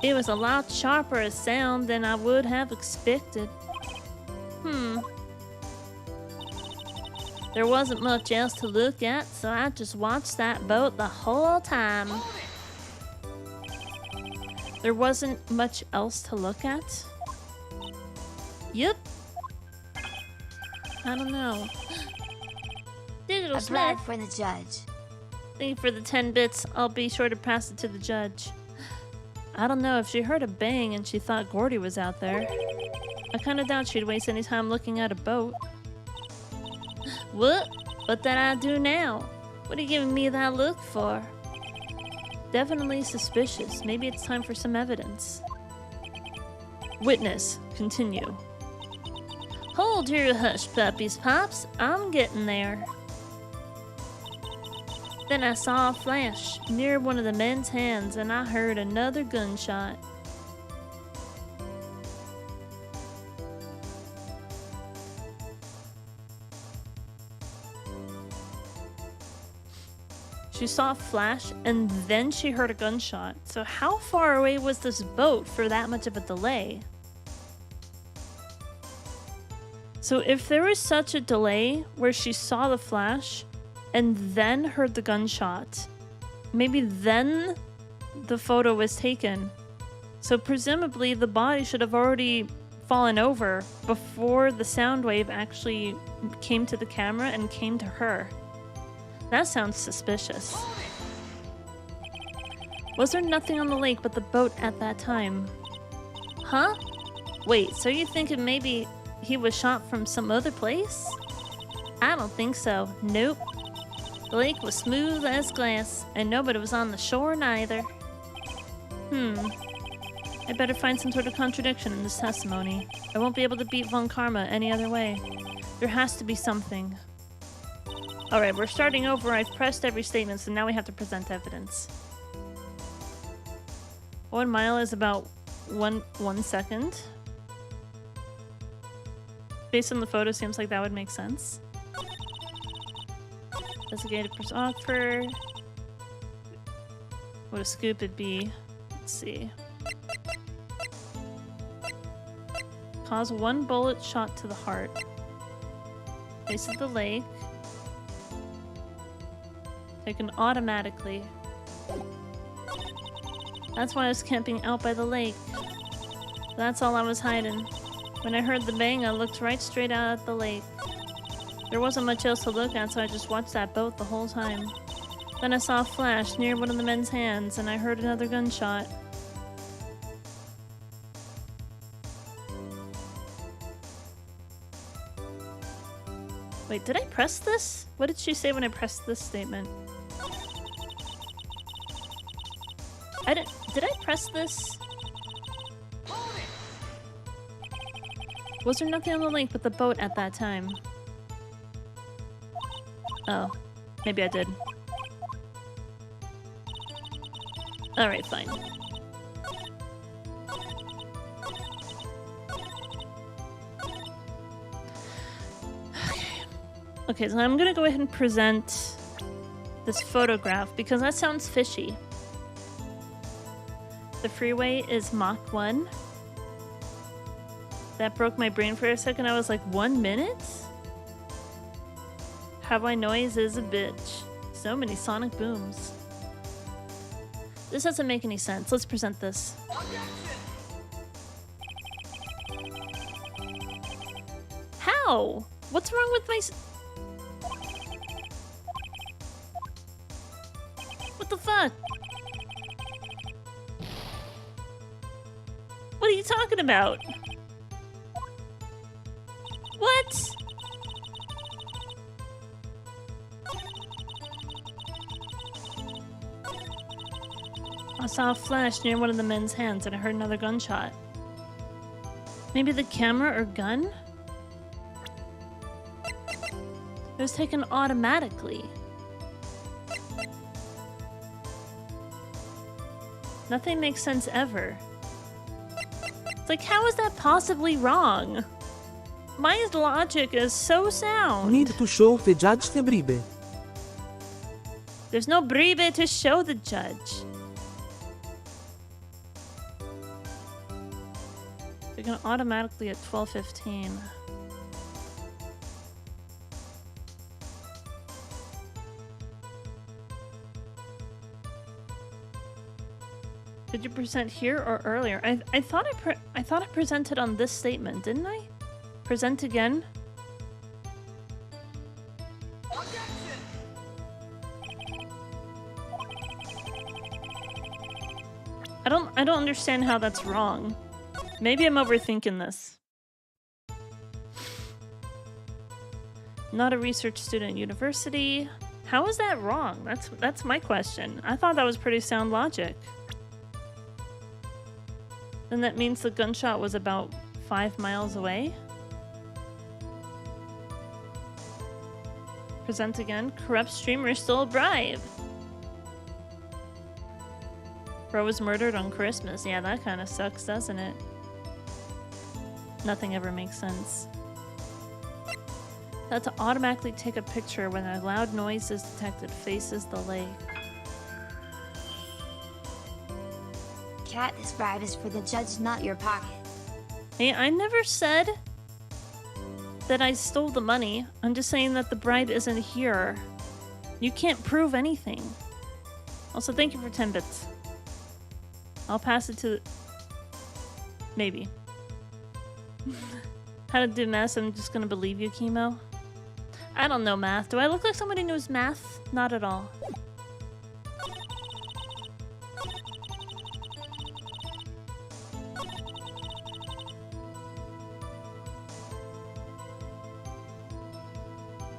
It was a lot sharper a sound than I would have expected. There wasn't much else to look at, so I just watched that boat the whole time. There wasn't much else to look at? Yep. I don't know. Digital
A
Smith.
brag for the judge.
Thank you for the 10 bits. I'll be sure to pass it to the judge. I don't know if she heard a bang and she thought Gordy was out there. I kinda doubt she'd waste any time looking at a boat. What? What did I do now? What are you giving me that look for? Definitely suspicious. Maybe it's time for some evidence. Witness, continue. Hold your hush puppies, Pops. I'm getting there. Then I saw a flash near one of the men's hands and I heard another gunshot. She saw a flash and then she heard a gunshot. So how far away was this boat for that much of a delay? So if there was such a delay where she saw the flash and then heard the gunshot. Maybe then the photo was taken. So presumably the body should have already fallen over before the sound wave actually came to the camera and came to her. That sounds suspicious. Was there nothing on the lake but the boat at that time? Huh? Wait, so you're thinking maybe he was shot from some other place? I don't think so. Nope. The lake was smooth as glass, and nobody was on the shore neither. I better find some sort of contradiction in this testimony. I won't be able to beat Von Karma any other way. There has to be something. Alright, we're starting over. I've pressed every statement, so now we have to present evidence. 1 mile is about one second. Based on the photo, seems like that would make sense. Designated photographer. What a scoop it'd be. Let's see. Cause 1 bullet shot to the heart. Face of the lake. Taken automatically. That's why I was camping out by the lake. That's all I was hiding. When I heard the bang, I looked right straight out at the lake. There wasn't much else to look at, so I just watched that boat the whole time. Then I saw a flash near one of the men's hands, and I heard another gunshot. Wait, did I press this? What did she say when I pressed this statement? Did I press this? Was there nothing on the lake but the boat at that time? Oh, maybe I did. Alright, fine. Okay, so I'm gonna go ahead and present this photograph because that sounds fishy. The freeway is Mach 1. That broke my brain for a second. I was like, 1 minute? Highway noise is a bitch. So many sonic booms. This doesn't make any sense. Let's present this. How? What's wrong with my... What the fuck? What are you talking about? What? I saw a flash near one of the men's hands and I heard another gunshot. Maybe the camera or gun? It was taken automatically. Nothing makes sense ever. It's like, how is that possibly wrong? My logic is so sound.
Need to show the judge the bribe.
There's no bribe to show the judge. They're gonna automatically at 12:15. Did you present here or earlier? I thought I presented on this statement, didn't I? Present again. I don't understand how that's wrong. Maybe I'm overthinking this. Not a research student at university. How is that wrong? That's my question. I thought that was pretty sound logic. Then that means the gunshot was about 5 miles away. Present again. Corrupt streamer still a bribe. Bro was murdered on Christmas. Yeah, that kind of sucks, doesn't it? Nothing ever makes sense. That to automatically take a picture when a loud noise is detected faces the lake.
Cat, this bribe is for the judge, not your pocket.
Hey, I never said that I stole the money. I'm just saying that the bribe isn't here. You can't prove anything. Also, thank you for 10 bits. I'll pass it to... Maybe. How to do math, I'm just gonna believe you, Chemo. I don't know math. Do I look like somebody who knows math? Not at all.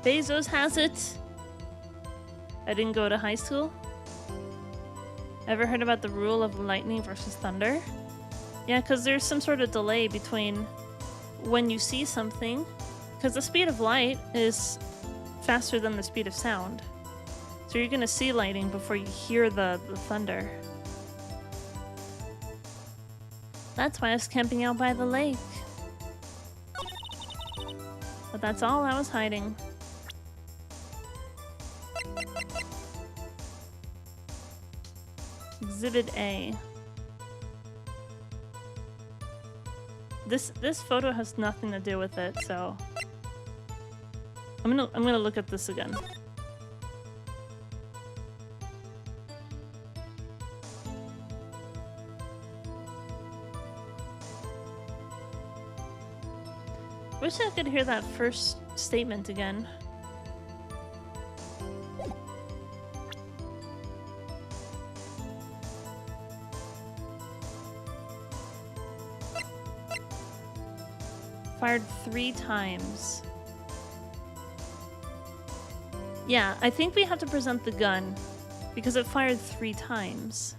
Bezos has it. I didn't go to high school. Ever heard about the rule of lightning versus thunder? Yeah, because there's some sort of delay between when you see something, because the speed of light is faster than the speed of sound. So you're gonna see lightning before you hear the thunder. That's why I was camping out by the lake. But that's all I was hiding. Exhibit A. This photo has nothing to do with it, so I'm gonna look at this again. Wish I could hear that first statement again. Fired 3 times. Yeah, I think we have to present the gun because it fired 3 times.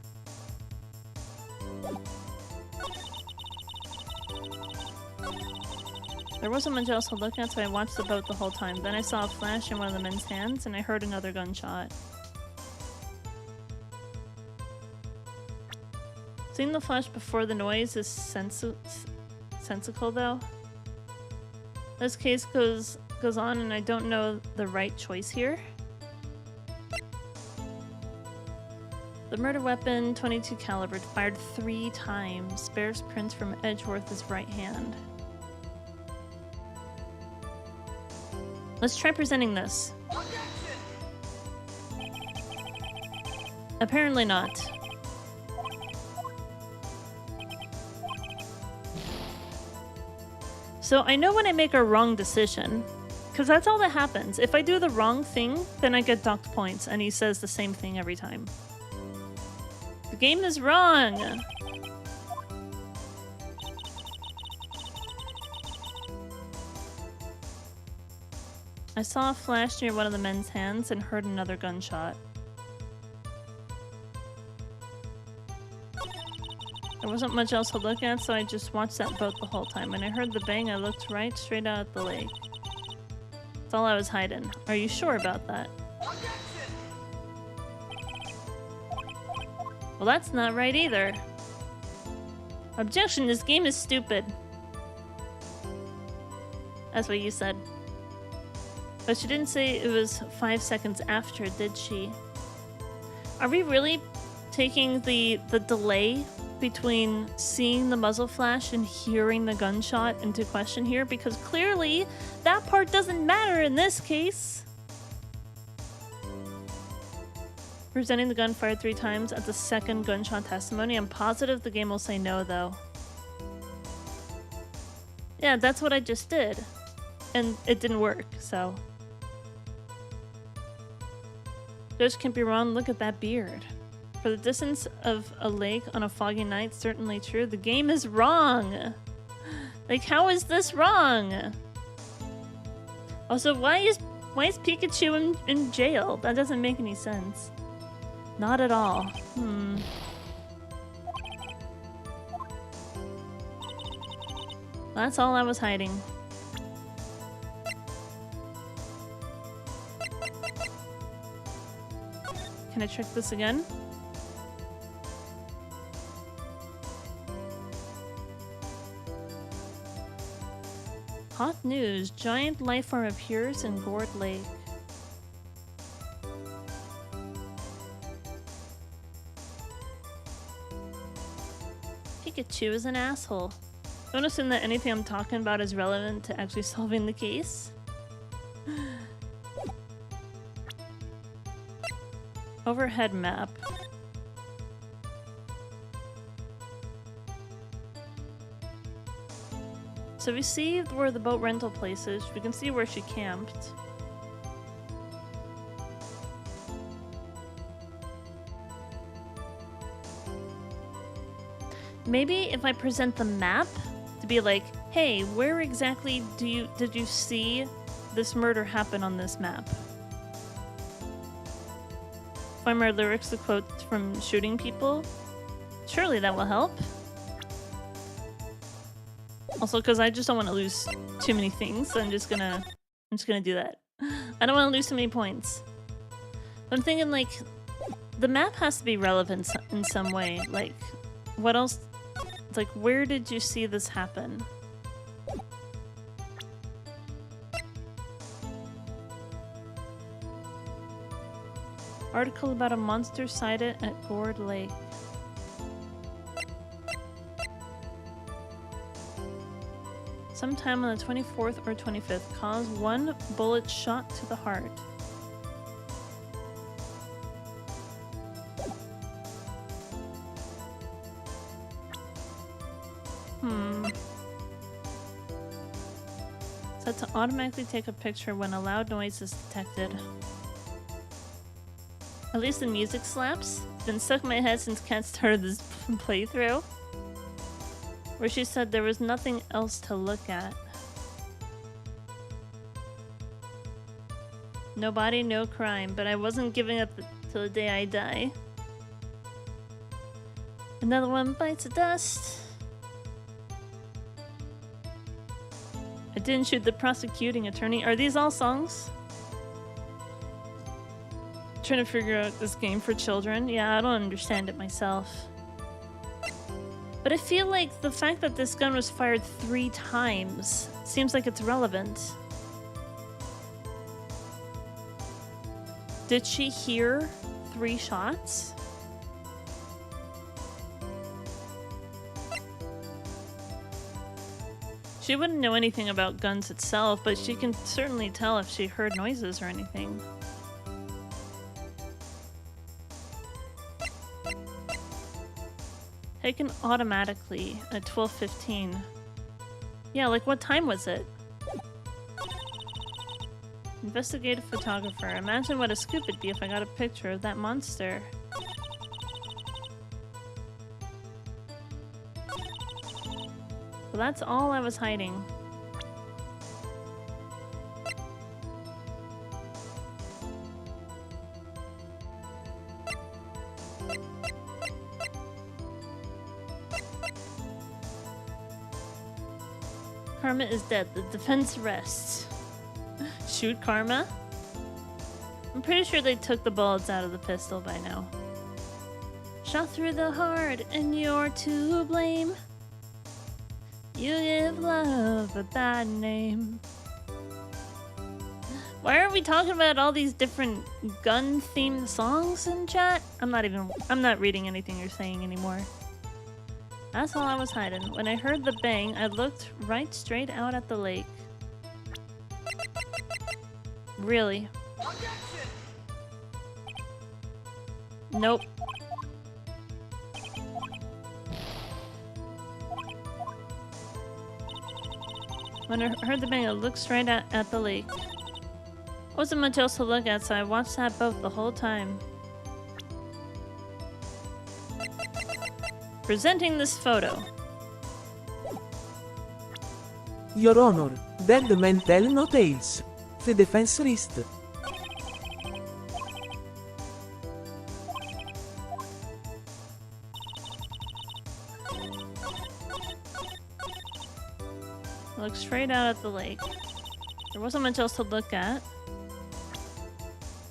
There wasn't much else to look at, so I watched the boat the whole time. Then I saw a flash in one of the men's hands, and I heard another gunshot. Seeing the flash before the noise is sensical, though. This case goes on, and I don't know the right choice here. The murder weapon, 22 caliber, fired 3 times. Bears prints from Edgeworth's right hand. Let's try presenting this. Apparently not. So I know when I make a wrong decision, because that's all that happens. If I do the wrong thing, then I get docked points, and he says the same thing every time. The game is wrong! I saw a flash near one of the men's hands and heard another gunshot. There wasn't much else to look at, so I just watched that boat the whole time. When I heard the bang, I looked right straight out at the lake. That's all I was hiding. Are you sure about that? Well, that's not right either. Objection, this game is stupid. That's what you said. But she didn't say it was 5 seconds after, did she? Are we really taking the delay between seeing the muzzle flash and hearing the gunshot into question here? Because clearly that part doesn't matter in this case. Presenting the gun fired 3 times at the second gunshot testimony. I'm positive the game will say no, though. Yeah, that's what I just did. And it didn't work, so... Judge can't be wrong, look at that beard. For the distance of a lake on a foggy night, certainly true. The game is wrong! Like, how is this wrong? Also, why is Pikachu in jail? That doesn't make any sense. Not at all. That's all I was hiding. Can I trick this again? Hot news. Giant lifeform appears in Gourd Lake. Pikachu is an asshole. Don't assume that anything I'm talking about is relevant to actually solving the case. Overhead map. So we see where the boat rental place is. We can see where she camped. Maybe if I present the map to be like, hey, where exactly did you see this murder happen on this map? Find my lyrics to quote from shooting people. Surely that will help. Also, because I just don't want to lose too many things, so I'm just gonna do that. I don't want to lose too many points. But I'm thinking like, the map has to be relevant in some way. Like, what else? It's like, where did you see this happen? Article about a monster sighted at Gourd Lake. Sometime on the 24th or 25th, cause 1 bullet shot to the heart. Set to automatically take a picture when a loud noise is detected. At least the music slaps. It's been stuck in my head since Kat started this playthrough. Where she said there was nothing else to look at. No body, no crime, but I wasn't giving up till the day I die. Another one bites the dust. I didn't shoot the prosecuting attorney. Are these all songs? Trying to figure out this game for children. Yeah, I don't understand it myself. But I feel like the fact that this gun was fired 3 times seems like it's relevant. Did she hear 3 shots? She wouldn't know anything about guns itself, but she can certainly tell if she heard noises or anything. Taken automatically at 12:15. Yeah, like what time was it? Investigative photographer. Imagine what a scoop it'd be if I got a picture of that monster. Well, that's all I was hiding. Karma is dead. The defense rests. Shoot Karma? I'm pretty sure they took the bullets out of the pistol by now. Shot through the heart and you're to blame. You give love a bad name. Why are we talking about all these different gun-themed songs in chat? I'm not reading anything you're saying anymore. That's all I was hiding. When I heard the bang, I looked right straight out at the lake. Really? Nope. When I heard the bang, I looked straight at the lake. Wasn't much else to look at, so I watched that boat the whole time. Presenting this photo.
Your Honor, dead men tell no tales. The defense list.
I looked straight out at the lake. There wasn't much else to look at.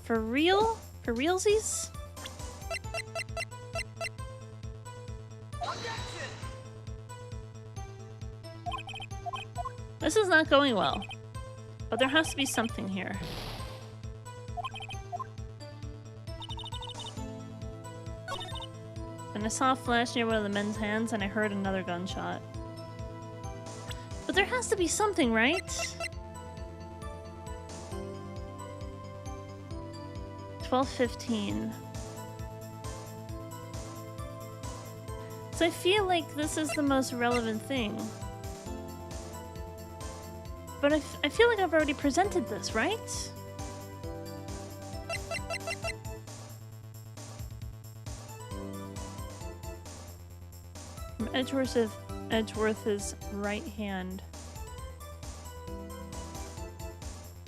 For real? For realsies? This is not going well. But there has to be something here. And I saw a flash near one of the men's hands and I heard another gunshot. But there has to be something, right? 12:15. So I feel like this is the most relevant thing. But I feel like I've already presented this, right? From Edgeworth's right hand.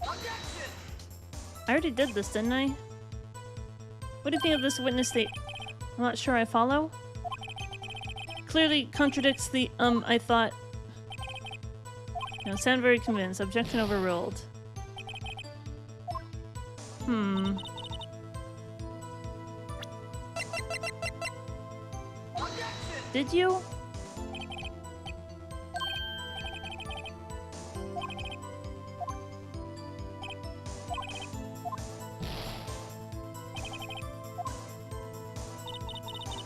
I already did this, didn't I? What do you think of this witness state? I'm not sure I follow. Clearly contradicts the I thought. No, sound very convinced. Objection overruled. Did you?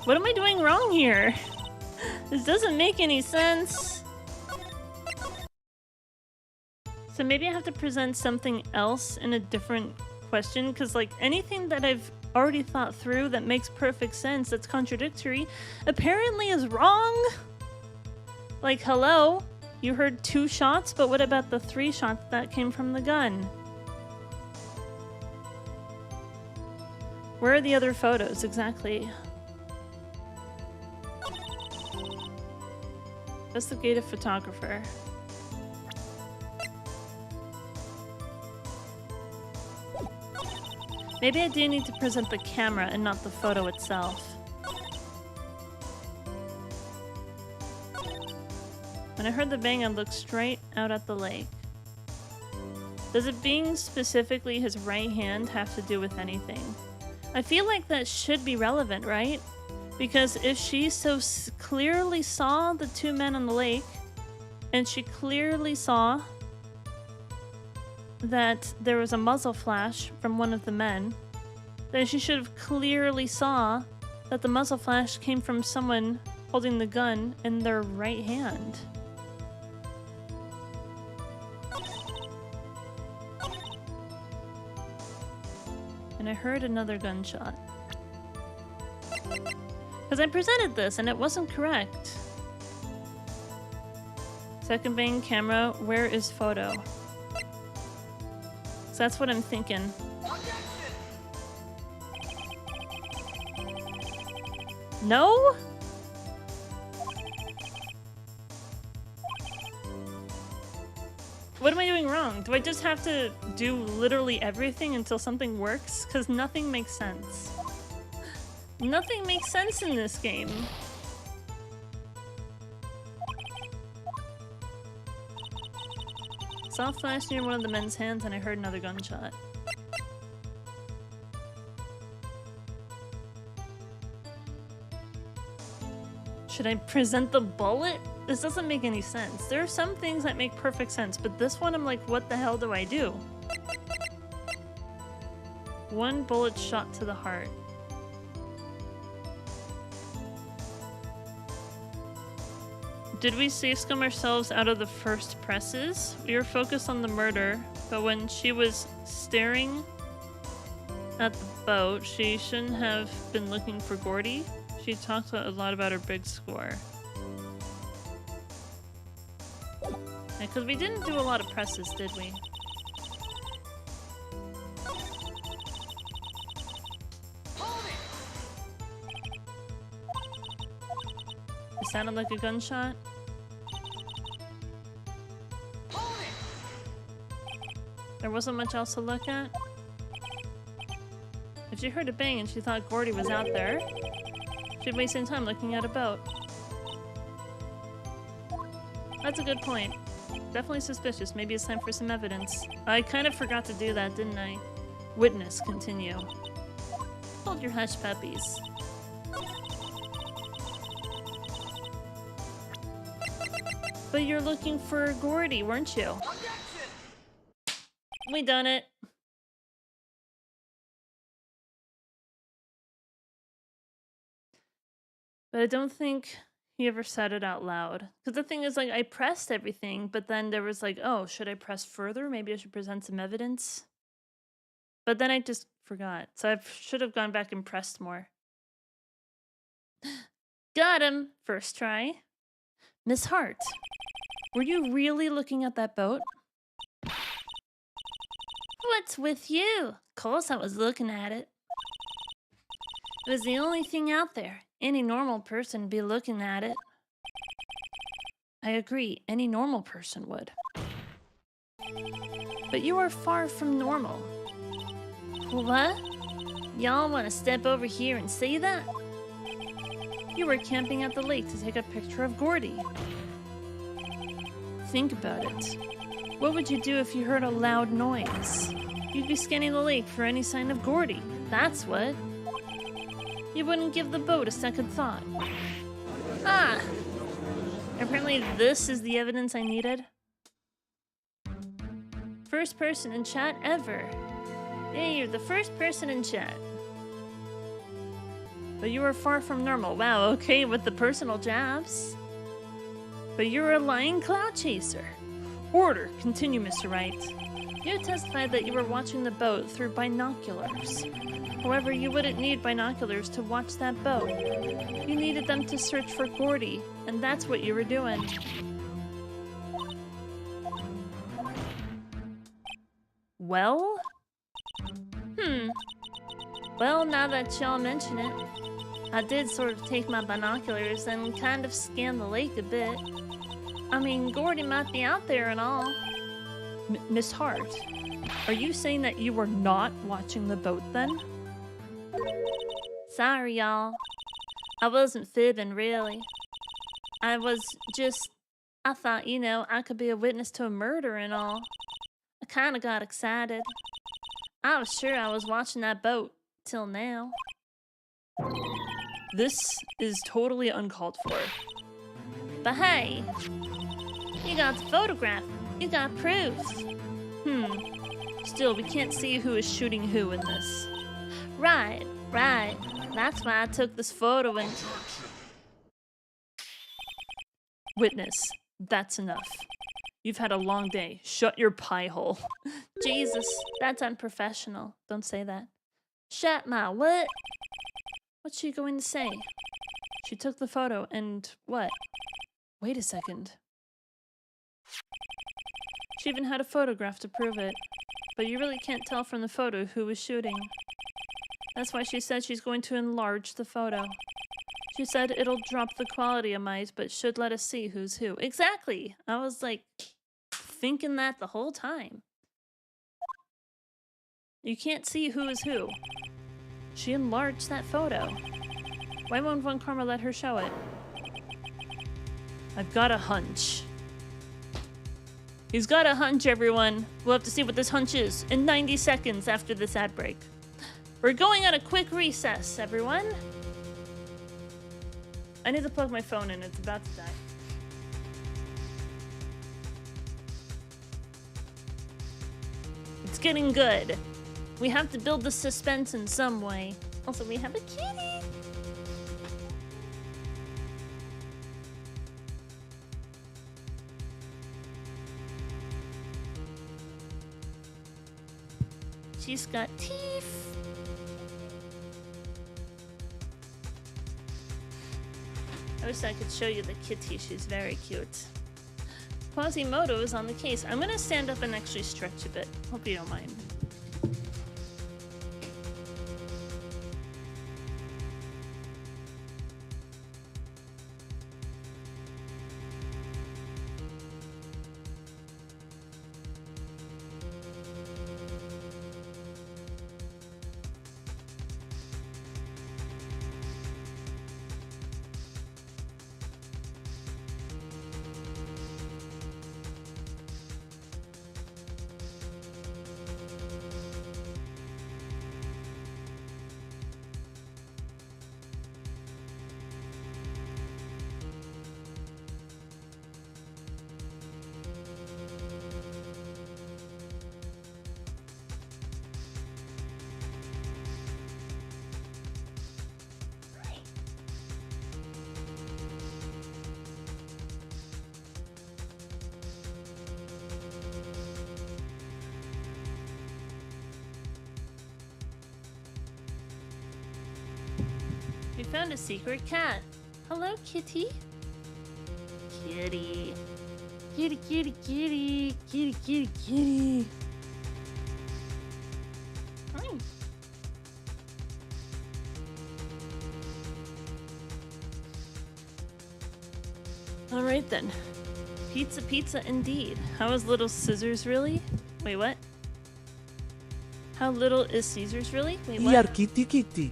What am I doing wrong here? This doesn't make any sense. So maybe I have to present something else in a different question, because like anything that I've already thought through that makes perfect sense, that's contradictory, apparently is wrong. Like, hello? You heard 2 shots, but what about the 3 shots that came from the gun? Where are the other photos exactly? Investigative photographer. Maybe I do need to present the camera and not the photo itself. When I heard the bang, I looked straight out at the lake. Does it being specifically his right hand have to do with anything? I feel like that should be relevant, right? Because if she so clearly saw the 2 men on the lake, and she clearly saw that there was a muzzle flash from one of the men, then she should have clearly saw that the muzzle flash came from someone holding the gun in their right hand. And I heard another gunshot. Because I presented this and it wasn't correct. Second bang, camera, where is photo? So that's what I'm thinking. No? What am I doing wrong? Do I just have to do literally everything until something works? Because nothing makes sense. Nothing makes sense in this game. Saw a flash near one of the men's hands and I heard another gunshot. Should I present the bullet? This doesn't make any sense. There are some things that make perfect sense, but this one I'm like, what the hell do I do? 1 bullet shot to the heart. Did we safe scum ourselves out of the first presses? We were focused on the murder, but when she was staring at the boat, she shouldn't have been looking for Gordy. She talked a lot about her big score. Because we didn't do a lot of presses, did we? It sounded like a gunshot. There wasn't much else to look at. If she heard a bang and she thought Gordy was out there, she'd waste any time looking at a boat. That's a good point. Definitely suspicious. Maybe it's time for some evidence. I kind of forgot to do that, didn't I? Witness, continue. Hold your hush puppies. But you're looking for Gordy, weren't you? We done it. But I don't think he ever said it out loud. Because the thing is, like, I pressed everything, but then there was like, oh, should I press further? Maybe I should present some evidence. But then I just forgot. So I should have gone back and pressed more. Got him! First try. Miss Hart, were you really looking at that boat? What's with you? Of course I was looking at it. It was the only thing out there. Any normal person would be looking at it. I agree, any normal person would. But you are far from normal. What? Y'all want to step over here and see that? You were camping at the lake to take a picture of Gordy. Think about it. What would you do if you heard a loud noise? You'd be scanning the lake for any sign of Gordy. That's what. You wouldn't give the boat a second thought. Ah! Apparently this is the evidence I needed. First person in chat ever. Yeah, you're the first person in chat. But you are far from normal. Wow, okay with the personal jabs. But you're a lying cloud chaser. Order, continue, Mr. Wright. You testified that you were watching the boat through binoculars. However, you wouldn't need binoculars to watch that boat. You needed them to search for Gordy, and that's what you were doing. Well? Well, now that y'all mention it, I did sort of take my binoculars and kind of scan the lake a bit. I mean, Gordy might be out there and all. Miss Hart, are you saying that you were not watching the boat then? Sorry, y'all. I wasn't fibbing, really. I thought, you know, I could be a witness to a murder and all. I kinda got excited. I was sure I was watching that boat, till now. This is totally uncalled for. But hey, you got the photograph. You got proof. Still, we can't see who is shooting who in this. Right. That's why I took this photo and... Witness, that's enough. You've had a long day. Shut your pie hole. Jesus, that's unprofessional. Don't say that. Shut my what? What's she going to say? She took the photo and what? Wait a second. She even had a photograph to prove it. But you really can't tell from the photo who was shooting. That's why she said she's going to enlarge the photo. She said it'll drop the quality a mite, but should let us see who's who. Exactly! I was like, thinking that the whole time. You can't see who is who. She enlarged that photo. Why won't Von Karma let her show it? I've got a hunch. He's got a hunch, everyone. We'll have to see what this hunch is in 90 seconds after this ad break. We're going on a quick recess, everyone. I need to plug my phone in. It's about to die. It's getting good. We have to build the suspense in some way. Also, we have a kitty. She's got teeth. I wish I could show you the kitty. She's very cute. Quasimodo is on the case. I'm gonna stand up and actually stretch a bit. Hope you don't mind. We found a secret cat. Hello, kitty. Kitty. Kitty, kitty, kitty. Kitty, kitty, kitty. Hi. Alright then. Pizza, pizza indeed. How is Little Scissors really? Wait, what? How little is Caesar's really? Wait,
Here,
what?
kitty kitty.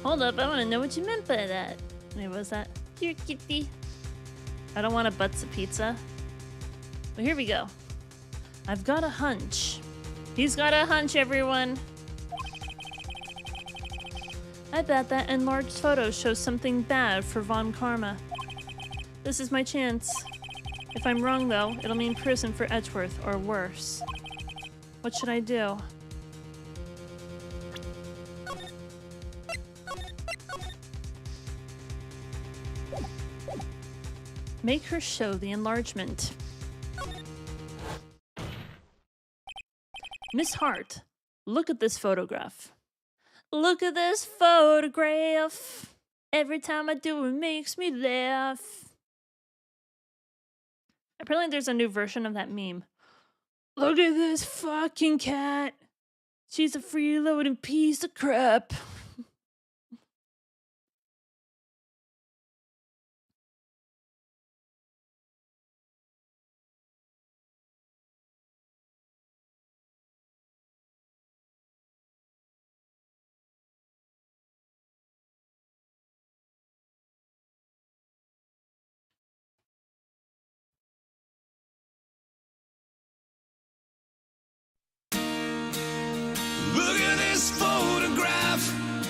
Hold up, I want to know what you meant by that. Wait, what was that? Here, kitty. I don't want a butts of pizza. Well, here we go. I've got a hunch. He's got a hunch, everyone. I bet that enlarged photo shows something bad for Von Karma. This is my chance. If I'm wrong, though, it'll mean prison for Edgeworth or worse. What should I do? Make her show the enlargement. Miss Hart, look at this photograph. Look at this photograph. Every time I do it makes me laugh. Apparently there's a new version of that meme. Look at this fucking cat. She's a freeloading piece of crap.
Look at this photograph.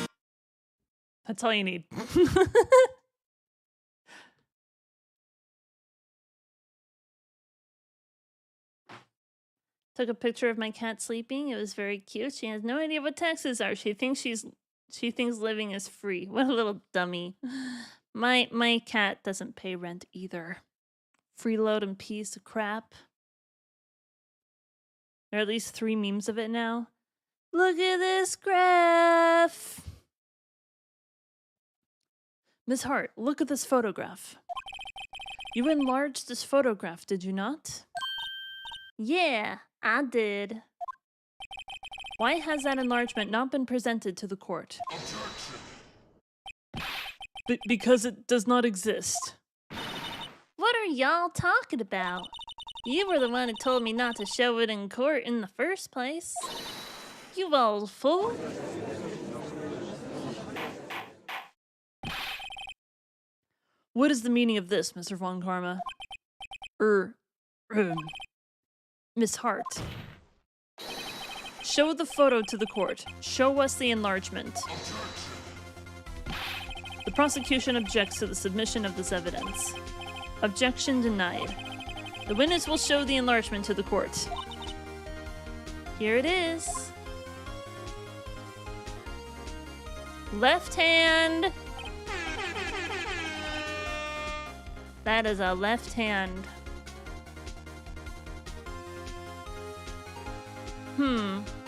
That's all you need. Took a picture of my cat sleeping. It was very cute. She has no idea what taxes are. She thinks living is free. What a little dummy. My cat doesn't pay rent either. Freeloading piece of crap. There are at least 3 memes of it now. Look at this graph. Miss Hart, look at this photograph. You enlarged this photograph, did you not? Yeah, I did. Why has that enlargement not been presented to the court? Because it does not exist. What are y'all talking about? You were the one who told me not to show it in court in the first place. You old fool. What is the meaning of this, Mr. Von Karma? Miss Hart. Show the photo to the court. Show us the enlargement. The prosecution objects to the submission of this evidence. Objection denied. The witness will show the enlargement to the court. Here it is. Left hand. That is a left hand.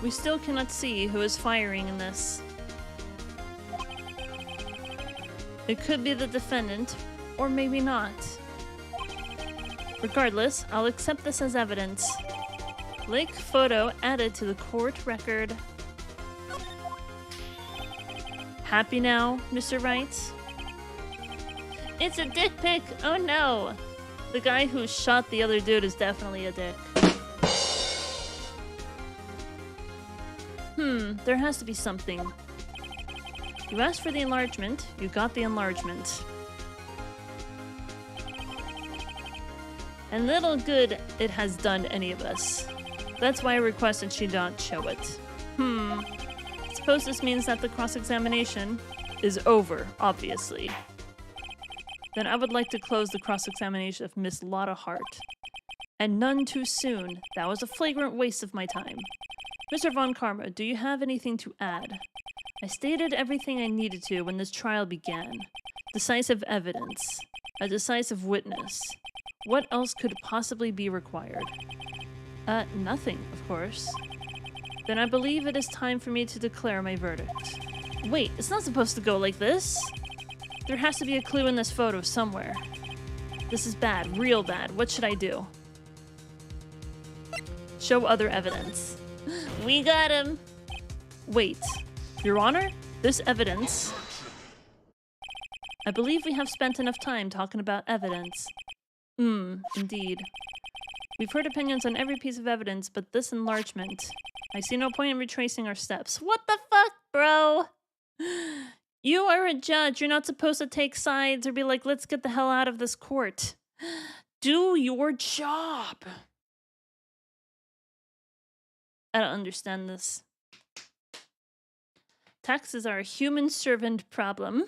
We still cannot see who is firing in this. It could be the defendant, or maybe not. Regardless, I'll accept this as evidence. Link photo added to the court record. Happy now, Mr. Wright? It's a dick pic! Oh no! The guy who shot the other dude is definitely a dick. There has to be something. You asked for the enlargement, you got the enlargement. And little good it has done any of us. That's why I requested she not show it. Suppose this means that the cross-examination is over, obviously. Then I would like to close the cross-examination of Miss Lotta Hart. And none too soon. That was a flagrant waste of my time. Mr. Von Karma, do you have anything to add? I stated everything I needed to when this trial began. Decisive evidence. A decisive witness. What else could possibly be required? Nothing, of course. Then I believe it is time for me to declare my verdict. Wait, it's not supposed to go like this. There has to be a clue in this photo somewhere. This is bad, real bad. What should I do? Show other evidence. We got him. Wait, Your Honor, this evidence... I believe we have spent enough time talking about evidence. Indeed. We've heard opinions on every piece of evidence, but this enlargement. I see no point in retracing our steps. What the fuck, bro? You are a judge. You're not supposed to take sides or be like, let's get the hell out of this court. Do your job. I don't understand this. Taxes are a human servant problem.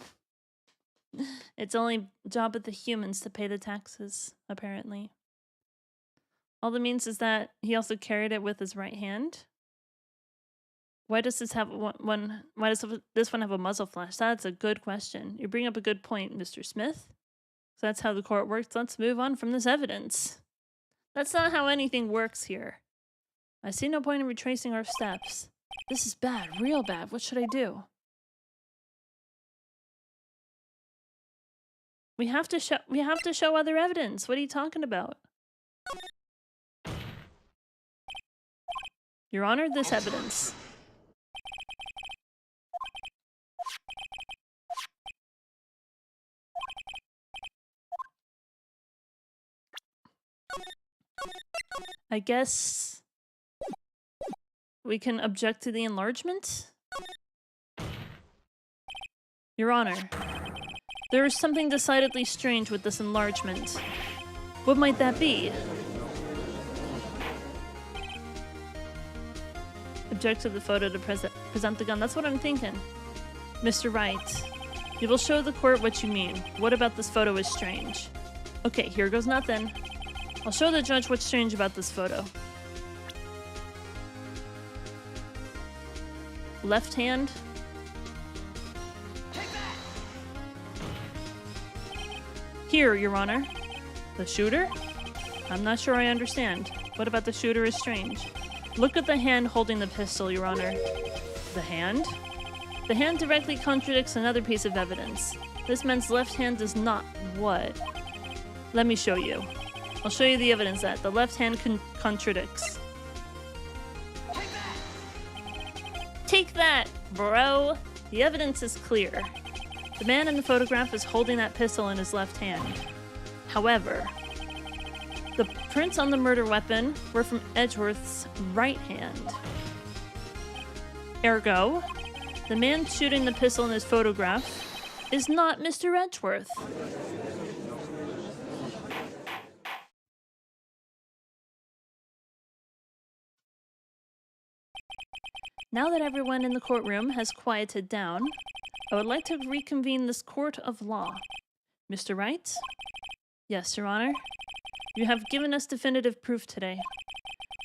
It's only job of the humans to pay the taxes, apparently. All that means is that he also carried it with his right hand. Why does this have why does this one have a muzzle flash? That's a good question. You bring up a good point, Mr. Smith. So that's how the court works. Let's move on from this evidence. That's not how anything works here. I see no point in retracing our steps. This is bad, real bad. What should I do? We have to show other evidence. What are you talking about? Your Honor, this evidence. I guess we can object to the enlargement? Your Honor, there is something decidedly strange with this enlargement. What might that be? Object to the photo to present the gun. That's what I'm thinking. Mr. Wright, you will show the court what you mean. What about this photo is strange? Okay, here goes nothing. I'll show the judge what's strange about this photo. Left hand. Here, Your Honor. The shooter? I'm not sure I understand. What about the shooter is strange? Look at the hand holding the pistol, Your Honor. The hand? The hand directly contradicts another piece of evidence. This man's left hand does not what? Let me show you. I'll show you the evidence that the left hand contradicts. Take that, bro! The evidence is clear. The man in the photograph is holding that pistol in his left hand. However, the prints on the murder weapon were from Edgeworth's right hand. Ergo, the man shooting the pistol in his photograph is not Mr. Edgeworth. Now that everyone in the courtroom has quieted down, I would like to reconvene this court of law. Mr. Wright? Yes, Your Honor. You have given us definitive proof today.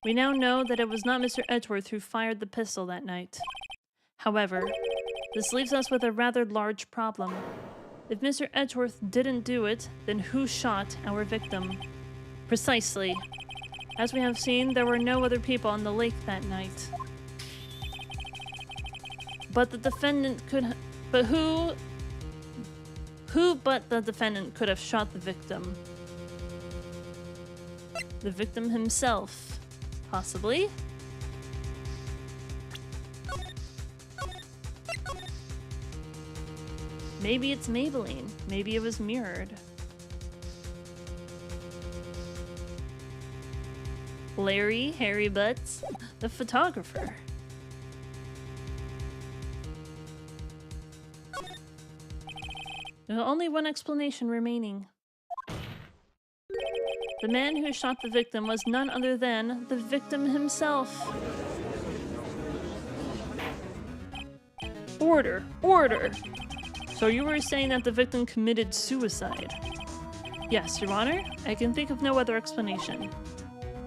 We now know that it was not Mr. Edgeworth who fired the pistol that night. However, this leaves us with a rather large problem. If Mr. Edgeworth didn't do it, then who shot our victim? Precisely. As we have seen, there were no other people on the lake that night. But the defendant could... But who but the defendant could have shot the victim? The victim himself, possibly? Maybe it's Maybelline. Maybe it was mirrored. Larry, Harry Butts, the photographer. There's only one explanation remaining. The man who shot the victim was none other than the victim himself. Order! Order! So you were saying that the victim committed suicide? Yes, Your Honor. I can think of no other explanation.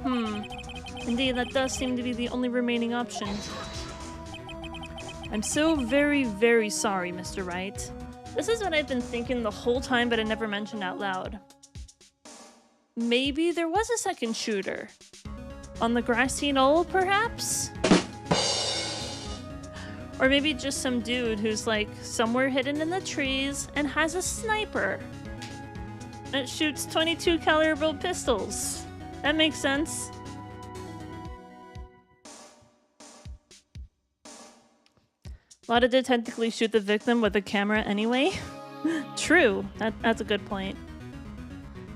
Indeed, that does seem to be the only remaining option. I'm so very, very sorry, Mr. Wright. This is what I've been thinking the whole time, but I never mentioned out loud. Maybe there was a second shooter. On the grassy knoll, perhaps? Or maybe just some dude who's like somewhere hidden in the trees and has a sniper. It shoots 22 caliber pistols. That makes sense. A lot of did technically shoot the victim with a camera anyway. True, that's a good point.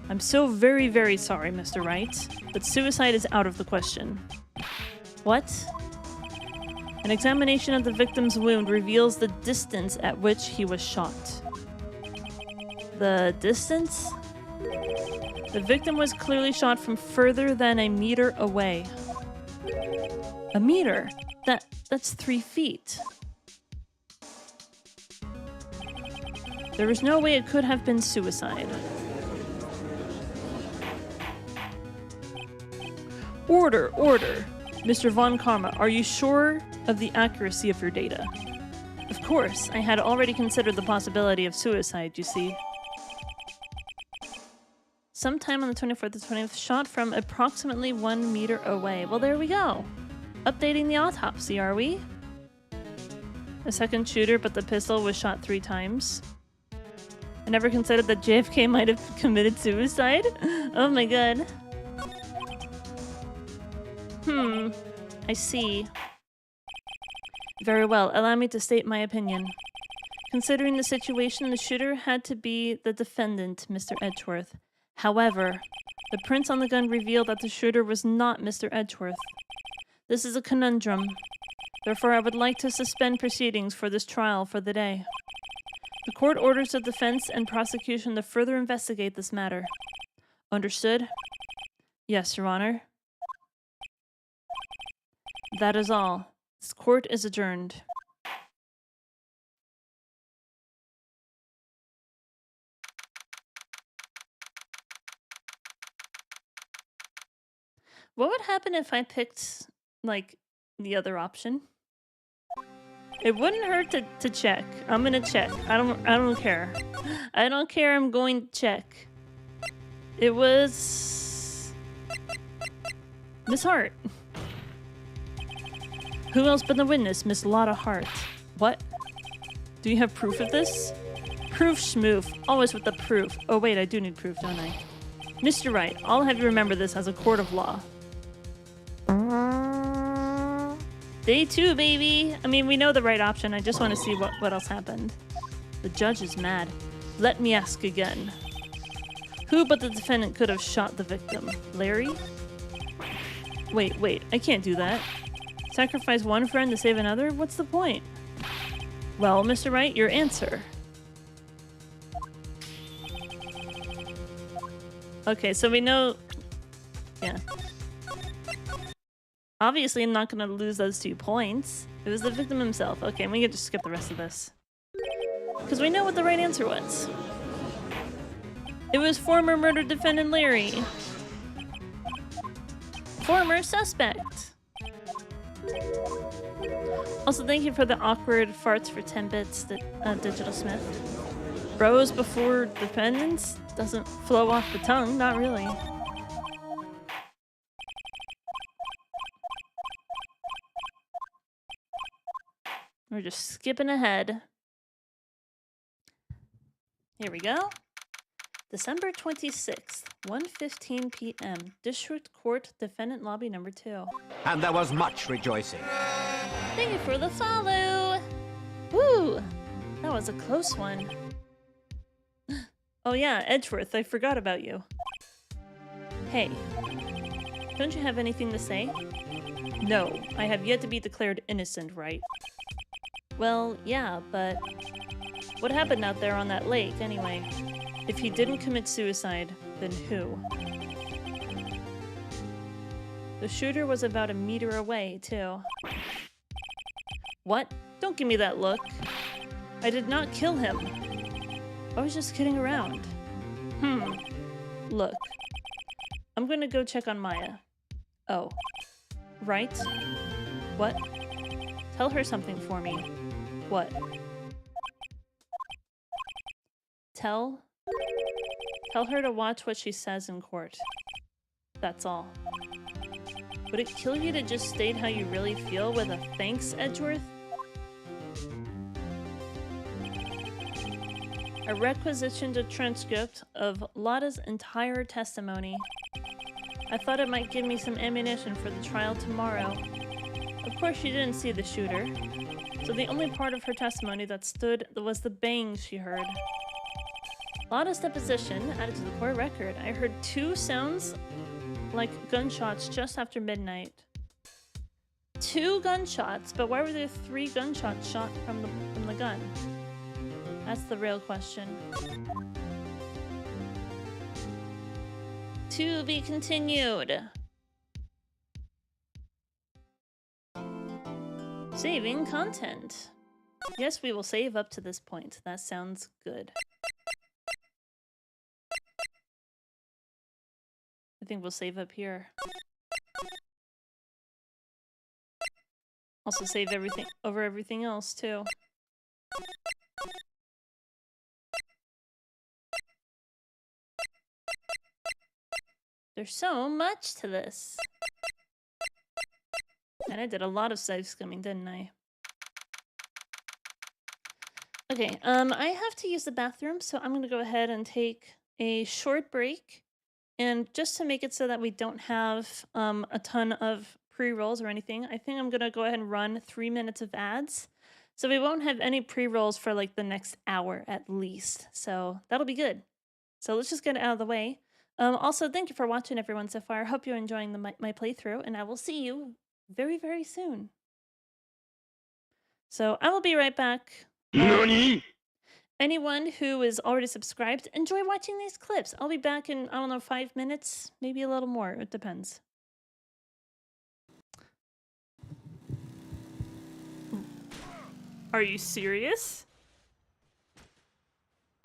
I'm so very, very sorry, Mr. Wright, but suicide is out of the question. What? An examination of the victim's wound reveals the distance at which he was shot. The distance? The victim was clearly shot from further than a meter away. A meter? That's 3 feet. There was no way it could have been suicide. Order, order. Mr. Von Karma, are you sure of the accuracy of your data? Of course, I had already considered the possibility of suicide, you see. Sometime on the 24th to 20th, shot from approximately 1 meter away. Well, there we go. Updating the autopsy, are we? A second shooter, but the pistol was shot 3 times. I never considered that JFK might have committed suicide. Oh my god. I see. Very well, allow me to state my opinion. Considering the situation, the shooter had to be the defendant, Mr. Edgeworth. However, the prints on the gun reveal that the shooter was not Mr. Edgeworth. This is a conundrum. Therefore, I would like to suspend proceedings for this trial for the day. The court orders the defense and prosecution to further investigate this matter. Understood? Yes, Your Honor. That is all. This court is adjourned. What would happen if I picked, like, the other option? It wouldn't hurt to check. I'm gonna check. I don't care. I don't care, I'm going to check. It was Miss Hart. Who else but the witness, Miss Lotta Hart? What? Do you have proof of this? Proof, schmoof. Always with the proof. Oh wait, I do need proof, don't I? Mr. Wright, I'll have you remember this as a court of law. Day 2, baby! I mean, we know the right option. I just want to see what else happened. The judge is mad. Let me ask again. Who but the defendant could have shot the victim? Larry? Wait, I can't do that. Sacrifice one friend to save another? What's the point? Well, Mr. Wright, your answer. Okay, so we know... Yeah. Obviously, I'm not gonna lose those 2 points. It was the victim himself. Okay, we can just skip the rest of this. Because we know what the right answer was. It was former murder defendant Larry. Former suspect. Also, thank you for the awkward farts for 10 bits, Digital Smith. Bros before defendants? Doesn't flow off the tongue, not really. We're just skipping ahead. Here we go. December 26th, 1:15 p.m. District Court, Defendant Lobby number 2.
And there was much rejoicing.
Thank you for the follow! Woo! That was a close one. Oh yeah, Edgeworth, I forgot about you. Hey, don't you have anything to say? No, I have yet to be declared innocent, right? Well, yeah, but what happened out there on that lake, anyway? If he didn't commit suicide, then who? The shooter was about a meter away, too. What? Don't give me that look. I did not kill him. I was just kidding around. Look. I'm gonna go check on Maya. Oh. Right? What? Tell her something for me. What? Tell her to watch what she says in court. That's all. Would it kill you to just state how you really feel with a thanks, Edgeworth? I requisitioned a transcript of Lotta's entire testimony. I thought it might give me some ammunition for the trial tomorrow. Of course, she didn't see the shooter, so the only part of her testimony that stood was the bangs she heard. Lotta's deposition added to the court record. I heard 2 sounds like gunshots just after midnight. 2 gunshots, but why were there 3 gunshots shot from the gun? That's the real question. To be continued. Saving content. Yes, we will save up to this point. That sounds good. I think we'll save up here. Also save everything over everything else too. There's so much to this. And I did a lot of side skimming, didn't I? Okay, I have to use the bathroom, so I'm gonna go ahead and take a short break. And just to make it so that we don't have a ton of pre-rolls or anything, I think I'm gonna go ahead and run 3 minutes of ads. So we won't have any pre-rolls for like the next hour at least. So that'll be good. So let's just get it out of the way. Also, thank you for watching everyone so far. I hope you're enjoying my playthrough, and I will see you very, very soon. So I will be right back. NANI? Anyone who is already subscribed, enjoy watching these clips. I'll be back in, I don't know, 5 minutes, maybe a little more. It depends. Are you serious?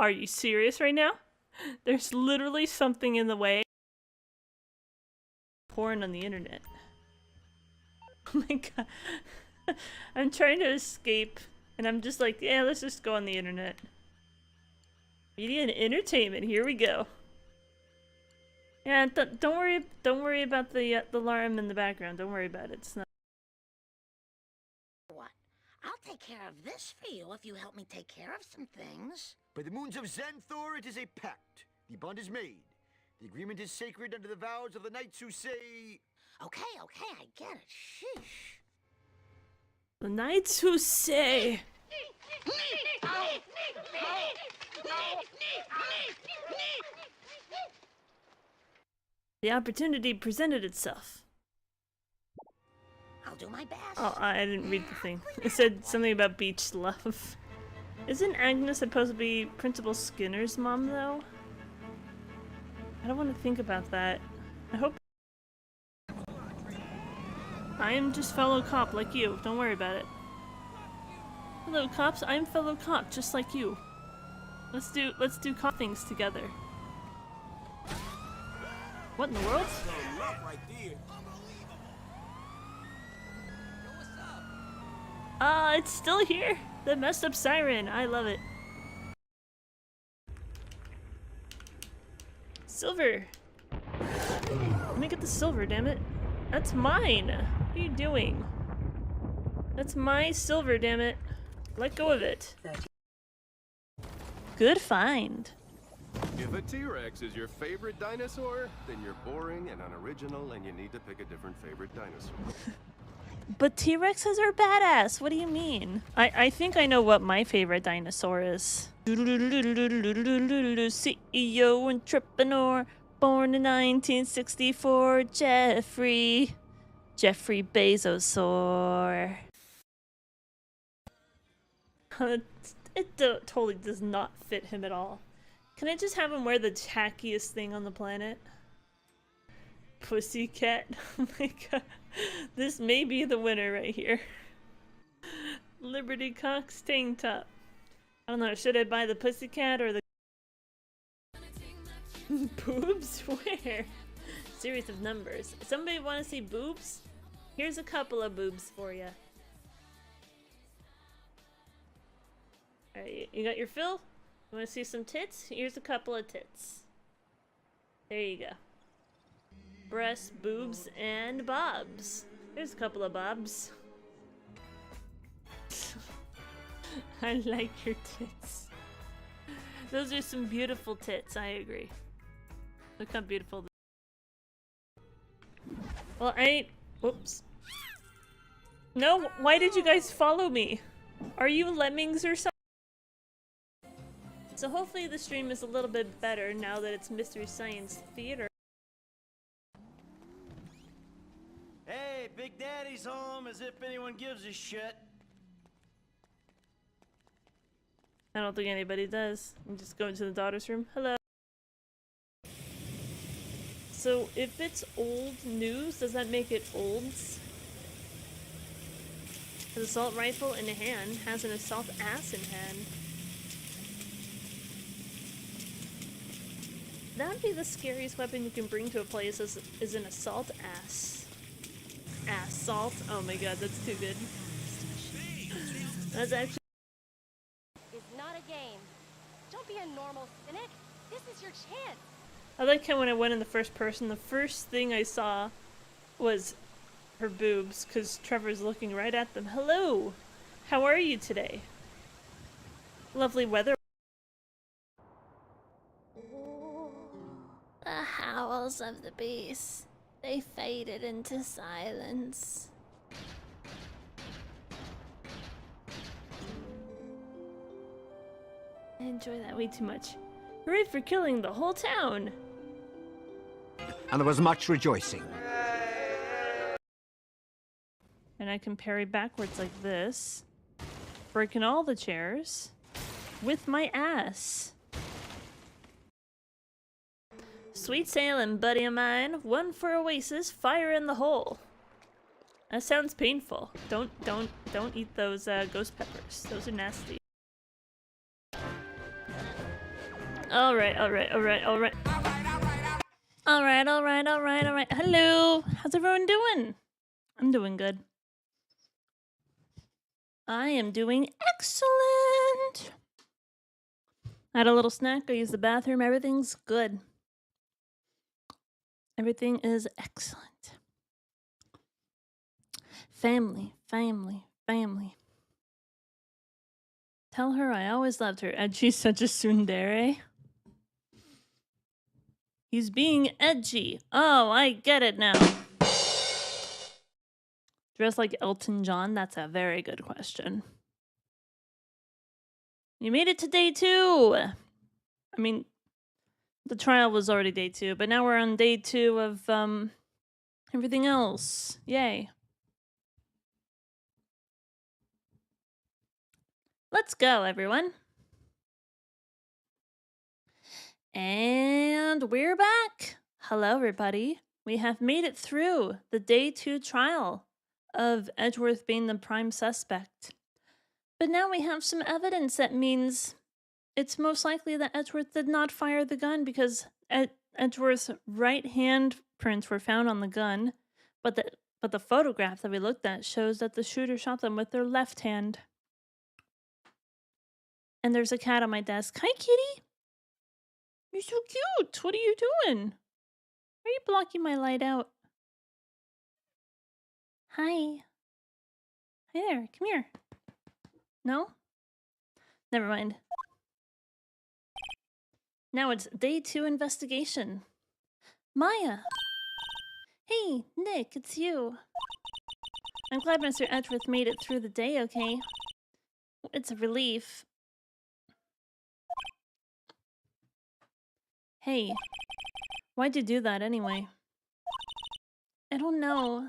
Are you serious right now? There's literally something in the way. Porn on the internet. Oh my god. I'm trying to escape, and I'm just like, yeah, let's just go on the internet. Media and entertainment, here we go. Yeah, don't worry about the alarm in the background. Don't worry about it. It's not.
What? I'll take care of this for you if you help me take care of some things.
By the moons of Xanthor, it is a pact. The bond is made. The agreement is sacred under the vows of the knights who say...
Okay, I get it. Sheesh.
The knights who say... The opportunity presented itself.
I'll do my best.
Oh, I didn't read the thing. It said something about beach love. Isn't Agnes supposed to be Principal Skinner's mom, though? I don't want to think about that. I hope... I am just fellow cop like you. Don't worry about it. Hello, cops. I'm fellow cop, just like you. Let's do cop things together. What in the world? It's still here. The messed up siren. I love it. Silver. Let me get the silver, damn it. That's mine. What are you doing? That's my silver, damn it. Let go of it. Good find.
If a T-Rex is your favorite dinosaur, then you're boring and unoriginal and you need to pick a different favorite dinosaur.
But T-Rexes are badass. What do you mean? I think I know what my favorite dinosaur is. CEO entrepreneur, born in 1964, Jeffrey Bezosaur. It totally does not fit him at all. Can I just have him wear the tackiest thing on the planet? Pussycat. Oh my god. This may be the winner right here. Liberty Cox tank top. I don't know, should I buy the pussycat or the boobs? Where? Series of numbers. Somebody want to see boobs? Here's a couple of boobs for you. Alright, you got your fill? You want to see some tits? Here's a couple of tits. There you go. Breasts, boobs, and bobs. There's a couple of bobs. I like your tits. Those are some beautiful tits, I agree. Look how beautiful. Well, whoops. No, why did you guys follow me? Are you lemmings or something? So hopefully the stream is a little bit better now that it's Mystery Science Theater.
Hey, Big Daddy's home, as if anyone gives a shit.
I don't think anybody does. I'm just going to the daughter's room. Hello. So if it's old news, does that make it olds? An assault rifle in hand has an assault ass in hand. That would be the scariest weapon you can bring to a place is an assault ass. Assault? Oh my god, that's too good. That's actually...
It's not a game. Don't be a normal cynic. This is your chance.
I like how when I went in the first person, the first thing I saw was her boobs, because Trevor's looking right at them. Hello! How are you today? Lovely weather.
The howls of the beast. They faded into silence.
I enjoy that way too much. Hooray for killing the whole town!
And there was much rejoicing.
And I can parry backwards like this, breaking all the chairs with my ass. Sweet sailing, buddy of mine. One for Oasis, fire in the hole. That sounds painful. Don't eat those ghost peppers. Those are nasty. Alright. Hello! How's everyone doing? I'm doing good. I am doing excellent! I had a little snack, I used the bathroom, everything's good. Everything is excellent. Family. Tell her I always loved her. Edgy's such a tsundere. He's being edgy. Oh, I get it now. Dressed like Elton John? That's a very good question. You made it to day 2! I mean, the trial was already day 2, but now we're on day 2 of, everything else. Yay. Let's go, everyone. And we're back. Hello, everybody. We have made it through the day 2 trial of Edgeworth being the prime suspect. But now we have some evidence that means it's most likely that Edgeworth did not fire the gun because Edgeworth's right hand prints were found on the gun, but the photograph that we looked at shows that the shooter shot them with their left hand. And there's a cat on my desk. Hi, kitty. You're so cute. What are you doing? Why are you blocking my light out? Hi. Hi there. Come here. No? Never mind. Now it's day 2 investigation. Maya. Hey, Nick, it's you. I'm glad Mr. Edgeworth made it through the day okay. It's a relief. Hey, why'd you do that anyway? I don't know.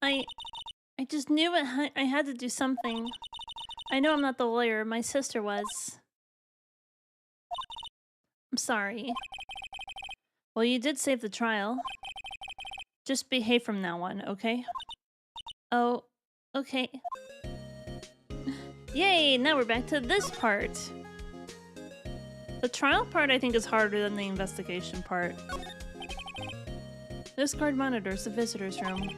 I just knew I had to do something. I know I'm not the lawyer, my sister was. I'm sorry. Well, you did save the trial. Just behave from now on, okay? Oh, okay. Yay, now we're back to this part. The trial part, I think, is harder than the investigation part. This guard monitors the visitor's room.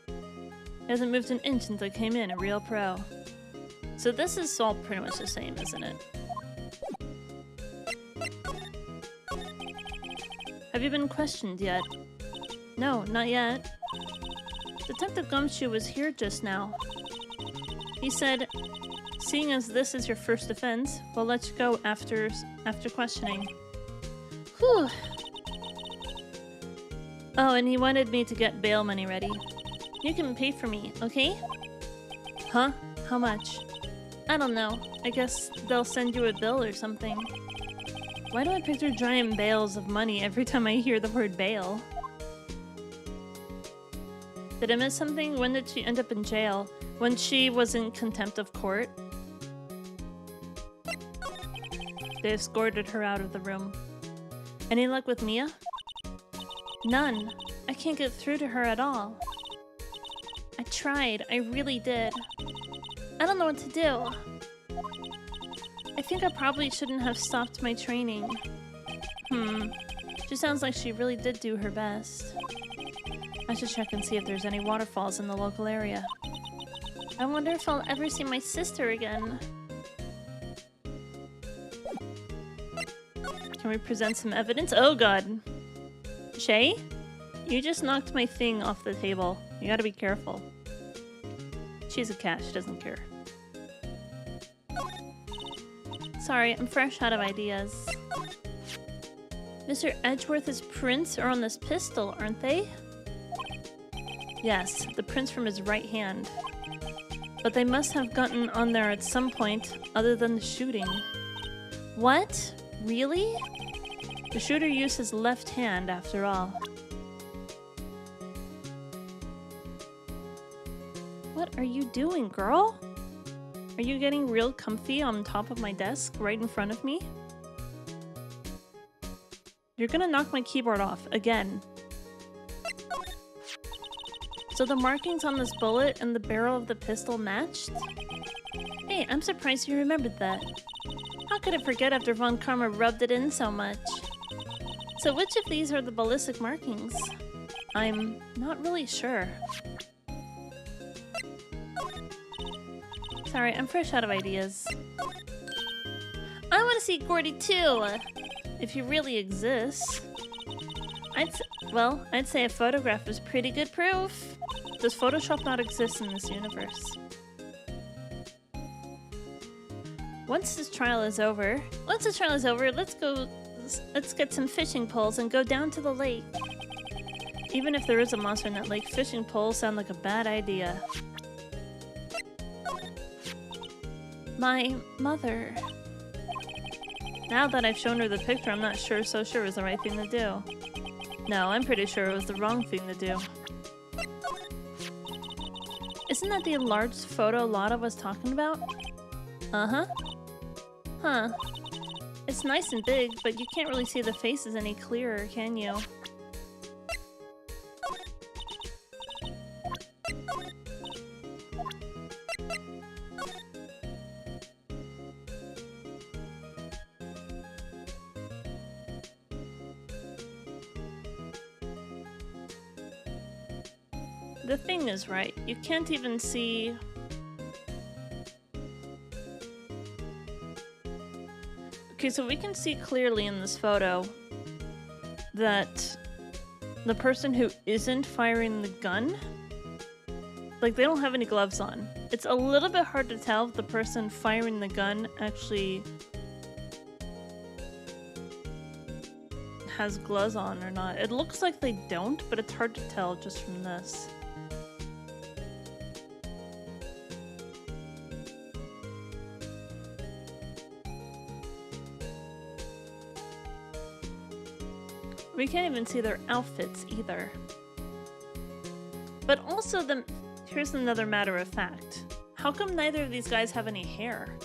It hasn't moved an inch since I came in, a real pro. So this is all pretty much the same, isn't it? Have you been questioned yet? No, not yet. Detective Gumshoe was here just now. He said Seeing as this is your first offense, we'll let you go after questioning. Whew. Oh, and he wanted me to get bail money ready. You can pay for me, okay? Huh? How much? I don't know. I guess they'll send you a bill or something. Why do I picture giant bales of money every time I hear the word bail? Did I miss something? When did she end up in jail? When she was in contempt of court? They escorted her out of the room. Any luck with Mia? None. I can't get through to her at all. I tried. I really did. I don't know what to do. I think I probably shouldn't have stopped my training. She sounds like she really did do her best. I should check and see if there's any waterfalls in the local area. I wonder if I'll ever see my sister again. Can we present some evidence? Oh god. Shay? You just knocked my thing off the table. You gotta be careful. She's a cat, she doesn't care. Sorry, I'm fresh out of ideas. Mr. Edgeworth's prints are on this pistol, aren't they? Yes, the prints from his right hand. But they must have gotten on there at some point other than the shooting. What? Really? The shooter used his left hand after all. What are you doing, girl? Are you getting real comfy on top of my desk right in front of me? You're gonna knock my keyboard off again. So the markings on this bullet and the barrel of the pistol matched? Hey, I'm surprised you remembered that. How could I forget after Von Karma rubbed it in so much? So which of these are the ballistic markings? I'm not really sure. Sorry, I'm fresh out of ideas. I want to see Gordy too! If he really exists. I'd say a photograph is pretty good proof. Does Photoshop not exist in this universe? Once this trial is over, let's get some fishing poles and go down to the lake. Even if there is a monster in that lake, fishing poles sound like a bad idea. My mother. Now that I've shown her the picture, I'm not so sure it was the right thing to do. No, I'm pretty sure it was the wrong thing to do. Isn't that the enlarged photo Lotta was talking about? Uh-huh. Huh. It's nice and big, but you can't really see the faces any clearer, can you? The thing is right. You can't even see... Okay, so we can see clearly in this photo that the person who isn't firing the gun, like, they don't have any gloves on. It's a little bit hard to tell if the person firing the gun actually has gloves on or not. It looks like they don't, but it's hard to tell just from this. We can't even see their outfits either. But also, here's another matter of fact. How come neither of these guys have any hair?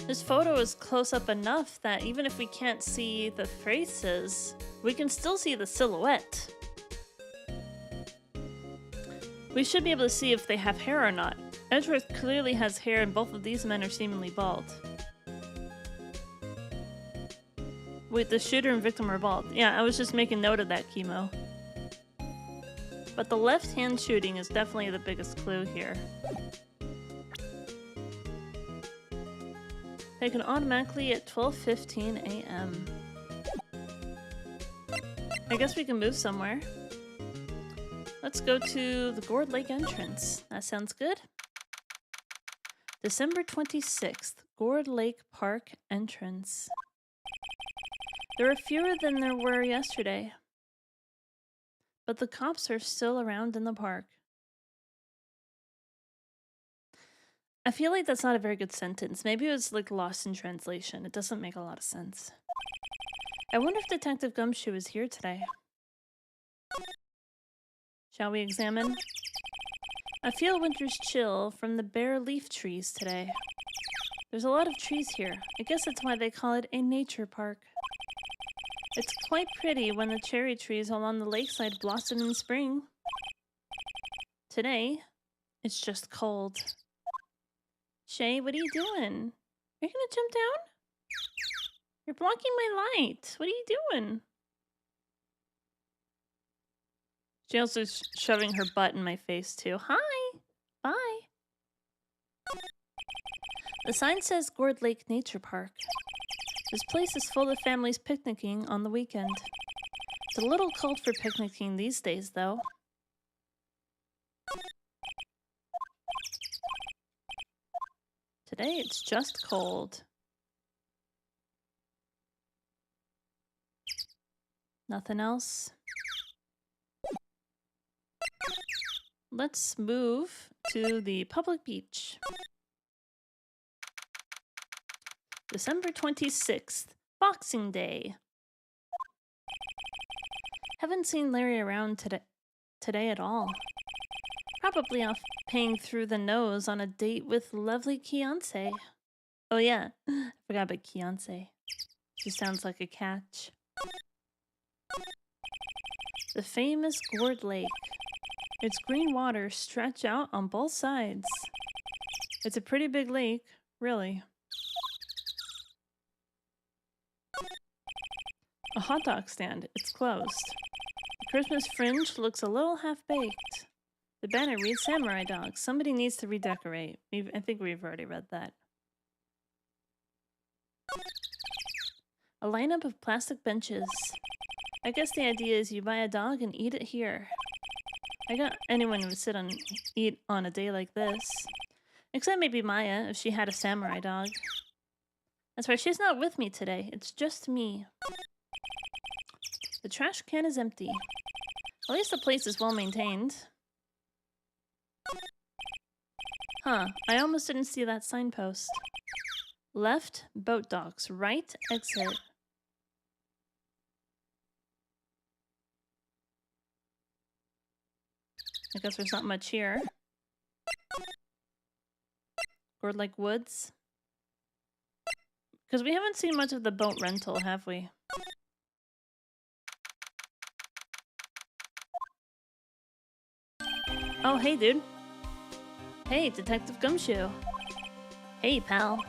This photo is close up enough that even if we can't see the faces, we can still see the silhouette. We should be able to see if they have hair or not. Edgeworth clearly has hair and both of these men are seemingly bald. Wait, the shooter and victim are bald. Yeah, I was just making note of that, Chemo. But the left-hand shooting is definitely the biggest clue here. Taken automatically at 12:15 a.m. I guess we can move somewhere. Let's go to the Gourd Lake entrance. That sounds good. December 26th, Gourd Lake Park entrance. There are fewer than there were yesterday, but the cops are still around in the park. I feel like that's not a very good sentence. Maybe it was like lost in translation. It doesn't make a lot of sense. I wonder if Detective Gumshoe is here today. Shall we examine? I feel winter's chill from the bare leaf trees today. There's a lot of trees here. I guess that's why they call it a nature park. It's quite pretty when the cherry trees along the lakeside blossom in spring. Today, it's just cold. Shay, what are you doing? Are you gonna jump down? You're blocking my light. What are you doing? She also is shoving her butt in my face too. Hi! Bye! The sign says Gourd Lake Nature Park. This place is full of families picnicking on the weekend. It's a little cold for picnicking these days, though. Today it's just cold. Nothing else? Let's move to the public beach. December 26th, Boxing Day. Haven't seen Larry around today at all. Probably off paying through the nose on a date with lovely Keonce. Oh yeah, I forgot about Keonce. She sounds like a catch. The famous Gourd Lake. Its green waters stretch out on both sides. It's a pretty big lake, really. A hot dog stand. It's closed. The Christmas fringe looks a little half-baked. The banner reads Samurai Dog. Somebody needs to redecorate. I think we've already read that. A lineup of plastic benches. I guess the idea is you buy a dog and eat it here. I got anyone who would eat on a day like this. Except maybe Maya, if she had a samurai dog. That's right, she's not with me today. It's just me. The trash can is empty. At least the place is well maintained. Huh, I almost didn't see that signpost. Left, boat docks. Right, exit. I guess there's not much here. Gourd Lake Woods. Because we haven't seen much of the boat rental, have we? Oh, hey, dude. Hey, Detective Gumshoe. Hey, pal.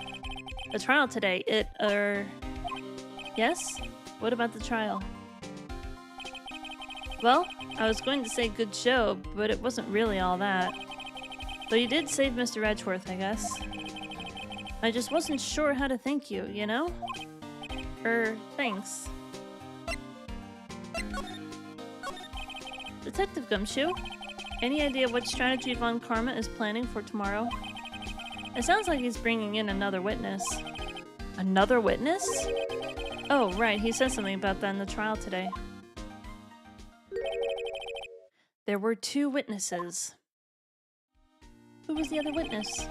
The trial today, Yes? What about the trial? Well, I was going to say good show, but it wasn't really all that. Though you did save Mr. Edgeworth, I guess. I just wasn't sure how to thank you, you know? Thanks. Detective Gumshoe, any idea what strategy Von Karma is planning for tomorrow? It sounds like he's bringing in another witness. Another witness? Oh, right, he said something about that in the trial today. There were 2 witnesses. Who was the other witness?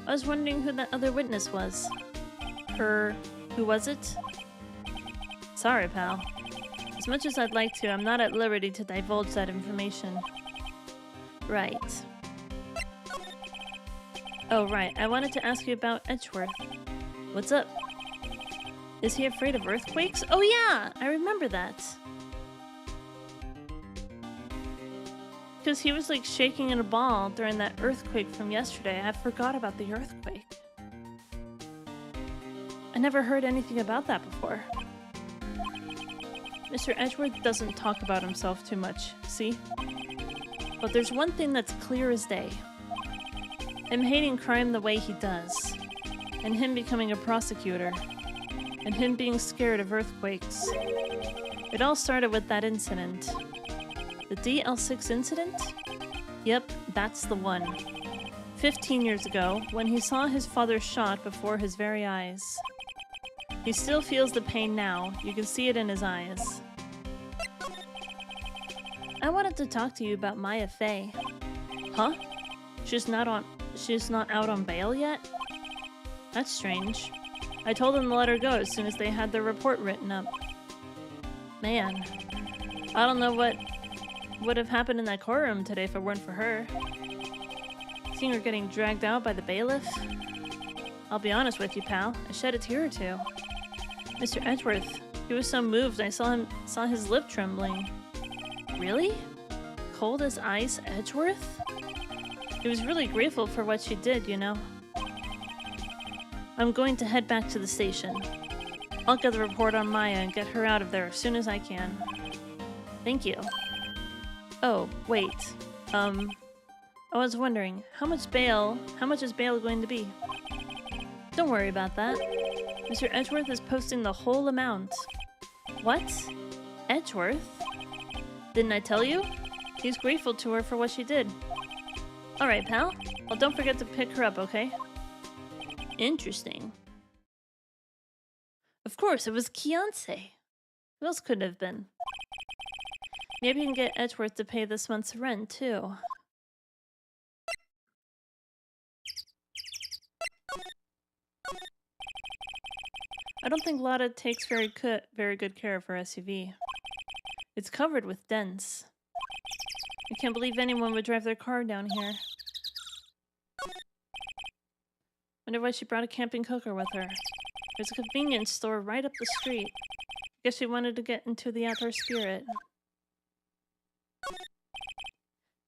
I was wondering who that other witness was. Who was it? Sorry, pal. As much as I'd like to, I'm not at liberty to divulge that information. Right. Oh, right. I wanted to ask you about Edgeworth. What's up? Is he afraid of earthquakes? Oh yeah! I remember that. Because he was like shaking in a ball during that earthquake from yesterday. I forgot about the earthquake. I never heard anything about that before. Mr. Edgeworth doesn't talk about himself too much, see? But there's one thing that's clear as day. Him hating crime the way he does. And him becoming a prosecutor. And him being scared of earthquakes. It all started with that incident. The DL6 incident? Yep, that's the one. 15 years ago, when he saw his father shot before his very eyes. He still feels the pain now. You can see it in his eyes. I wanted to talk to you about Maya Fey. Huh? She's not out on bail yet? That's strange. I told them to let her go as soon as they had their report written up. Man, I don't know what would have happened in that courtroom today if it weren't for her. Seeing her getting dragged out by the bailiff? I'll be honest with you, pal. I shed a tear or two. Mr. Edgeworth, he was so moved I saw his lip trembling. Really? Cold as ice, Edgeworth? He was really grateful for what she did, you know. I'm going to head back to the station. I'll get the report on Maya and get her out of there as soon as I can. Thank you. Oh, wait. I was wondering, how much is bail going to be? Don't worry about that. Mr. Edgeworth is posting the whole amount. What? Edgeworth? Didn't I tell you? He's grateful to her for what she did. Alright, pal. Well, don't forget to pick her up, okay? Interesting. Of course, it was Kianse. Who else could it have been? Maybe you can get Edgeworth to pay this month's rent, too. I don't think Lotta takes very good care of her SUV. It's covered with dents. I can't believe anyone would drive their car down here. Wonder why she brought a camping cooker with her. There's a convenience store right up the street. Guess she wanted to get into the outdoor spirit.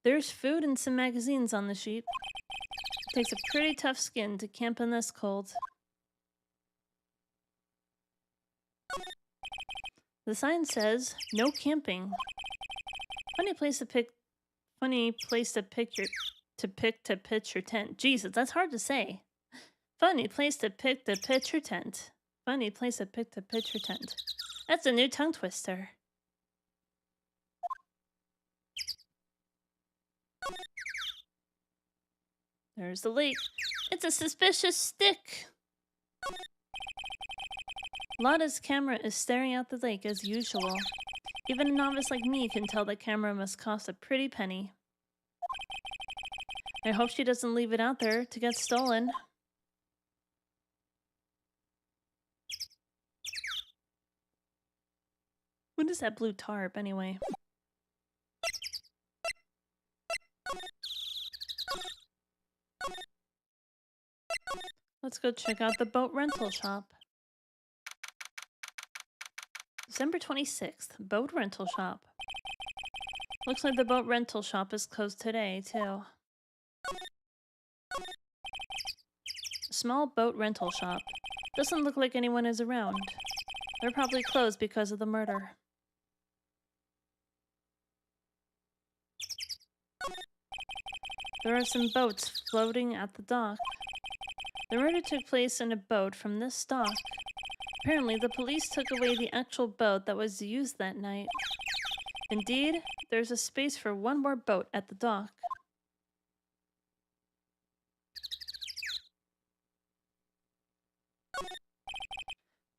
There's food and some magazines on the sheet. It takes a pretty tough skin to camp in this cold. The sign says, no camping. Funny place to pitch your tent. Jesus, that's hard to say. Funny place to pitch your tent. Funny place to pitch your tent. That's a new tongue twister. There's the lake. It's a suspicious stick. Lotta's camera is staring out the lake as usual. Even a novice like me can tell the camera must cost a pretty penny. I hope she doesn't leave it out there to get stolen. What is that blue tarp, anyway? Let's go check out the boat rental shop. December 26th, boat rental shop. Looks like the boat rental shop is closed today, too. A small boat rental shop. Doesn't look like anyone is around. They're probably closed because of the murder. There are some boats floating at the dock. The murder took place in a boat from this dock. Apparently, the police took away the actual boat that was used that night. Indeed, there's a space for one more boat at the dock.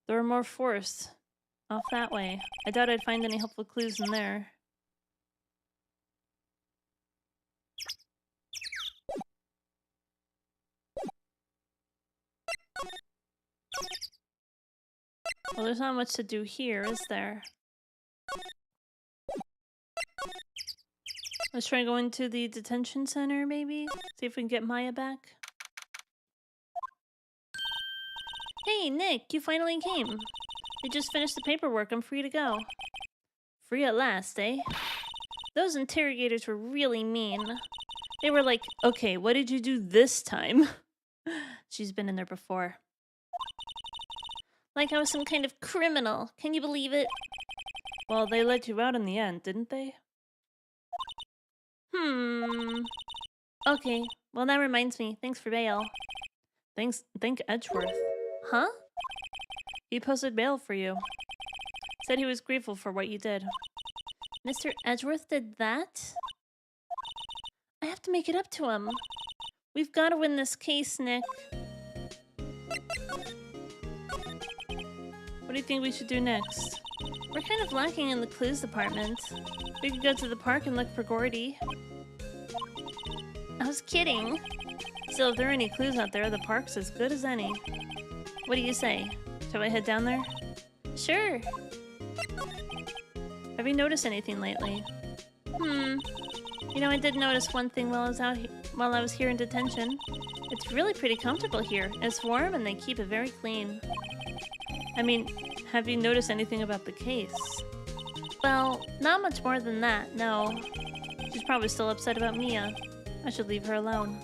There are more forests off that way. I doubt I'd find any helpful clues in there. Well, there's not much to do here, is there? Let's try going to the detention center, maybe? See if we can get Maya back. Hey, Nick, you finally came. We just finished the paperwork. I'm free to go. Free at last, eh? Those interrogators were really mean. They were like, okay, what did you do this time? She's been in there before. Like I was some kind of criminal. Can you believe it? Well, they let you out in the end, didn't they? Okay, well that reminds me. Thanks for bail. Thank Edgeworth. Huh? He posted bail for you. Said he was grateful for what you did. Mr. Edgeworth did that? I have to make it up to him. We've got to win this case, Nick. What do you think we should do next? We're kind of lacking in the clues department. We could go to the park and look for Gordy. I was kidding. Still, if there are any clues out there, the park's as good as any. What do you say? Shall I head down there? Sure. Have you noticed anything lately? You know, I did notice one thing while I was here in detention. It's really pretty comfortable here. It's warm and they keep it very clean. I mean, have you noticed anything about the case? Well, not much more than that, no. She's probably still upset about Mia. I should leave her alone.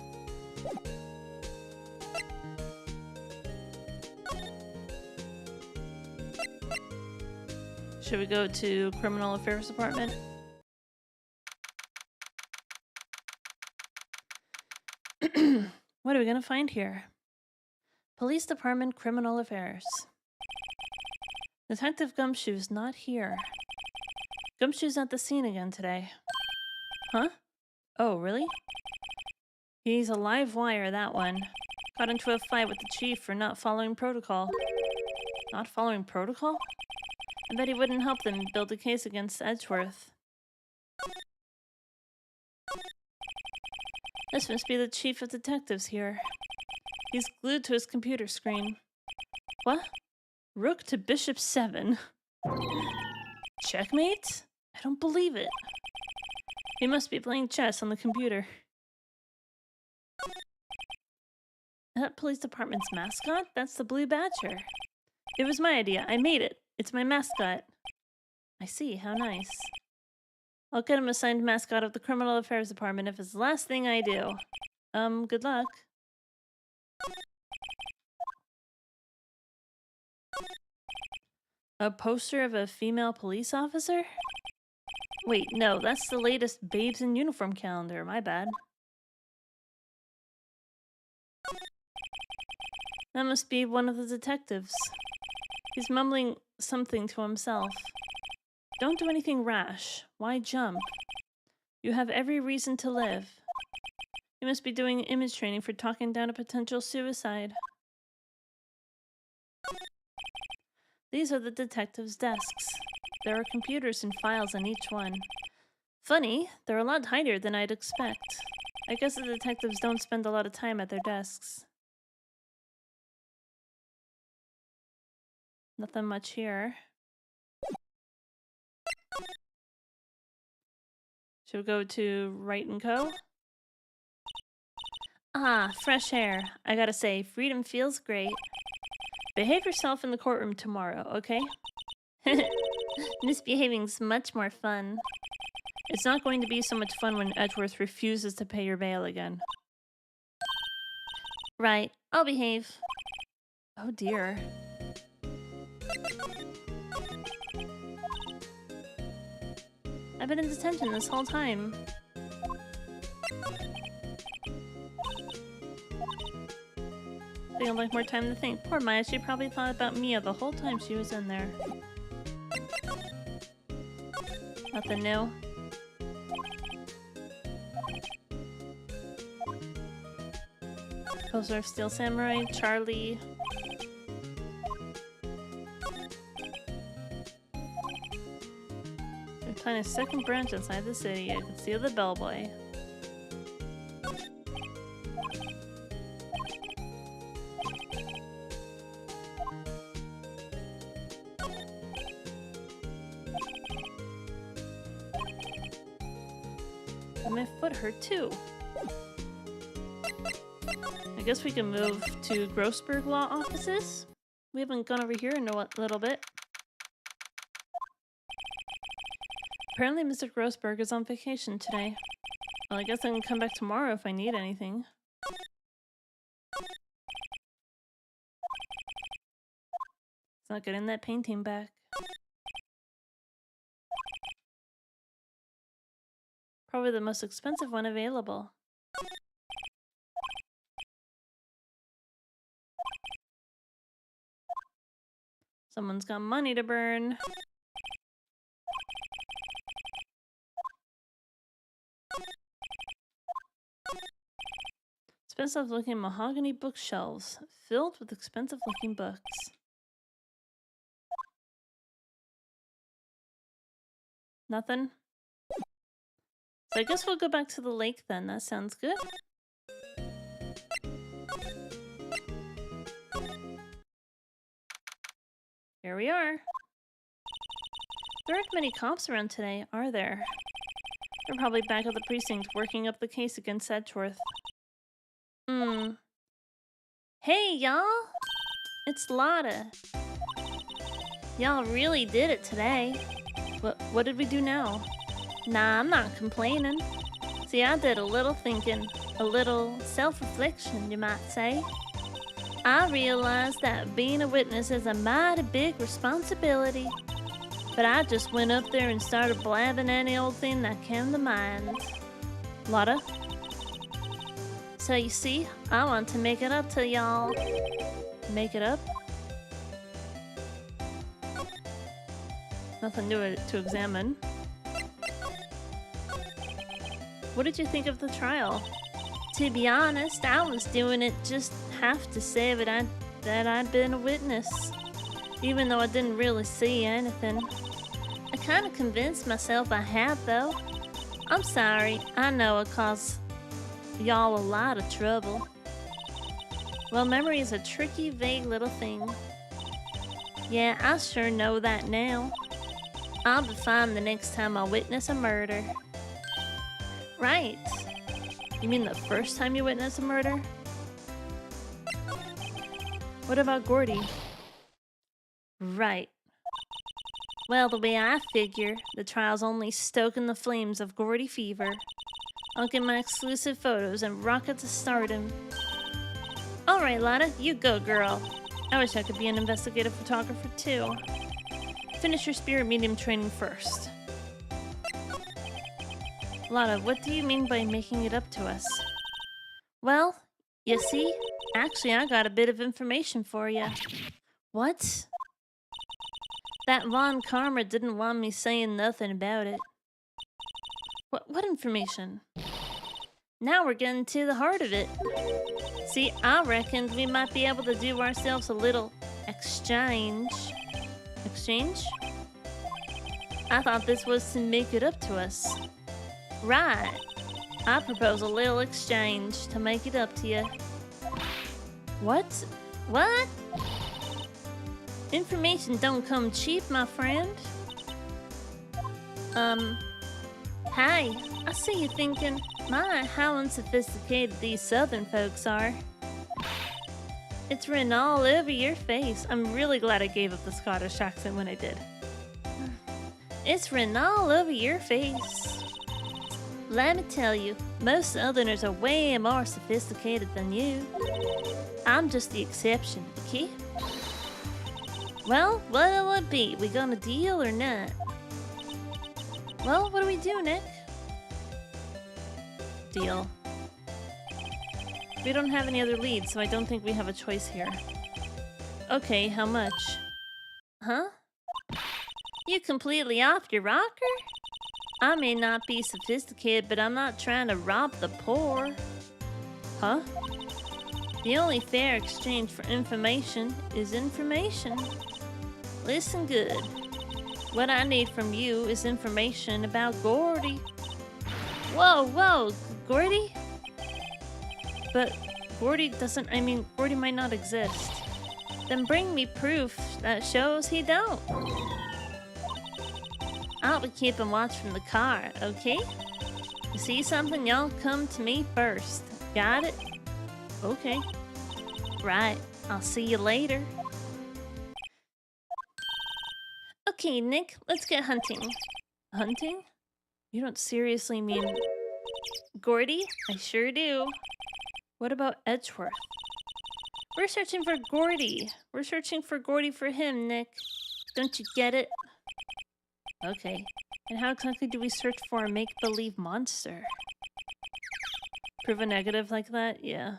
Should we go to Criminal Affairs Department? What are we gonna find here? Police Department, Criminal Affairs. Detective Gumshoe's not here. Gumshoe's at the scene again today. Huh? Oh, really? He's a live wire, that one. Got into a fight with the chief for not following protocol. Not following protocol? I bet he wouldn't help them build a case against Edgeworth. This must be the chief of detectives here. He's glued to his computer screen. What? Rook to bishop 7. Checkmate? I don't believe it. He must be playing chess on the computer. That police department's mascot? That's the Blue Badger. It was my idea. I made it. It's my mascot. I see. How nice. I'll get him assigned mascot of the Criminal Affairs Department if it's the last thing I do. Good luck. A poster of a female police officer? Wait, no, that's the latest Babes in Uniform calendar. My bad. That must be one of the detectives. He's mumbling something to himself. Don't do anything rash. Why jump? You have every reason to live. You must be doing image training for talking down a potential suicide. These are the detectives' desks. There are computers and files on each one. Funny, they're a lot tighter than I'd expect. I guess the detectives don't spend a lot of time at their desks. Nothing much here. Should we go to Wright & Co? Ah, fresh air. I gotta say, freedom feels great. Behave yourself in the courtroom tomorrow, okay? Misbehaving's much more fun. It's not going to be so much fun when Edgeworth refuses to pay your bail again. Right, I'll behave. Oh dear. I've been in detention this whole time. I think I'd like more time to think. Poor Maya, she probably thought about Mia the whole time she was in there. Nothing new. Poster of Steel Samurai, Charlie. They're planning a second branch inside the city. I can see the bellboy. My foot hurt too. I guess we can move to Grossberg Law offices. We haven't gone over here in a little bit. Apparently Mr. Grossberg is on vacation today. Well, I guess I can come back tomorrow if I need anything. It's not getting that painting back. Probably the most expensive one available. Someone's got money to burn. Expensive looking mahogany bookshelves filled with expensive looking books. Nothing? So I guess we'll go back to the lake then. That sounds good. Here we are. There aren't many cops around today, are there? They're probably back at the precinct working up the case against Edgeworth. Hey, y'all! It's Lotta. Y'all really did it today. What did we do now? Nah, I'm not complaining. See, I did a little thinking, a little self-reflection, you might say. I realized that being a witness is a mighty big responsibility. But I just went up there and started blabbing any old thing that came to mind. Lotta? So you see, I want to make it up to y'all. Make it up? Nothing to examine. What did you think of the trial? To be honest, I was doing it just have to say that I'd been a witness. Even though I didn't really see anything. I kind of convinced myself I had, though. I'm sorry, I know it caused y'all a lot of trouble. Well, memory is a tricky, vague little thing. Yeah, I sure know that now. I'll be fine the next time I witness a murder. Right. You mean the first time you witness a murder? What about Gordy? Right. Well, the way I figure, the trial's only stoking the flames of Gordy fever. I'll get my exclusive photos and rocket to stardom. Alright, Lotta, you go, girl. I wish I could be an investigative photographer, too. Finish your spirit medium training first. Lotta, what do you mean by making it up to us? Well, you see, actually I got a bit of information for you. What? That Von Karma didn't want me saying nothing about it. What information? Now we're getting to the heart of it. See, I reckoned we might be able to do ourselves a little exchange. Exchange? I thought this was to make it up to us. Right. I propose a little exchange to make it up to you. What? What? Information don't come cheap, my friend. Hey, I see you thinking, my, how unsophisticated these southern folks are. It's written all over your face. I'm really glad I gave up the Scottish accent when I did. It's written all over your face. Let me tell you, most southerners are way more sophisticated than you. I'm just the exception, okay? Well, what'll it be? We gonna deal or not? Well, what do we do, Nick? Deal. We don't have any other leads, so I don't think we have a choice here. Okay, how much? Huh? You completely off your rocker? I may not be sophisticated, but I'm not trying to rob the poor. Huh? The only fair exchange for information is information. Listen good. What I need from you is information about Gordy. Whoa, Gordy? But Gordy Gordy might not exist. Then bring me proof that shows he don't. I'll be keeping watch from the car, okay? You see something, y'all come to me first. Got it? Okay. Right, I'll see you later. Okay, Nick, let's get hunting. Hunting? You don't seriously mean... Gordy? I sure do. What about Edgeworth? We're searching for Gordy. We're searching for Gordy for him, Nick. Don't you get it? Okay. And how exactly do we search for a make-believe monster? Prove a negative like that? Yeah.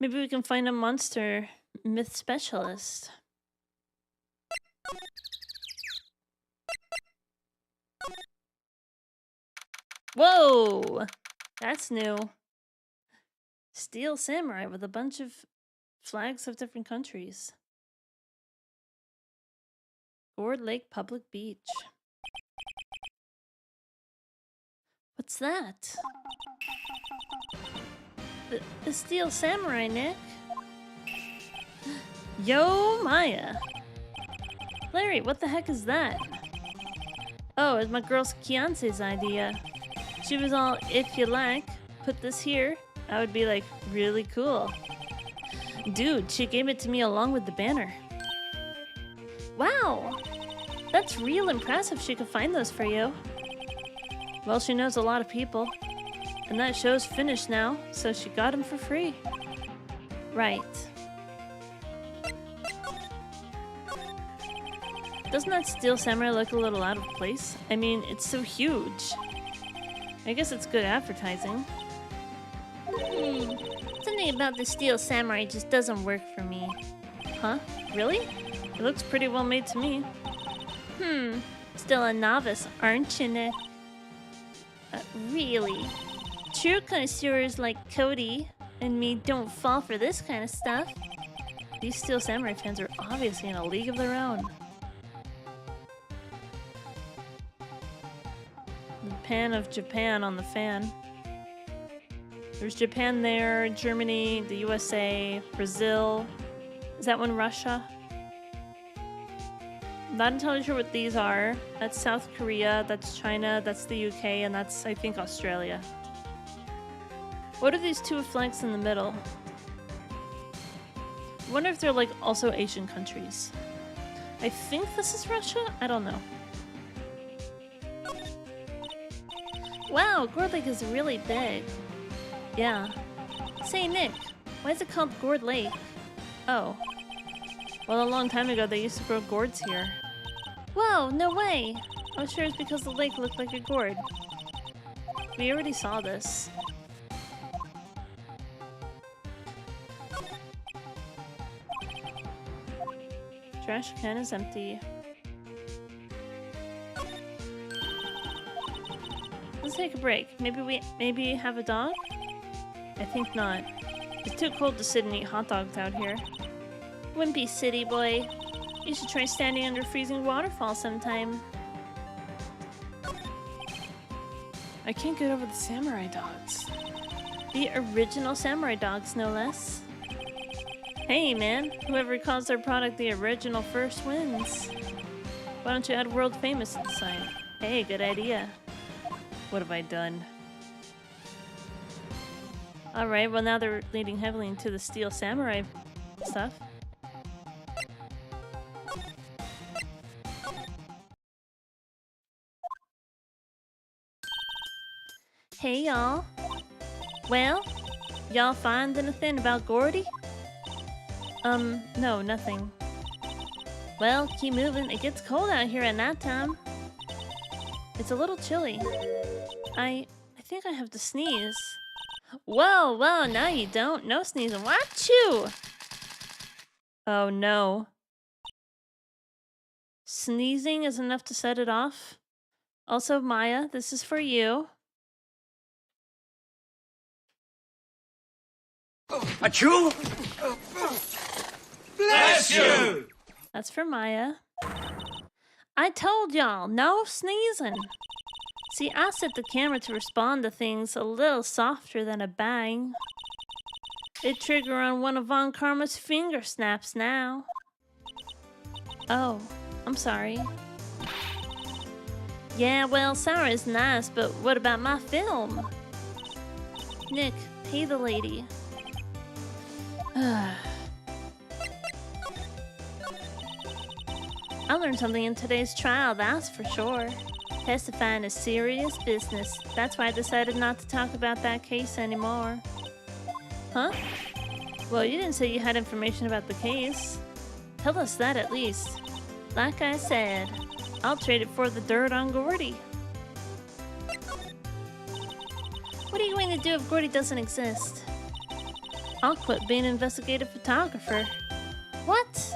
Maybe we can find a monster myth specialist. Whoa! That's new. Steel samurai with a bunch of flags of different countries. Gourd Lake Public Beach. What's that? The Steel Samurai, Nick. Yo, Maya. Larry, what the heck is that? Oh, it's my girl's fiance's idea. She was all, if you like, put this here. I would be like, really cool. Dude, she gave it to me along with the banner. Wow! That's real impressive she could find those for you. Well, she knows a lot of people. And that show's finished now, so she got them for free. Right. Doesn't that Steel Samurai look a little out of place? I mean, it's so huge. I guess it's good advertising. Something about the Steel Samurai just doesn't work for me. Huh? Really? It looks pretty well made to me. Still a novice, aren't you, Nick? Really? True connoisseurs like Cody and me don't fall for this kind of stuff. These Steel Samurai fans are obviously in a league of their own. The pan of Japan on the fan. There's Japan there, Germany, the USA, Brazil. Is that one Russia? Not entirely sure what these are. That's South Korea, that's China, that's the UK, and that's, I think, Australia. What are these two flags in the middle? I wonder if they're like also Asian countries. I think this is Russia? I don't know. Wow, Gourd Lake is really big. Yeah. Say, Nick, why is it called Gourd Lake? Oh. Well, a long time ago they used to grow gourds here. Whoa, no way! I was sure it's because the lake looked like a gourd. We already saw this. Trash can is empty. Let's take a break. Maybe have a dog? I think not. It's too cold to sit and eat hot dogs out here. Wimpy city boy. You should try standing under a freezing waterfall sometime. I can't get over the samurai dogs. The original samurai dogs, no less. Hey man, whoever calls their product the original first wins. Why don't you add world famous to the sign? Hey, good idea. What have I done? Alright, well now they're leading heavily into the Steel Samurai stuff. Hey y'all. Well, y'all find anything about Gordy? No, nothing. Well, keep moving. It gets cold out here at nighttime. It's a little chilly. I think I have to sneeze. Whoa, no you don't. No sneezing. Watch you! Oh no. Sneezing is enough to set it off. Also, Maya, this is for you.
Achoo! Bless you!
That's for Maya. I told y'all, no sneezing. See, I set the camera to respond to things a little softer than a bang. It trigger on one of Von Karma's finger snaps now. Oh, I'm sorry. Yeah, well, sour is nice, but what about my film? Nick, pay the lady. I learned something in today's trial, that's for sure. Testifying is serious business. That's why I decided not to talk about that case anymore. Huh? Well, you didn't say you had information about the case. Tell us that at least. Like I said, I'll trade it for the dirt on Gordy. What are you going to do if Gordy doesn't exist? I'll quit being an investigative photographer. What?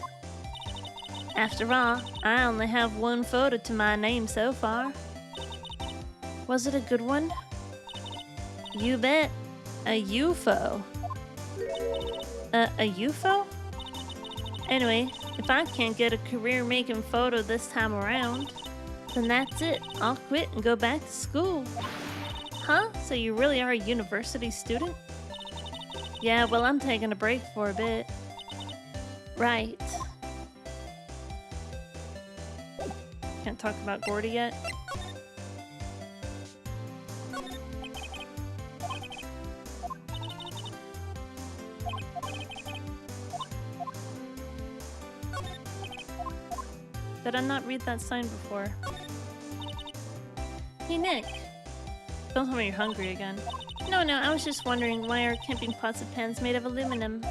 After all, I only have one photo to my name so far. Was it a good one? You bet. A UFO. A UFO? Anyway, if I can't get a career making photo this time around, then that's it. I'll quit and go back to school. Huh? So you really are a university student? Yeah, well, I'm taking a break for a bit. Right. Can't talk about Gordy yet. Did I not read that sign before? Hey, Nick. Don't tell me you're hungry again. No, I was just wondering why our camping pots and pans made of aluminum.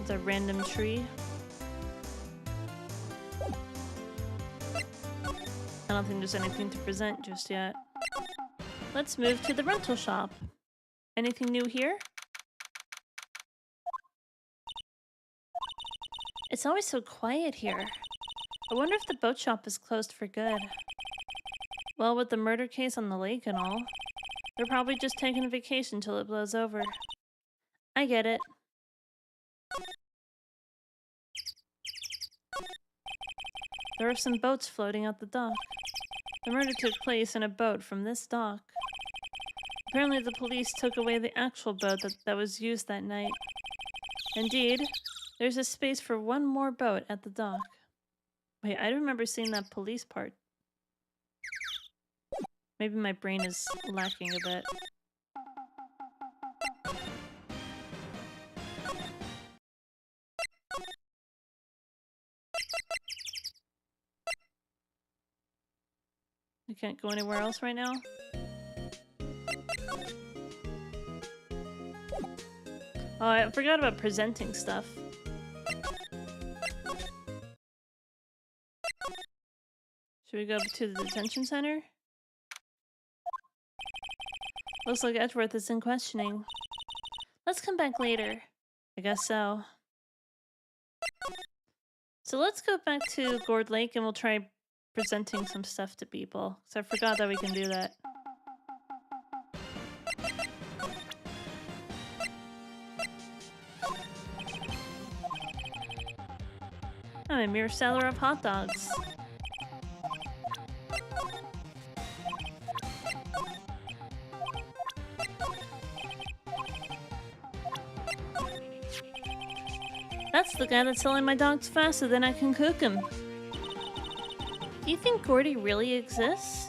It's a random tree. I don't think there's anything to present just yet. Let's move to the rental shop. Anything new here? It's always so quiet here. I wonder if the boat shop is closed for good. Well, with the murder case on the lake and all, they're probably just taking a vacation till it blows over. I get it. There are some boats floating out the dock. The murder took place in a boat from this dock. Apparently the police took away the actual boat that was used that night. Indeed, there's a space for one more boat at the dock. Wait, I don't remember seeing that police part. Maybe my brain is lacking a bit. I can't go anywhere else right now? Oh, I forgot about presenting stuff. Should we go to the detention center? Looks like Edgeworth is in questioning. Let's come back later. I guess so. So let's go back to Gourd Lake and we'll try presenting some stuff to people. So I forgot that we can do that. I'm a mere seller of hot dogs. That's the guy that's selling my dogs faster than I can cook them. Do you think Gordy really exists?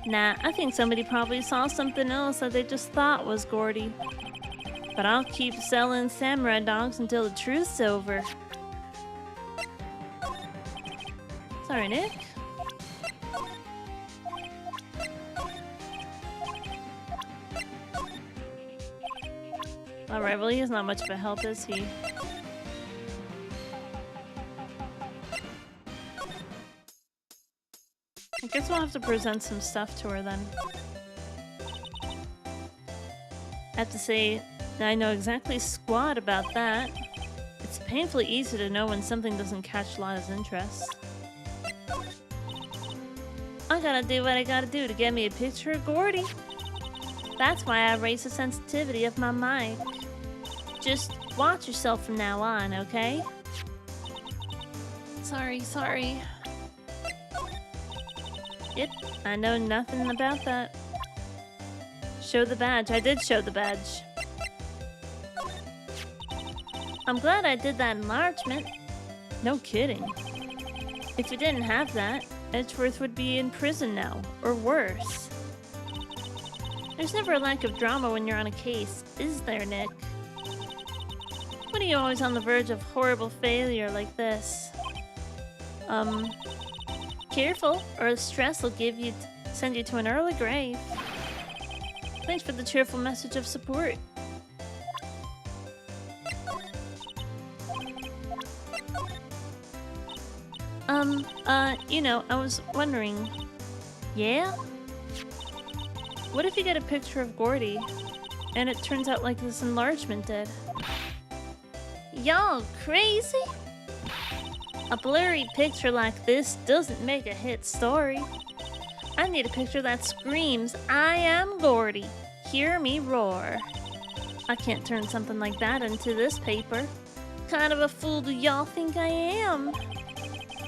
Nah, I think somebody probably saw something else that they just thought was Gordy. But I'll keep selling samurai dogs until the truth's over. Sorry, Nick. Alright, well he's not much of a help, is he? I guess we'll have to present some stuff to her then. I have to say, I know exactly squat about that. It's painfully easy to know when something doesn't catch Lana's interest. I gotta do what I gotta do to get me a picture of Gordy. That's why I raise the sensitivity of my mic. Just watch yourself from now on, okay? Sorry. Yep, I know nothing about that. Show the badge. I did show the badge. I'm glad I did that enlargement. No kidding. If you didn't have that, Edgeworth would be in prison now, or worse. There's never a lack of drama when you're on a case, is there, Nick? When are you always on the verge of horrible failure like this? Careful, or the stress will send you to an early grave. Thanks for the cheerful message of support. I was wondering... Yeah? What if you get a picture of Gordy, and it turns out like this enlargement did? Y'all crazy? A blurry picture like this doesn't make a hit story. I need a picture that screams, I am Gordy. Hear me roar. I can't turn something like that into this paper. Kind of a fool do y'all think I am?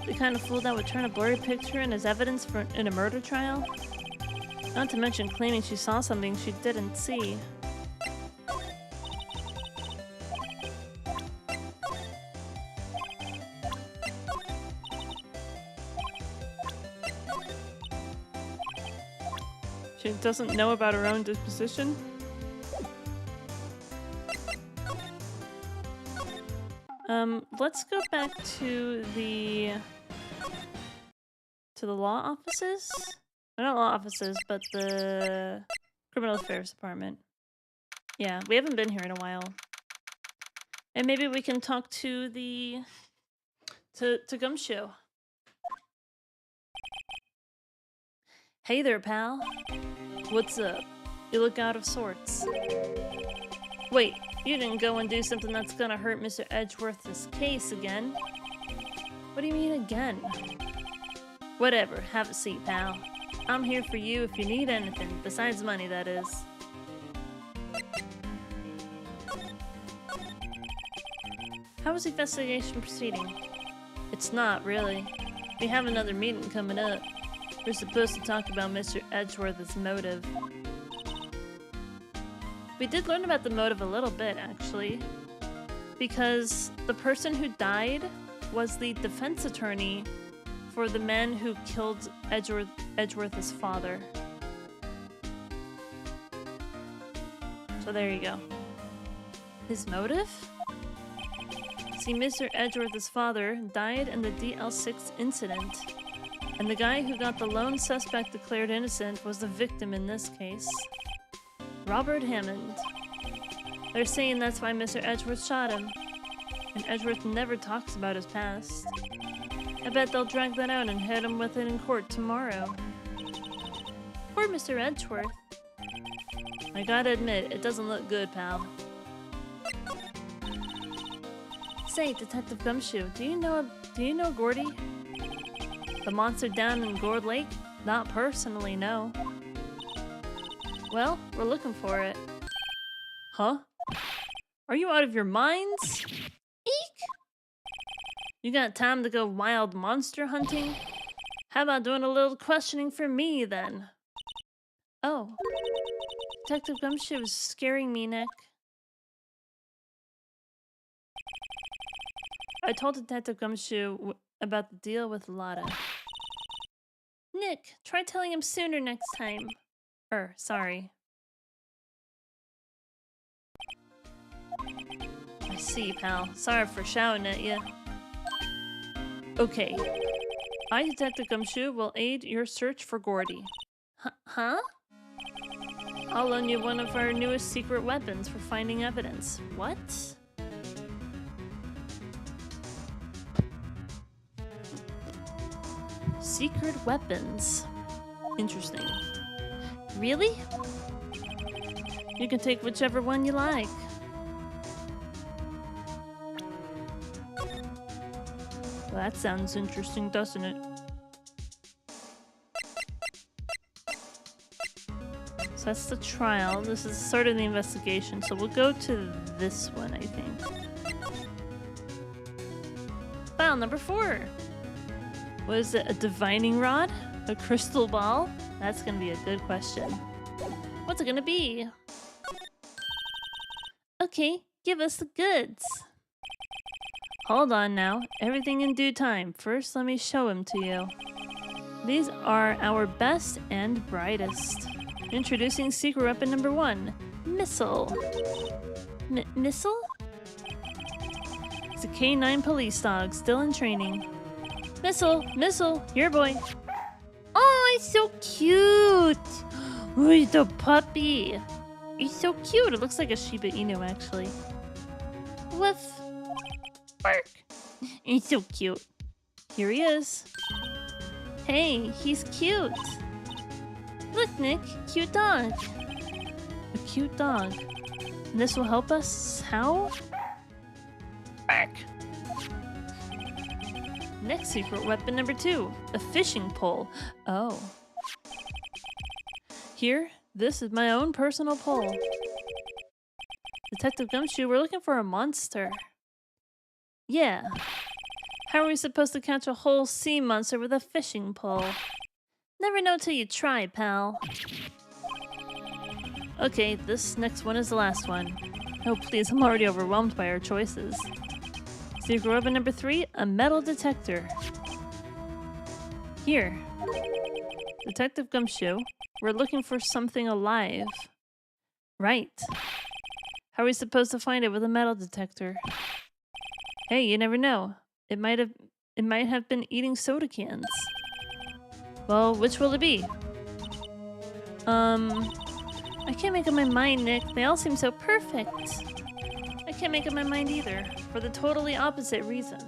The kind of fool that would turn a blurry picture in as evidence in a murder trial? Not to mention claiming she saw something she didn't see. She doesn't know about her own disposition? Let's go back to the law offices? Not law offices, but the criminal affairs department. Yeah, we haven't been here in a while. And maybe we can talk to the to Gumshoe. Hey there, pal. What's up? You look out of sorts. Wait, you didn't go and do something that's gonna hurt Mr. Edgeworth's case again? What do you mean again? Whatever, have a seat, pal. I'm here for you if you need anything, besides money, that is. How is the investigation proceeding? It's not, really. We have another meeting coming up. We're supposed to talk about Mr. Edgeworth's motive. We did learn about the motive a little bit, actually. Because the person who died was the defense attorney for the man who killed Edgeworth's father. So there you go. His motive? See, Mr. Edgeworth's father died in the DL6 incident, and the guy who got the lone suspect declared innocent was the victim in this case. Robert Hammond. They're saying that's why Mr. Edgeworth shot him, and Edgeworth never talks about his past. I bet they'll drag that out and hit him with it in court tomorrow. Poor Mr. Edgeworth. I gotta admit, it doesn't look good, pal. Say, Detective Gumshoe, do you know Gordy? The monster down in Gourd Lake? Not personally, no. Well, we're looking for it. Huh? Are you out of your minds? Eek! You got time to go wild monster hunting? How about doing a little questioning for me, then? Oh. Detective Gumshoe is scaring me, Nick. I told Detective Gumshoe about the deal with Lotta. Nick, try telling him sooner next time. Sorry. I see, pal. Sorry for shouting at you. Okay. I, Detective Gumshoe, will aid your search for Gordy. Huh? I'll loan you one of our newest secret weapons for finding evidence. What? Secret weapons. Interesting. Really? You can take whichever one you like. Well, that sounds interesting, doesn't it? So that's the trial. This is sort of the investigation. So we'll go to this one, I think. File number 4. What is it? A divining rod? A crystal ball? That's gonna be a good question. What's it gonna be? Okay, give us the goods. Hold on now. Everything in due time. First, let me show him to you. These are our best and brightest. Introducing secret weapon number 1. Missile. Missile? It's a K9 police dog, still in training. Missile, here boy. Oh, it's so cute. Oh, it's a puppy. He's so cute. It looks like a Shiba Inu, actually. Woof. Bark. He's so cute. Here he is. Hey, he's cute. Look, Nick, cute dog. A cute dog. And this will help us how? Bark. Next secret weapon number 2, a fishing pole. Oh. Here, this is my own personal pole. Detective Gumshoe, we're looking for a monster. Yeah. How are we supposed to catch a whole sea monster with a fishing pole? Never know till you try, pal. Okay, this next one is the last one. Oh please, I'm already overwhelmed by our choices. Secret weapon number 3, a metal detector. Here. Detective Gumshoe, we're looking for something alive. Right. How are we supposed to find it with a metal detector? Hey, you never know. It might have been eating soda cans. Well, which will it be? I can't make up my mind, Nick. They all seem so perfect. I can't make up my mind either, for the totally opposite reason.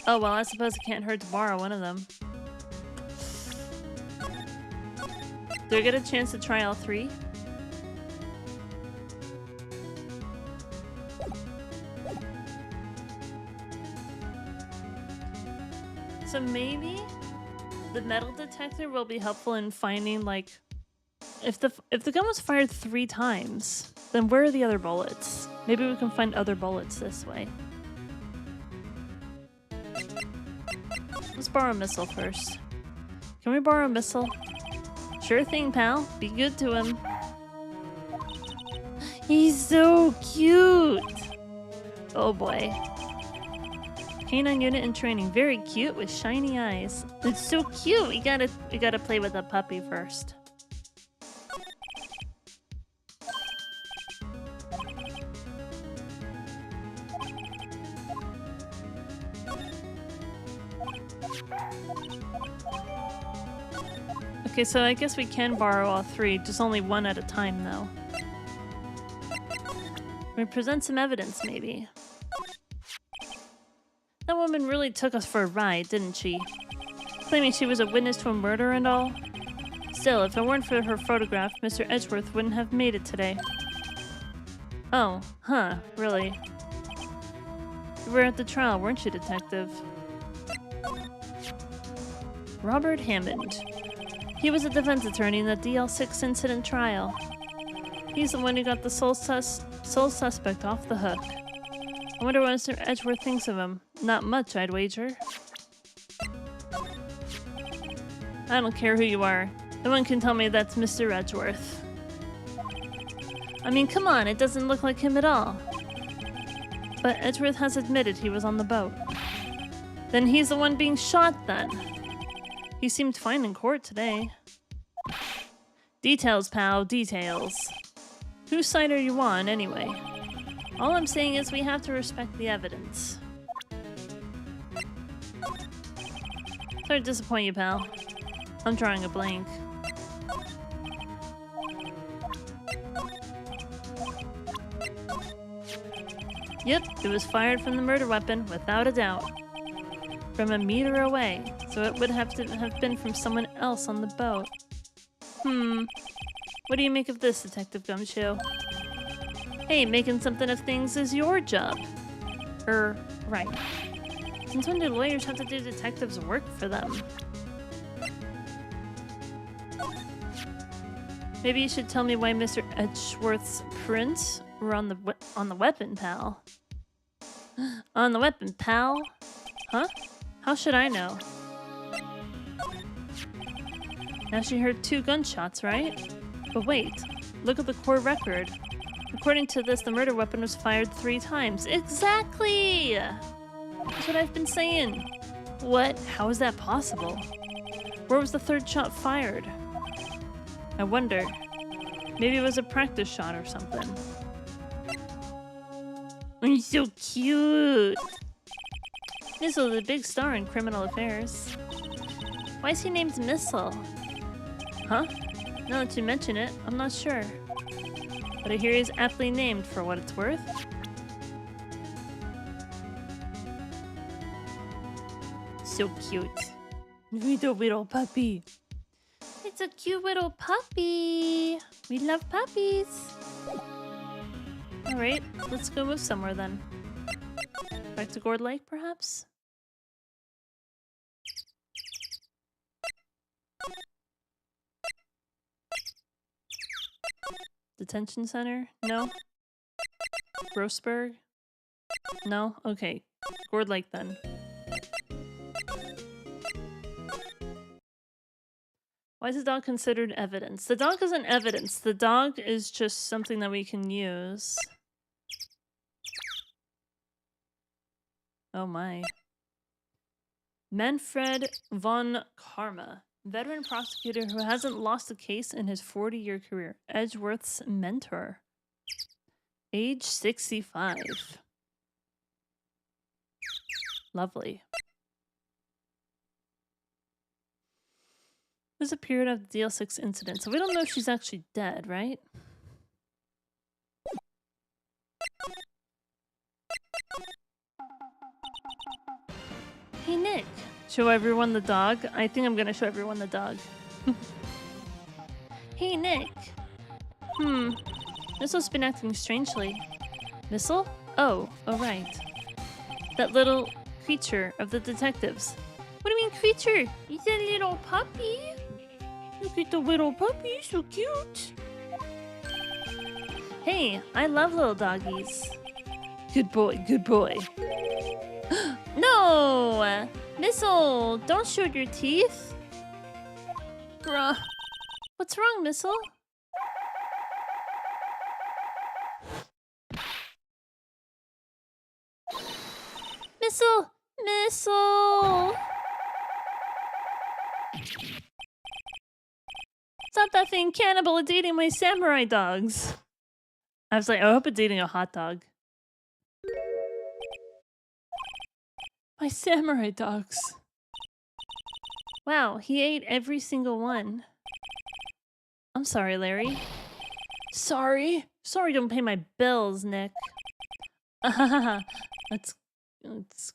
Oh well, I suppose it can't hurt to borrow one of them. Do I get a chance to try all 3? So maybe the metal detector will be helpful in finding, like, if the gun was fired 3 times, then where are the other bullets? Maybe we can find other bullets this way. Let's borrow a missile first. Can we borrow a missile? Sure thing, pal. Be good to him. He's so cute! Oh boy. Canine unit in training. Very cute with shiny eyes. It's so cute! We gotta play with the puppy first. Okay, so I guess we can borrow all 3, just only one at a time though. We present some evidence, maybe. That woman really took us for a ride, didn't she? Claiming she was a witness to a murder and all. Still, if it weren't for her photograph, Mr. Edgeworth wouldn't have made it today. Oh, huh, really? You were at the trial, weren't you, Detective? Robert Hammond. He was a defense attorney in the DL6 incident trial. He's the one who got the sole suspect off the hook. I wonder what Mr. Edgeworth thinks of him. Not much, I'd wager. I don't care who you are. No one can tell me that's Mr. Edgeworth. I mean, come on, it doesn't look like him at all. But Edgeworth has admitted he was on the boat. Then he's the one being shot, then. He seemed fine in court today. Details, pal, details. Whose side are you on, anyway? All I'm saying is we have to respect the evidence. Sorry to disappoint you, pal. I'm drawing a blank. Yep, it was fired from the murder weapon, without a doubt. From a meter away, so it would have to have been from someone else on the boat. What do you make of this, Detective Gumshoe? Hey, making something of things is your job. Right. Since when do lawyers have to do detectives' work for them? Maybe you should tell me why Mr. Edgeworth's prints were on the weapon, pal. On the weapon, pal? Huh? How should I know? Now she heard 2 gunshots, right? But wait, look at the court record. According to this, the murder weapon was fired 3 times. Exactly! That's what I've been saying. What? How is that possible? Where was the 3rd shot fired? I wonder. Maybe it was a practice shot or something. He's so cute! Missile is a big star in criminal affairs. Why is he named Missile? Huh? Now that you mention it, I'm not sure. But I hear he's aptly named for what it's worth. So cute. Little puppy. It's a cute little puppy. We love puppies. Alright, let's go move somewhere then. Back to Gourd Lake, perhaps? Detention center? No. Grossberg? No? Okay. Gourd Lake then. Why is the dog considered evidence? The dog isn't evidence. The dog is just something that we can use. Oh my. Manfred von Karma. Veteran prosecutor who hasn't lost a case in his 40-year career. Edgeworth's mentor. Age 65. Lovely. There's a period of the DL6 incident, so we don't know if she's actually dead, right? Hey, Nick. Show everyone the dog? I think I'm gonna show everyone the dog. Hey, Nick. Missle's been acting strangely. Missile? Oh, right. That little creature of the detectives. What do you mean creature? He's a little puppy. Look at the little puppy, so cute. Hey, I love little doggies. Good boy, good boy. No! Missile, don't show your teeth. Bruh. What's wrong, Missile? Missile! Missile! Stop that thing, cannibal, it's eating my samurai dogs. I was like, I hope it's eating a hot dog. My samurai dogs. Wow, he ate every single one. I'm sorry, Larry. Sorry? Sorry, don't pay my bills, Nick. It's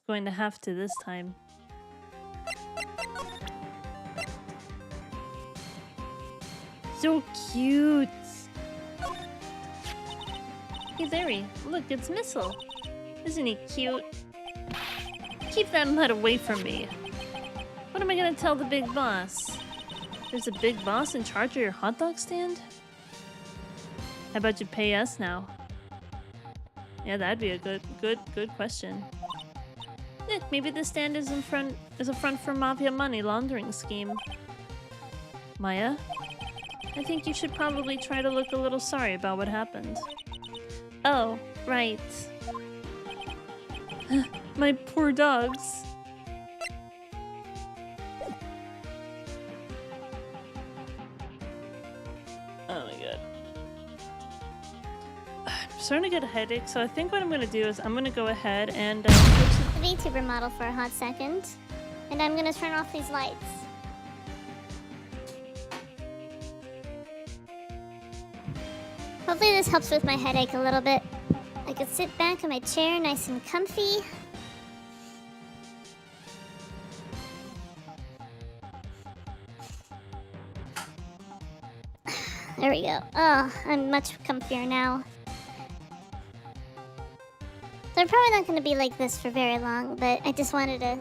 going to have to this time. So cute! Hey, Larry, look, it's Missile. Isn't he cute? Keep that nut away from me. What am I gonna tell the big boss? There's a big boss in charge of your hot dog stand? How about you pay us now? Yeah, that'd be a good question. Nick, maybe the stand is a front for mafia money laundering scheme. Maya? I think you should probably try to look a little sorry about what happened. Oh, right. My poor dogs. Oh my god. I'm starting to get a headache, so I think what I'm gonna do is I'm gonna go ahead and
switch to the VTuber model for a hot second. And I'm gonna turn off these lights. Hopefully this helps with my headache a little bit. I could sit back in my chair nice and comfy. There we go. Oh, I'm much comfier now. So I'm probably not going to be like this for very long, but I just wanted to...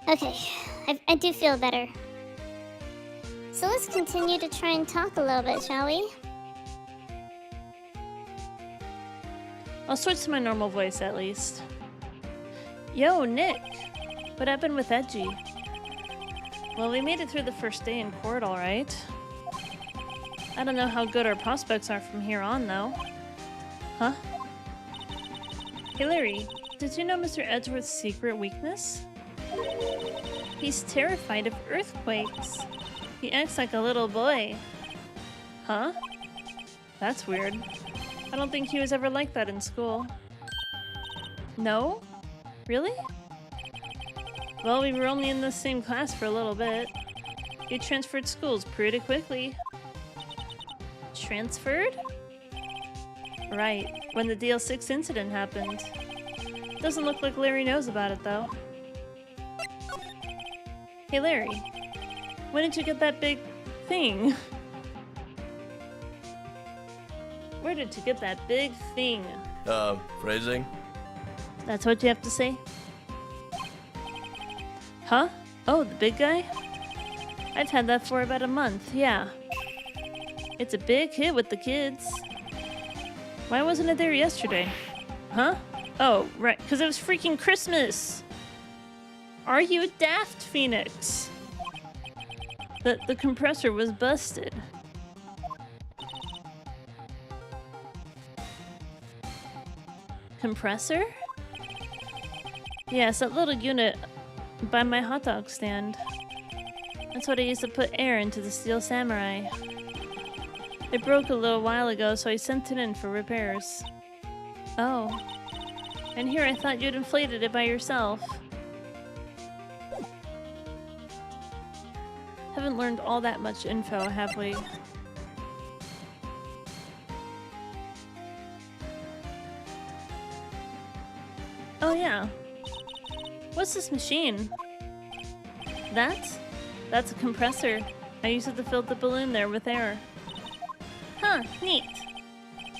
Okay, I do feel better. So let's continue to try and talk a little bit, shall we?
I'll switch to my normal voice at least. Yo, Nick! What happened with Edgy? Well, we made it through the first day in court, alright. I don't know how good our prospects are from here on, though. Huh? Hey, Larry, did you know Mr. Edgeworth's secret weakness? He's terrified of earthquakes. He acts like a little boy. Huh? That's weird. I don't think he was ever like that in school. No? Really? Well, we were only in the same class for a little bit. He transferred schools pretty quickly. Transferred? Right, when the DL6 incident happened. Doesn't look like Larry knows about it, though. Hey, Larry. When did you get that big thing? Where did you get that big thing?
Phrasing?
That's what you have to say? Huh? Oh, the big guy? I've had that for about a month, yeah. It's a big hit with the kids. Why wasn't it there yesterday? Huh? Oh, right, because it was freaking Christmas! Are you daft, Phoenix? The compressor was busted. Compressor? Yes, that little unit by my hot dog stand. That's what I used to put air into the Steel Samurai. It broke a little while ago, so I sent it in for repairs. Oh. And here I thought you'd inflated it by yourself. Haven't learned all that much info, have we? Oh yeah. What's this machine? That's a compressor. I used it to fill the balloon there with air. Huh, neat.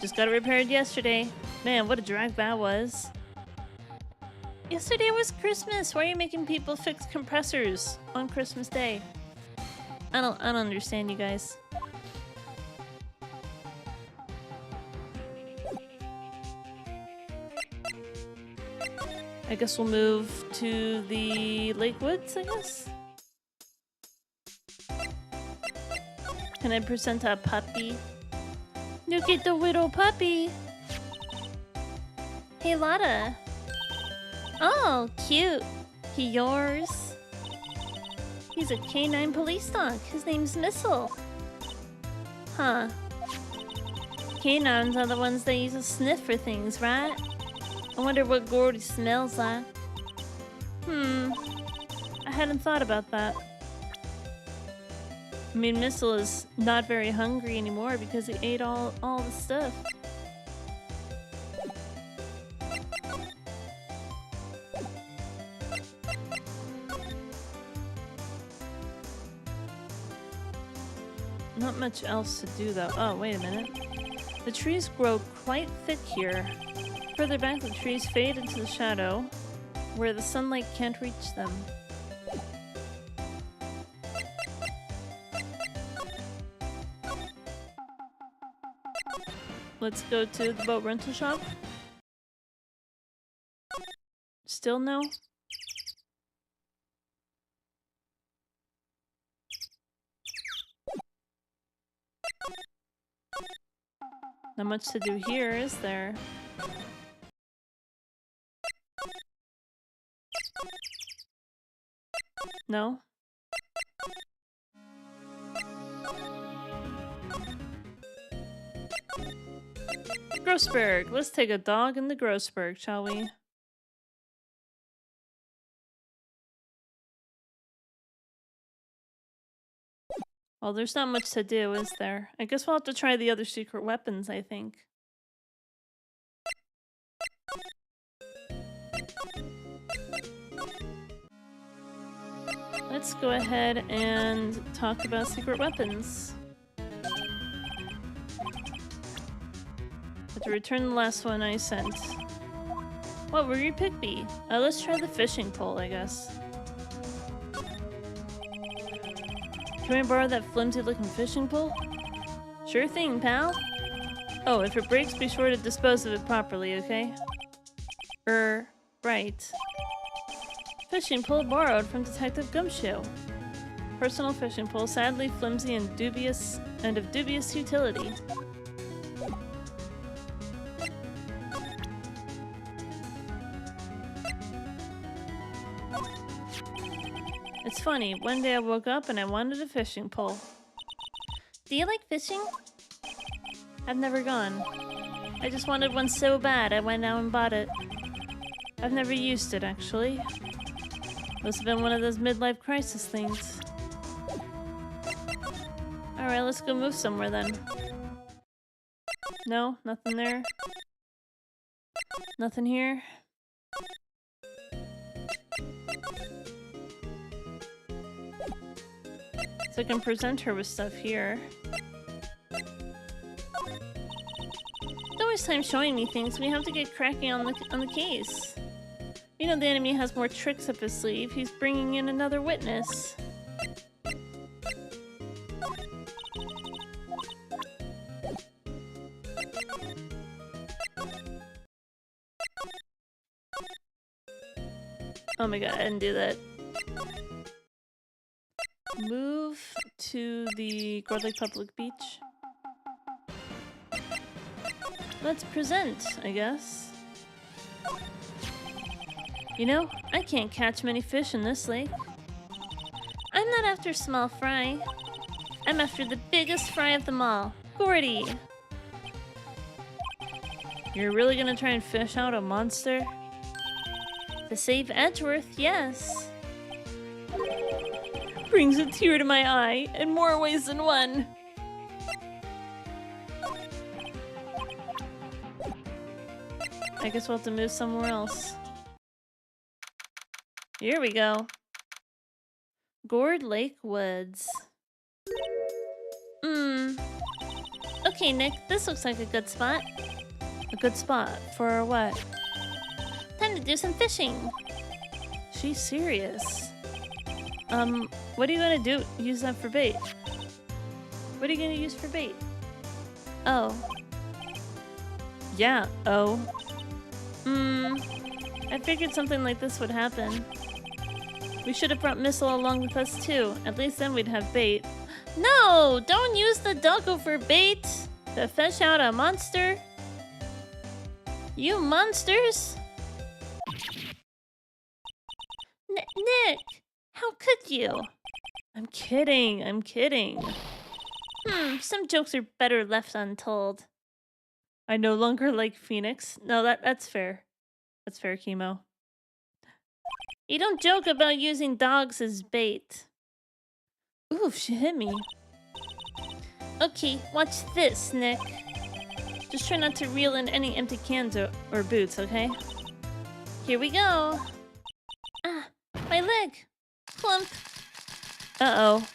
Just got it repaired yesterday. Man, what a drag that was. Yesterday was Christmas. Why are you making people fix compressors on Christmas Day? I don't understand, you guys. I guess we'll move to the Lake Woods, I guess? Can I present a puppy? Look at the little puppy! Hey, Lotta! Oh, cute! He yours? He's a canine police dog. His name's Missile. Huh. Canines are the ones they use to sniff for things, right? I wonder what Gordy smells like. I hadn't thought about that. I mean, Missile is not very hungry anymore because he ate all the stuff. Not much else to do though. Oh, wait a minute. The trees grow quite thick here. Further back, the trees fade into the shadow, where the sunlight can't reach them. Let's go to the boat rental shop. Still no? Not much to do here, is there? No? Grossberg! Let's take a dog in the Grossberg, shall we? Well, there's not much to do, is there? I guess we'll have to try the other secret weapons, I think. Let's go ahead and talk about secret weapons. Have to return the last one I sent. What will your pick be? Let's try the fishing pole, I guess. Can I borrow that flimsy-looking fishing pole? Sure thing, pal. Oh, if it breaks, be sure to dispose of it properly, okay? Right. Fishing pole borrowed from Detective Gumshoe. Personal fishing pole, sadly flimsy and of dubious utility. It's funny, one day I woke up and I wanted a fishing pole. Do you like fishing? I've never gone. I just wanted one so bad I went out and bought it. I've never used it, actually. Must have been one of those midlife crisis things. Alright, let's go move somewhere then. No? Nothing there? Nothing here? So I can present her with stuff here. Don't waste time showing me things. We have to get cracking on the case. You know the enemy has more tricks up his sleeve. He's bringing in another witness. Oh my god, I didn't do that. Move to the Gourd Lake Public Beach. Let's present, I guess. You know, I can't catch many fish in this lake. I'm not after small fry. I'm after the biggest fry of them all, Gordy. You're really gonna try and fish out a monster? To save Edgeworth, yes. Brings a tear to my eye in more ways than one. I guess we'll have to move somewhere else. Here we go. Gourd Lake Woods. Okay, Nick, this looks like a good spot. A good spot for what? Time to do some fishing. She's serious. What are you gonna do? Use that for bait? What are you gonna use for bait? Oh. Yeah, oh. I figured something like this would happen. We should have brought Missile along with us too. At least then we'd have bait. No! Don't use the doggo for bait! To fish out a monster? You monsters! Nick! How could you? I'm kidding, I'm kidding. Some jokes are better left untold. I no longer like Phoenix. No, that's fair. That's fair, Chemo. You don't joke about using dogs as bait. Oof, she hit me. Okay, watch this, Nick. Just try not to reel in any empty cans or boots, okay? Here we go. Ah, my leg. Plump. Uh-oh.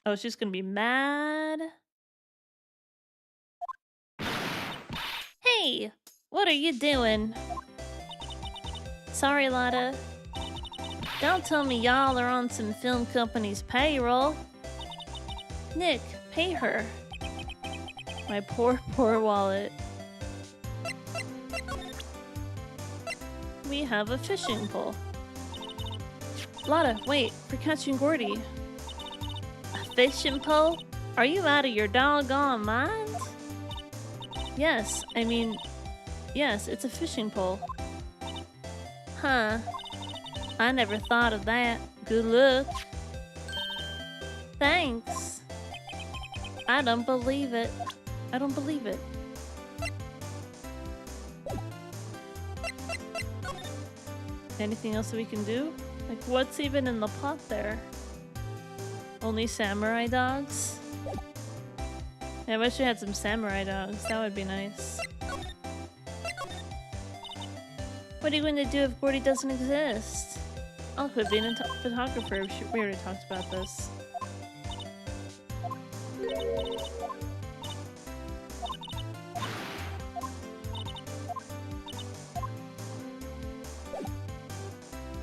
Oh, she's gonna be mad. Hey, what are you doing? Sorry, Lotta. Don't tell me y'all are on some film company's payroll. Nick, pay her. My poor, poor wallet. We have a fishing pole. Lotta, wait, we're catching Gordy. A fishing pole? Are you out of your doggone mind? Yes, I mean, yes, it's a fishing pole. Huh. I never thought of that. Good luck. Thanks. I don't believe it. I don't believe it. Anything else that we can do? Like, what's even in the pot there? Only samurai dogs? Yeah, I wish we had some samurai dogs. That would be nice. What are you going to do if Gordy doesn't exist? I'll quit being a photographer. We already talked about this.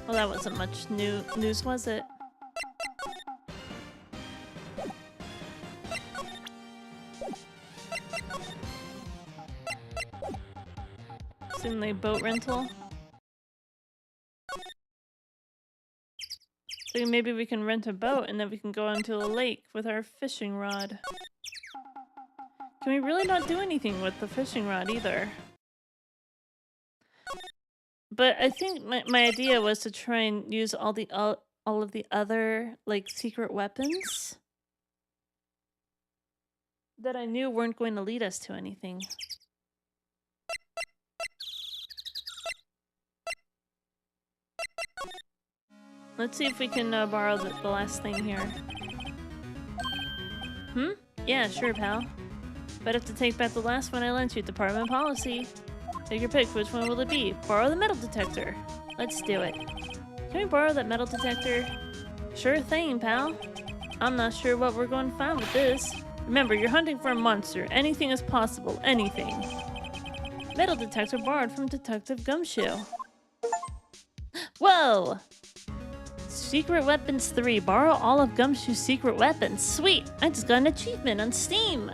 Well, that wasn't much news, was it? Assuming boat rental. So maybe we can rent a boat and then we can go onto a lake with our fishing rod. Can we really not do anything with the fishing rod either? But I think my idea was to try and use all of the other like secret weapons that I knew weren't going to lead us to anything. Let's see if we can borrow the last thing here. Yeah, sure, pal. But have to take back the last one I lent you, department policy. Take your pick, which one will it be? Borrow the metal detector. Let's do it. Can we borrow that metal detector? Sure thing, pal. I'm not sure what we're going to find with this. Remember, you're hunting for a monster. Anything is possible. Anything. Metal detector borrowed from Detective Gumshoe. Whoa! Secret Weapons 3. Borrow all of Gumshoe's secret weapons. Sweet! I just got an achievement on Steam.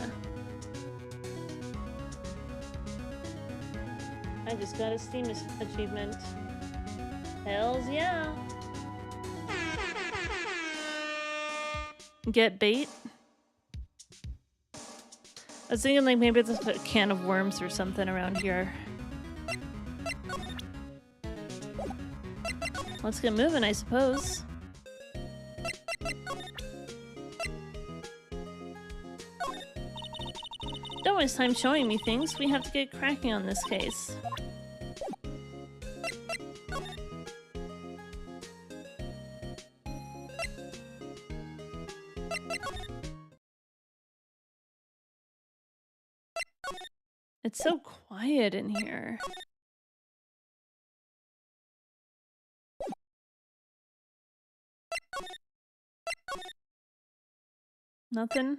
I just got a Steam achievement. Hells yeah. Get bait? I was thinking like maybe it's a can of worms or something around here. Let's get moving, I suppose. Don't waste time showing me things. We have to get cracking on this case. It's so quiet in here. Nothing?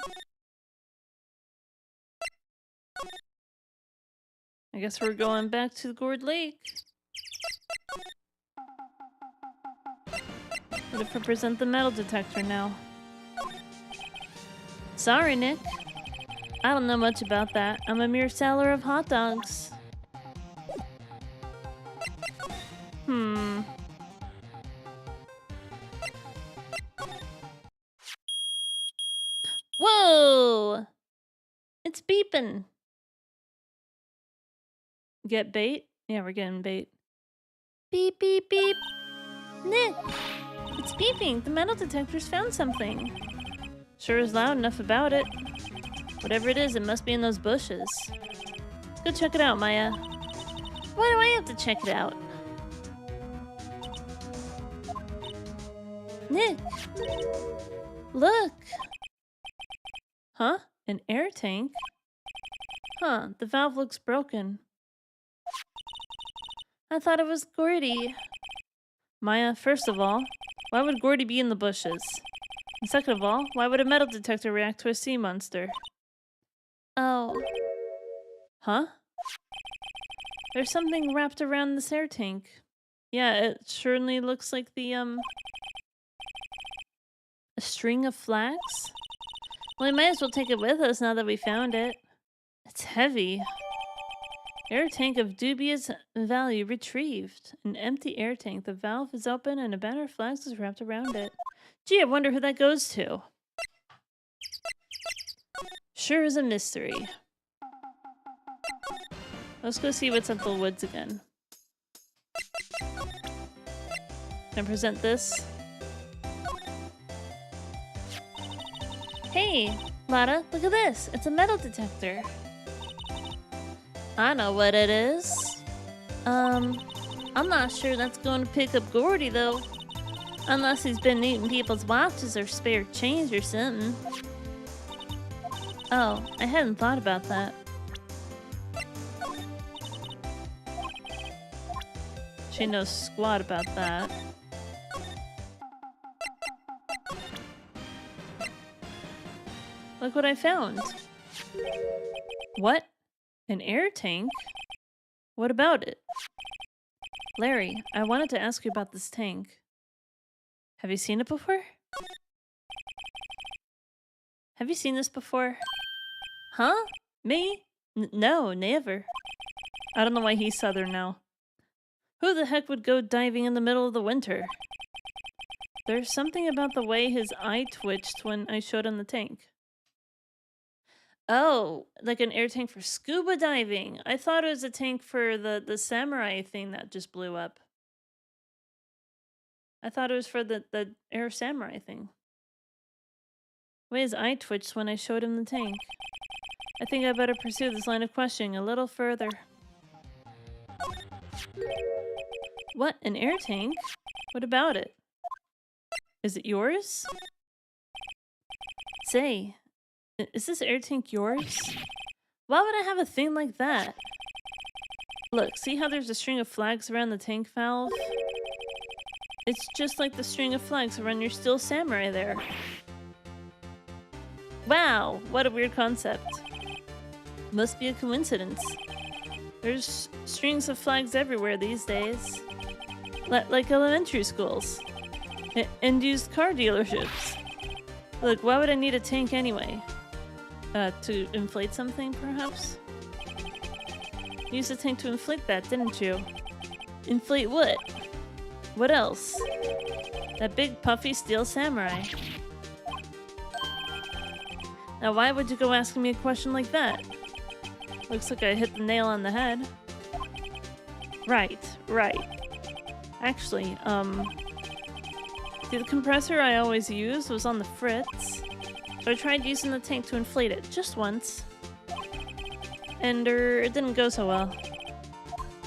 I guess we're going back to Gourd Lake. What if I present the metal detector now? Sorry, Nick. I don't know much about that. I'm a mere seller of hot dogs. Whoa! It's beeping. Get bait? Yeah, we're getting bait. Beep, beep, beep. Nick! It's beeping. The metal detector's found something. Sure is loud enough about it. Whatever it is, it must be in those bushes. Let's go check it out, Maya. Why do I have to check it out? Nick! Look! Huh? An air tank? Huh, the valve looks broken. I thought it was Gordy. Maya, first of all, why would Gordy be in the bushes? And second of all, why would a metal detector react to a sea monster? Oh. Huh? There's something wrapped around this air tank. Yeah, it surely looks like the, a string of flags? Well, we might as well take it with us now that we found it. It's heavy. Air tank of dubious value retrieved. An empty air tank. The valve is open and a banner of flags is wrapped around it. Gee, I wonder who that goes to. Sure is a mystery. Let's go see what's at the woods again. Can I present this? Hey, Lotta, look at this. It's a metal detector. I know what it is. I'm not sure that's going to pick up Gordy, though. Unless he's been eating people's watches or spare change or something. Oh, I hadn't thought about that. She knows squat about that. Look what I found. What? An air tank? What about it? Larry, I wanted to ask you about this tank. Have you seen it before? Have you seen this before? Huh? Me? No, never. I don't know why he's southern now. Who the heck would go diving in the middle of the winter? There's something about the way his eye twitched when I showed him the tank. Oh, like an air tank for scuba diving. I thought it was a tank for the samurai thing that just blew up. I thought it was for the air samurai thing. The way his eye twitched when I showed him the tank. I think I better pursue this line of questioning a little further. What? An air tank? What about it? Is it yours? Say, is this air tank yours? Why would I have a thing like that? Look, see how there's a string of flags around the tank valve? It's just like the string of flags around your steel samurai there. Wow, what a weird concept. Must be a coincidence. There's strings of flags everywhere these days. Like elementary schools. And used car dealerships. Look, why would I need a tank anyway? To inflate something, perhaps? You used a tank to inflate that, didn't you? Inflate what? What else? That big puffy steel samurai. Now, why would you go asking me a question like that? Looks like I hit the nail on the head. Right. Actually, the compressor I always use was on the fritz, so I tried using the tank to inflate it just once. And it didn't go so well.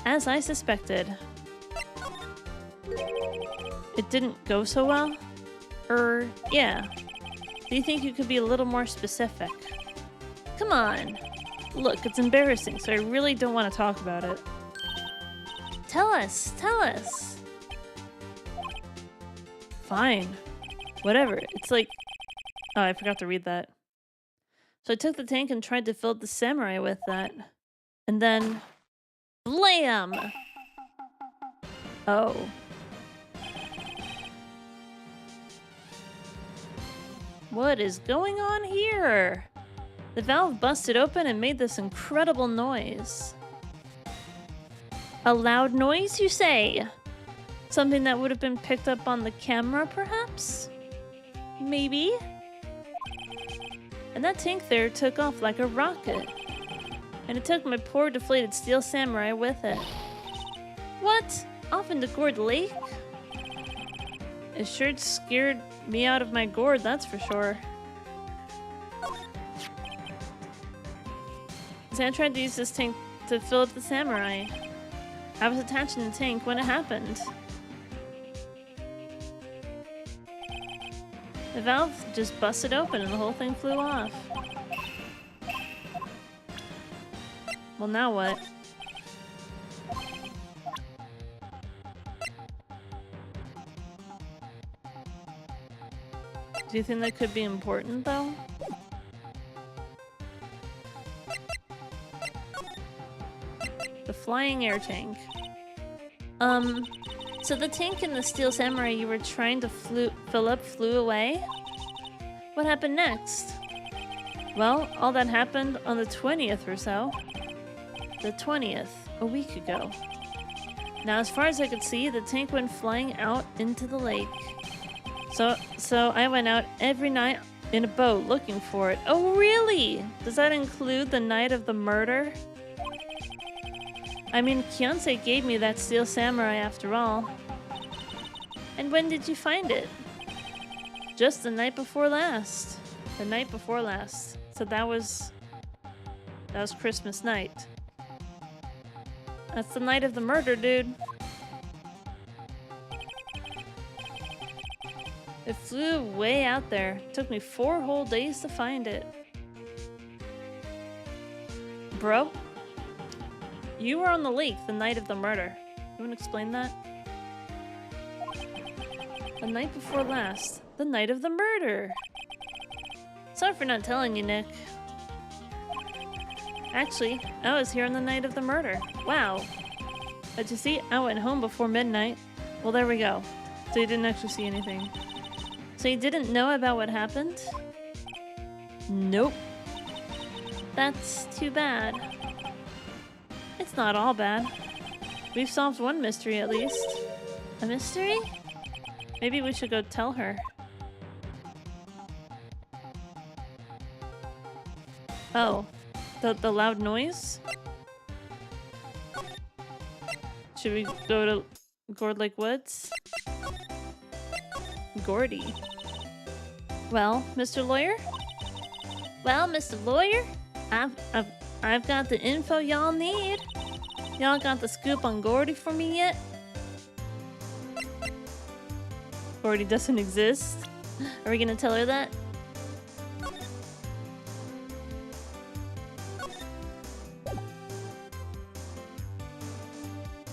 As I suspected. It didn't go so well? Yeah. Do you think you could be a little more specific? Come on. Look, it's embarrassing, so I really don't want to talk about it. Tell us. Fine. Whatever. It's like... Oh, I forgot to read that. So I took the tank and tried to fill the samurai with that. And then... Blam! Oh. What is going on here? The valve busted open and made this incredible noise. A loud noise, you say? Something that would have been picked up on the camera, perhaps? Maybe? And that tank there took off like a rocket. And it took my poor deflated steel samurai with it. What? Off into Gourd Lake? It sure scared me out of my gourd, that's for sure. So I tried to use this tank to fill up the samurai. I was attached in the tank when it happened. The valve just busted open and the whole thing flew off. Well, now what? Do you think that could be important, though? The flying air tank. So the tank and the steel samurai you were trying to fill up flew away? What happened next? Well, all that happened on the 20th or so. The 20th, a week ago. Now, as far as I could see, the tank went flying out into the lake. So I went out every night in a boat looking for it. Oh, really? Does that include the night of the murder? I mean, Kyonsei gave me that steel samurai after all. And when did you find it? Just the night before last. The night before last. So that was Christmas night. That's the night of the murder, dude. It flew way out there. It took me 4 whole days to find it. Bro? You were on the lake the night of the murder. You want to explain that? The night before last. The night of the murder. Sorry for not telling you, Nick. Actually, I was here on the night of the murder. Wow. But you see, I went home before midnight. Well, there we go. So you didn't actually see anything. So you didn't know about what happened? Nope. That's too bad. It's not all bad. We've solved one mystery at least. A mystery? Maybe we should go tell her. Oh, the loud noise? Should we go to Gourd Lake Woods? Gordy. Well, Mr. Lawyer? Well, Mr. Lawyer? I've got the info y'all need. Y'all got the scoop on Gordy for me yet? Gordy doesn't exist? Are we gonna tell her that?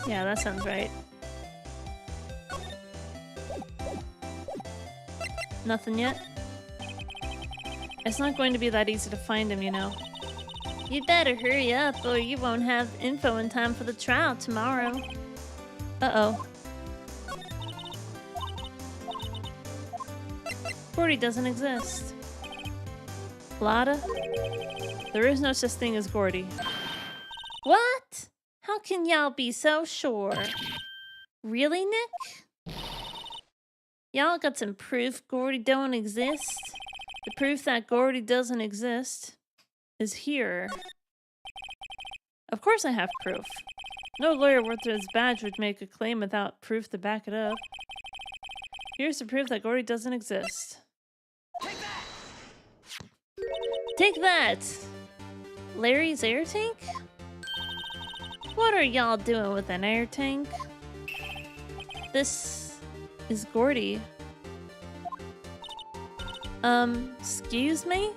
Yeah, that sounds right. Nothing yet? It's not going to be that easy to find him, you know. You'd better hurry up or you won't have info in time for the trial tomorrow. Uh-oh. Gordy doesn't exist. Lada? There is no such thing as Gordy. What? How can y'all be so sure? Really, Nick? Y'all got some proof Gordy don't exist? The proof that Gordy doesn't exist is here. Of course I have proof. No lawyer worth his badge would make a claim without proof to back it up. Here's the proof that Gordy doesn't exist. Take that! Larry's air tank? What are y'all doing with an air tank? This is Gordy. Excuse me?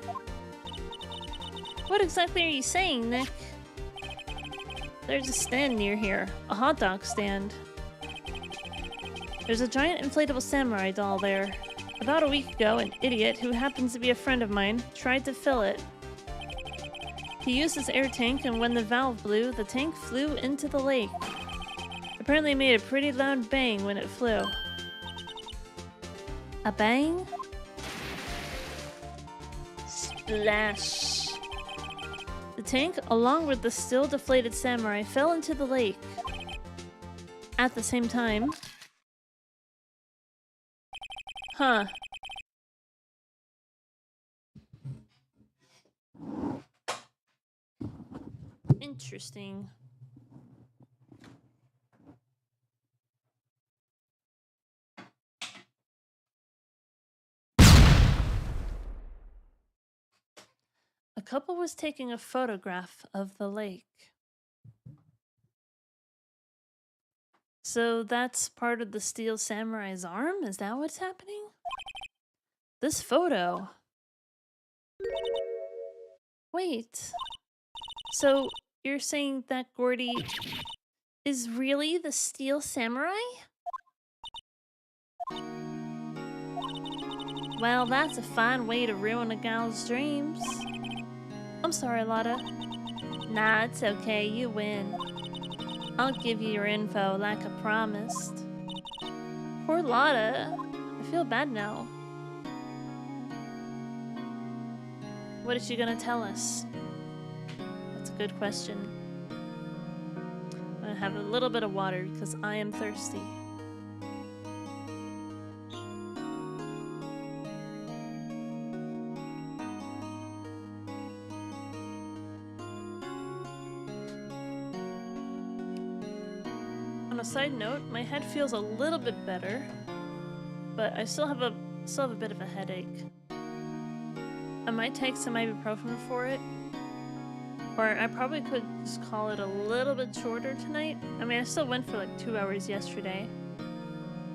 What exactly are you saying, Nick? There's a stand near here. A hot dog stand. There's a giant inflatable samurai doll there. About a week ago, an idiot who happens to be a friend of mine tried to fill it. He used his air tank, and when the valve blew, the tank flew into the lake. Apparently it made a pretty loud bang when it flew. A bang? Splash. The tank, along with the still deflated samurai, fell into the lake. At the same time... Huh. Interesting. A couple was taking a photograph of the lake. So that's part of the steel samurai's arm? Is that what's happening? This photo. Wait. So you're saying that Gordy is really the steel samurai? Well, that's a fine way to ruin a gal's dreams. I'm sorry, Lotta. Nah, it's okay, you win. I'll give you your info like I promised. Poor Lotta. I feel bad now. What is she gonna tell us? That's a good question. I'm gonna have a little bit of water because I am thirsty. On a side note, my head feels a little bit better, but I still have a bit of a headache. I might take some ibuprofen for it, or I probably could just call it a little bit shorter tonight. I mean, I still went for like 2 hours yesterday.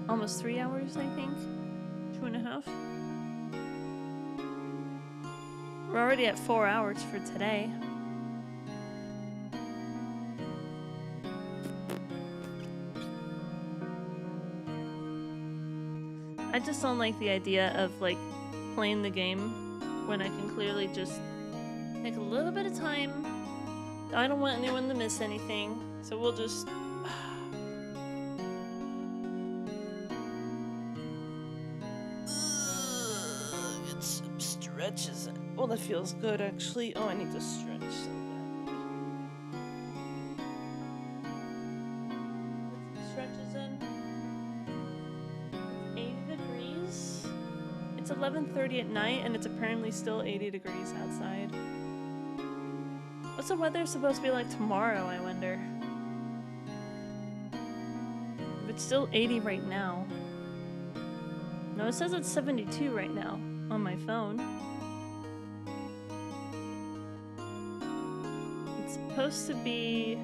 Almost 3 hours, I think. 2.5. We're already at 4 hours for today. I just don't like the idea of like playing the game when I can clearly just take a little bit of time. I don't want anyone to miss anything, so we'll just... Get some stretches in. Well, that feels good actually. Oh, I need to stretch so bad. Get some stretches in. 80 degrees. It's 11:30 at night and it's apparently still 80 degrees outside. What's the weather supposed to be like tomorrow, I wonder? If it's still 80 right now. No, it says it's 72 right now on my phone. It's supposed to be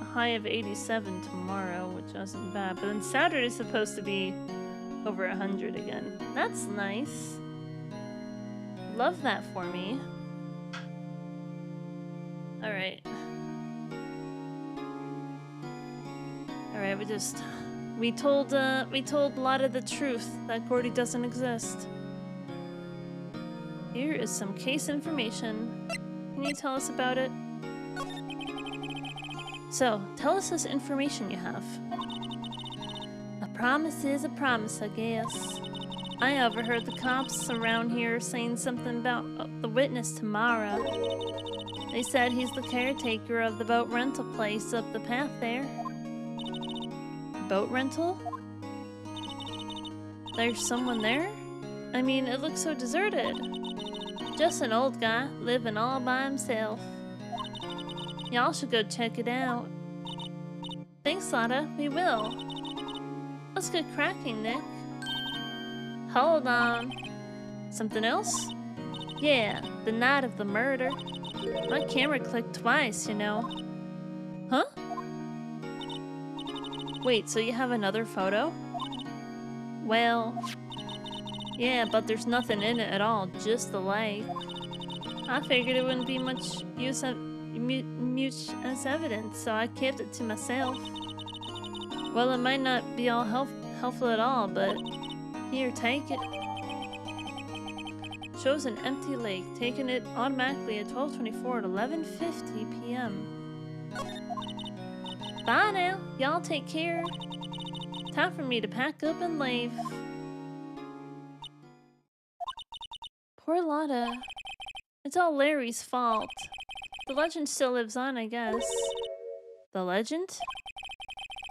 a high of 87 tomorrow, which isn't bad. But then Saturday's supposed to be over 100 again. That's nice. Love that for me. Alright. Alright, we told Lotta the truth that Gordy doesn't exist. Here is some case information. Can you tell us about it? So, tell us this information you have. A promise is a promise, I guess. I overheard the cops around here saying something about the witness tomorrow. They said he's the caretaker of the boat rental place up the path there. Boat rental? There's someone there? I mean, it looks so deserted. Just an old guy living all by himself. Y'all should go check it out. Thanks, Lotta. We will. Let's get cracking, Nick. Hold on. Something else? Yeah, the night of the murder. My camera clicked twice, you know. Huh? Wait, so you have another photo? Well... yeah, but there's nothing in it at all, just the light. I figured it wouldn't be much use as evidence, so I kept it to myself. Well, it might not be all helpful at all, but here, take it. Shows an empty lake, taking it automatically at 12:24 at 11:50 p.m. Bye now, y'all take care. Time for me to pack up and leave. Poor Lotta. It's all Larry's fault. The legend still lives on, I guess. The legend?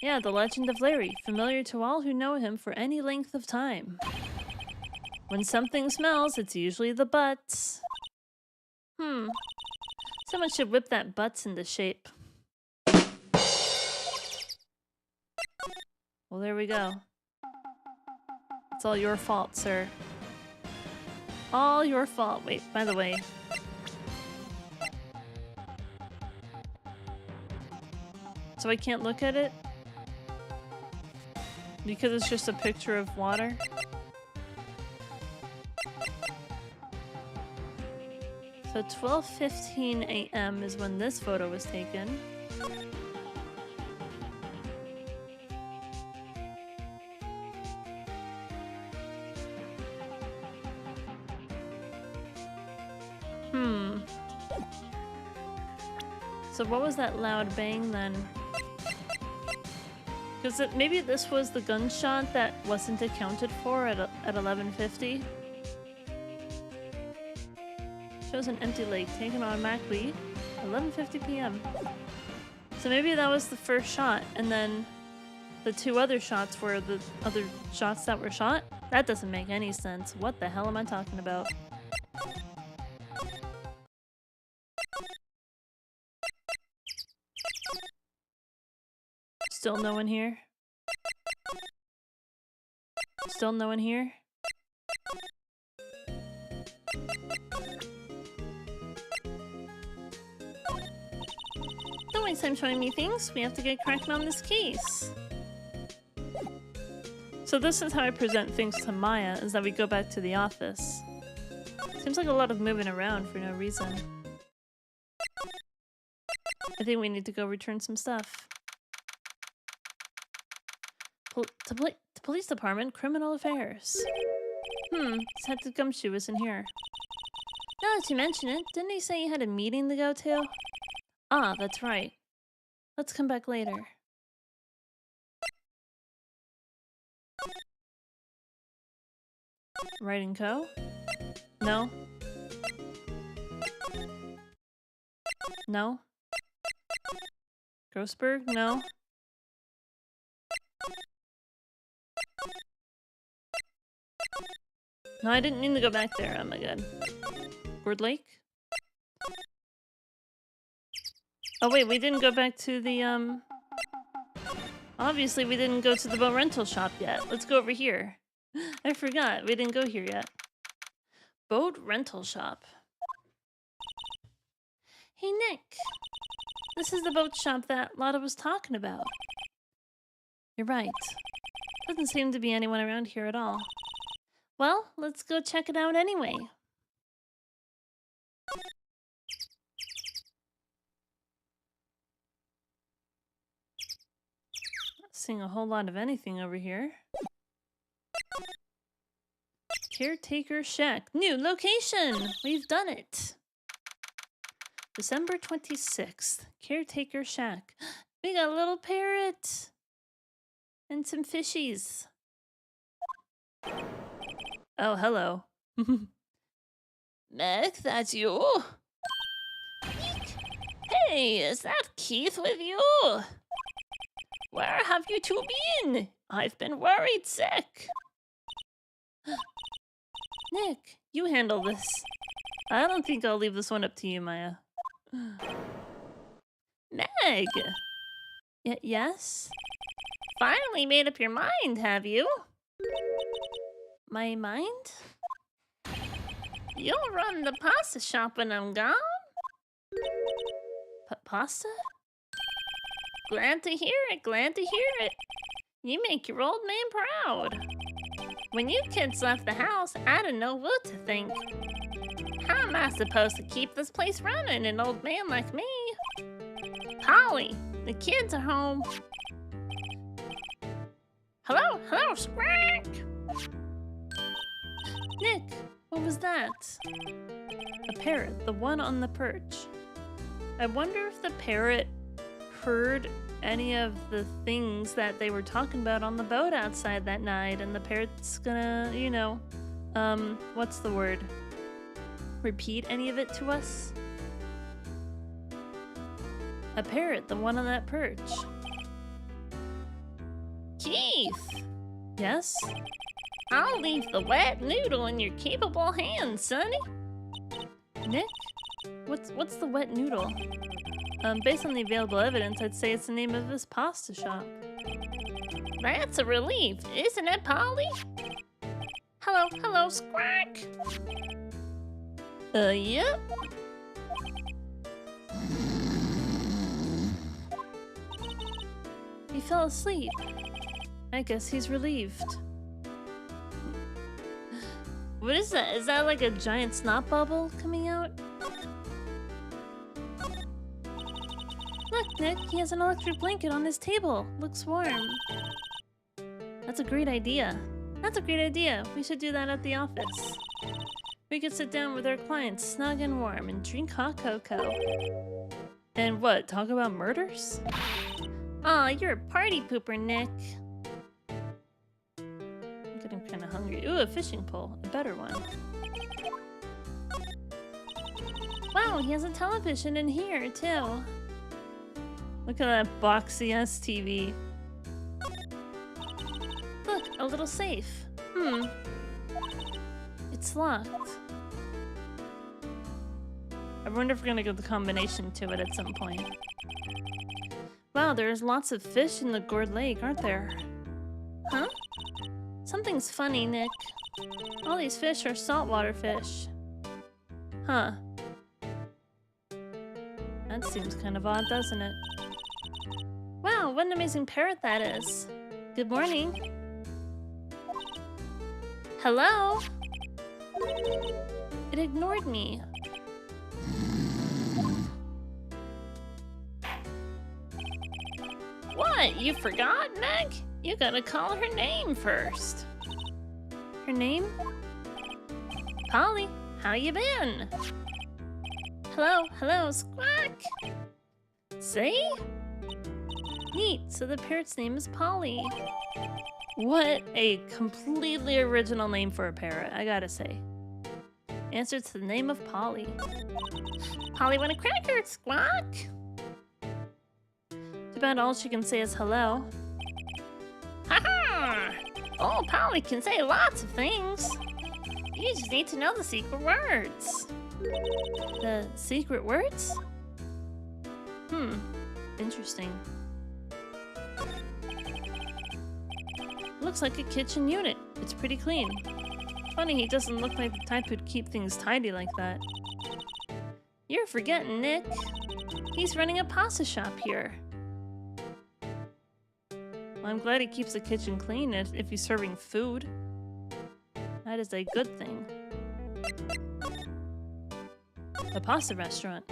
Yeah, the legend of Larry, familiar to all who know him for any length of time. When something smells, it's usually the butts. Someone should whip that butts into shape. Well, there we go. It's all your fault, sir. All your fault. Wait, by the way. So I can't look at it? Because it's just a picture of water? So 12:15 a.m. is when this photo was taken. So what was that loud bang then? Because maybe this was the gunshot that wasn't accounted for at 11:50. Shows an empty lake taken automatically 11:50 p.m. So maybe that was the first shot, and then the two other shots were the other shots that were shot? That doesn't make any sense. What the hell am I talking about? Still no one here? Still no one here? Don't waste time showing me things. We have to get cracking on this case. So this is how I present things to Maya, is that we go back to the office. Seems like a lot of moving around for no reason. I think we need to go return some stuff. Police Department, Criminal Affairs. Detective Gumshoe isn't here. Now that you mention it, didn't he say he had a meeting to go to? Ah, that's right. Let's come back later. Writing Co? No. No. Grossberg? No. No, I didn't mean to go back there. Oh my god. Word Lake? Oh wait, we didn't go back to the, obviously we didn't go to the boat rental shop yet. Let's go over here. I forgot, we didn't go here yet. Boat rental shop. Hey Nick! This is the boat shop that Lotta was talking about. You're right. Doesn't seem to be anyone around here at all. Well, let's go check it out anyway. Not seeing a whole lot of anything over here. Caretaker Shack. New location! We've done it! December 26th. Caretaker Shack. We got a little parrot! And some fishies. Oh, hello. Mac, that's you? Hey, is that Keith with you? Where have you two been? I've been worried sick. Nick, you handle this. I don't think I'll leave this one up to you, Maya. Meg! Yes? Finally made up your mind, have you? My mind? You'll run the pasta shop when I'm gone? Pasta? Glad to hear it, glad to hear it. You make your old man proud. When you kids left the house, I didn't know what to think. How am I supposed to keep this place running, an old man like me? Polly, the kids are home. Hello, Squawk! Nick, what was that? A parrot, the one on the perch. I wonder if the parrot heard any of the things that they were talking about on the boat outside that night, and the parrot's gonna, you know, what's the word? Repeat any of it to us? A parrot, the one on that perch. Keith! Yes? I'll leave the wet noodle in your capable hands, Sonny. Nick? What's the wet noodle? Based on the available evidence, I'd say it's the name of this pasta shop. That's a relief, isn't it, Polly? Hello, Squawk! Yep. He fell asleep. I guess he's relieved. What is that? Is that like a giant snot bubble coming out? Look, Nick, he has an electric blanket on his table. Looks warm. That's a great idea. We should do that at the office. We could sit down with our clients, snug and warm, and drink hot cocoa. And what, talk about murders? Aw, you're a party pooper, Nick. I'm getting kind of hungry. Ooh, a fishing pole. A better one. Wow, he has a television in here, too. Look at that boxy-ass TV. Look, a little safe. It's locked. I wonder if we're gonna get the combination to it at some point. Wow, there's lots of fish in the gourd lake, aren't there? Huh? Something's funny, Nick. All these fish are saltwater fish. Huh. That seems kind of odd, doesn't it? Wow, what an amazing parrot that is. Good morning. Hello? It ignored me. What? You forgot, Meg? You gotta call her name first. Her name? Polly, how you been? Hello, Squawk. See? Neat, so the parrot's name is Polly. What a completely original name for a parrot, I gotta say. Answer to the name of Polly. Polly want a cracker, Squawk? Too bad all she can say is hello. Haha! Oh, Polly can say lots of things. You just need to know the secret words. The secret words? Interesting. Looks like a kitchen unit. It's pretty clean. Funny he doesn't look like the type who'd keep things tidy like that. You're forgetting, Nick. He's running a pasta shop here. Well, I'm glad he keeps the kitchen clean if he's serving food. That is a good thing. A pasta restaurant.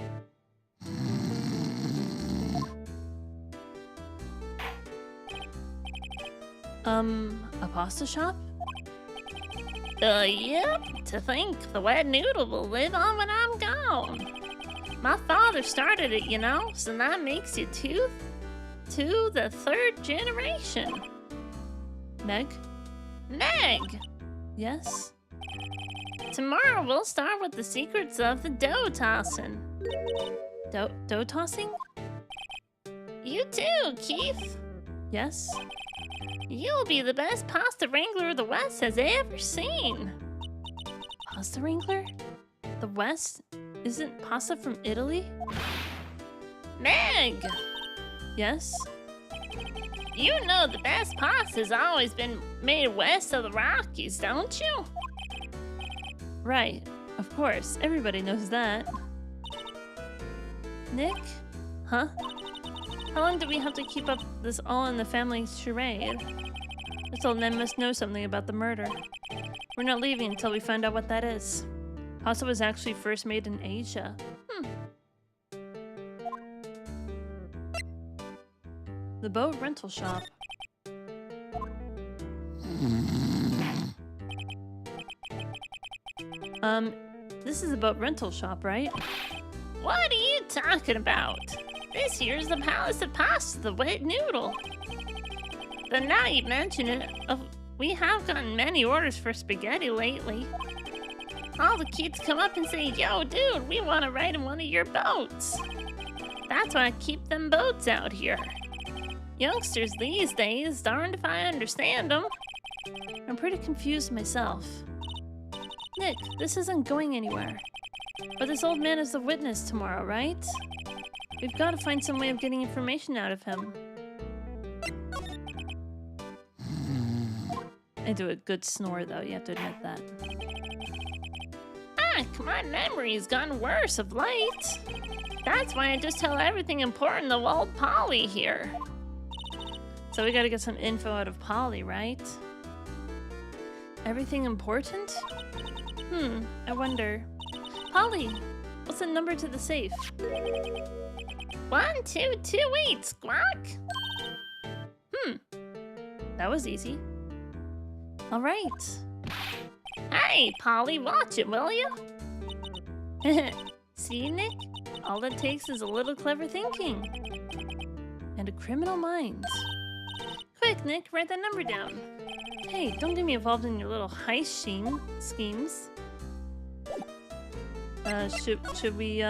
A pasta shop? Yep. To think the wet noodle will live on when I'm gone. My father started it, you know, so that makes you to the third generation. Meg? Meg! Yes? Tomorrow we'll start with the secrets of the dough tossing. Dough tossing? You too, Keith. Yes? You'll be the best pasta wrangler the West has ever seen. Pasta wrangler? The West? Isn't pasta from Italy? Meg! Yes? You know the best pasta's always been made west of the Rockies, don't you? Right. Of course. Everybody knows that. Nick? Huh? How long do we have to keep up this all-in-the-family charade? This old man must know something about the murder. We're not leaving until we find out what that is. Pasta was actually first made in Asia. The boat rental shop. This is a boat rental shop, right? What are you talking about? This here's the Palace of Pasta, the wet noodle. But now you mention it, we have gotten many orders for spaghetti lately. All the kids come up and say, yo, dude, we want to ride in one of your boats. That's why I keep them boats out here. Youngsters these days, darned if I understand them. I'm pretty confused myself. Nick, this isn't going anywhere. But this old man is the witness tomorrow, right? We've got to find some way of getting information out of him. I do a good snore, though, you have to admit that. My memory's gotten worse of late. That's why I just tell everything important to old Polly here. So we gotta get some info out of Polly, right? Everything important? I wonder. Polly, what's the number to the safe? 1228, squawk! That was easy. Alright. Hey, Polly, watch it, will you? See, Nick? All it takes is a little clever thinking. And a criminal mind. Quick, Nick, write that number down. Hey, don't get me involved in your little heist schemes. Should we,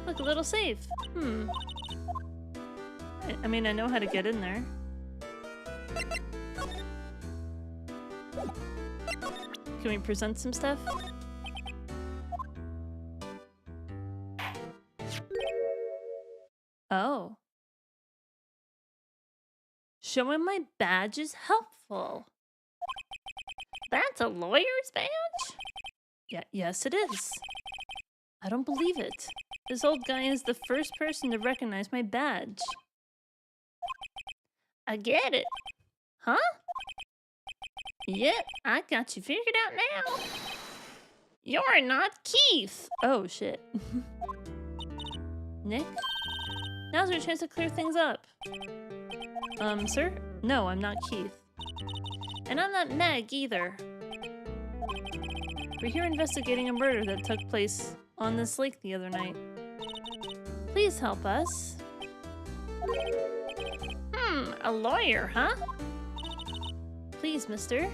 look, a little safe. I mean, I know how to get in there. Can we present some stuff? Oh. Showing my badge is helpful. That's a lawyer's badge? Yes it is. I don't believe it. This old guy is the first person to recognize my badge. I get it. Huh? Yep, I got you figured out now. You're not Keith. Oh, shit. Nick? Now's your chance to clear things up. Sir? No, I'm not Keith. And I'm not Meg either. We're here investigating a murder that took place on this lake the other night. Please help us. A lawyer, huh? Please, mister.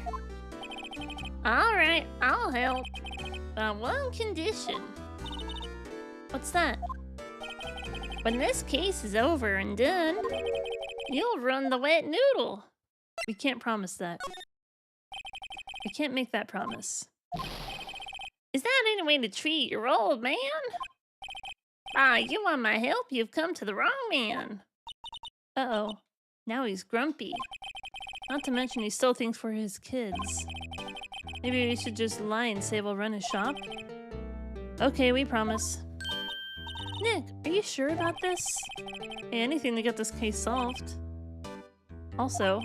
Alright, I'll help. But on one condition. What's that? When this case is over and done, you'll run the wet noodle. We can't promise that. I can't make that promise. Is that any way to treat your old man? You want my help? You've come to the wrong man. Uh-oh. Now he's grumpy. Not to mention he stole things for his kids. Maybe we should just lie and say we'll run his shop? Okay, we promise. Nick, are you sure about this? Hey, anything to get this case solved. Also,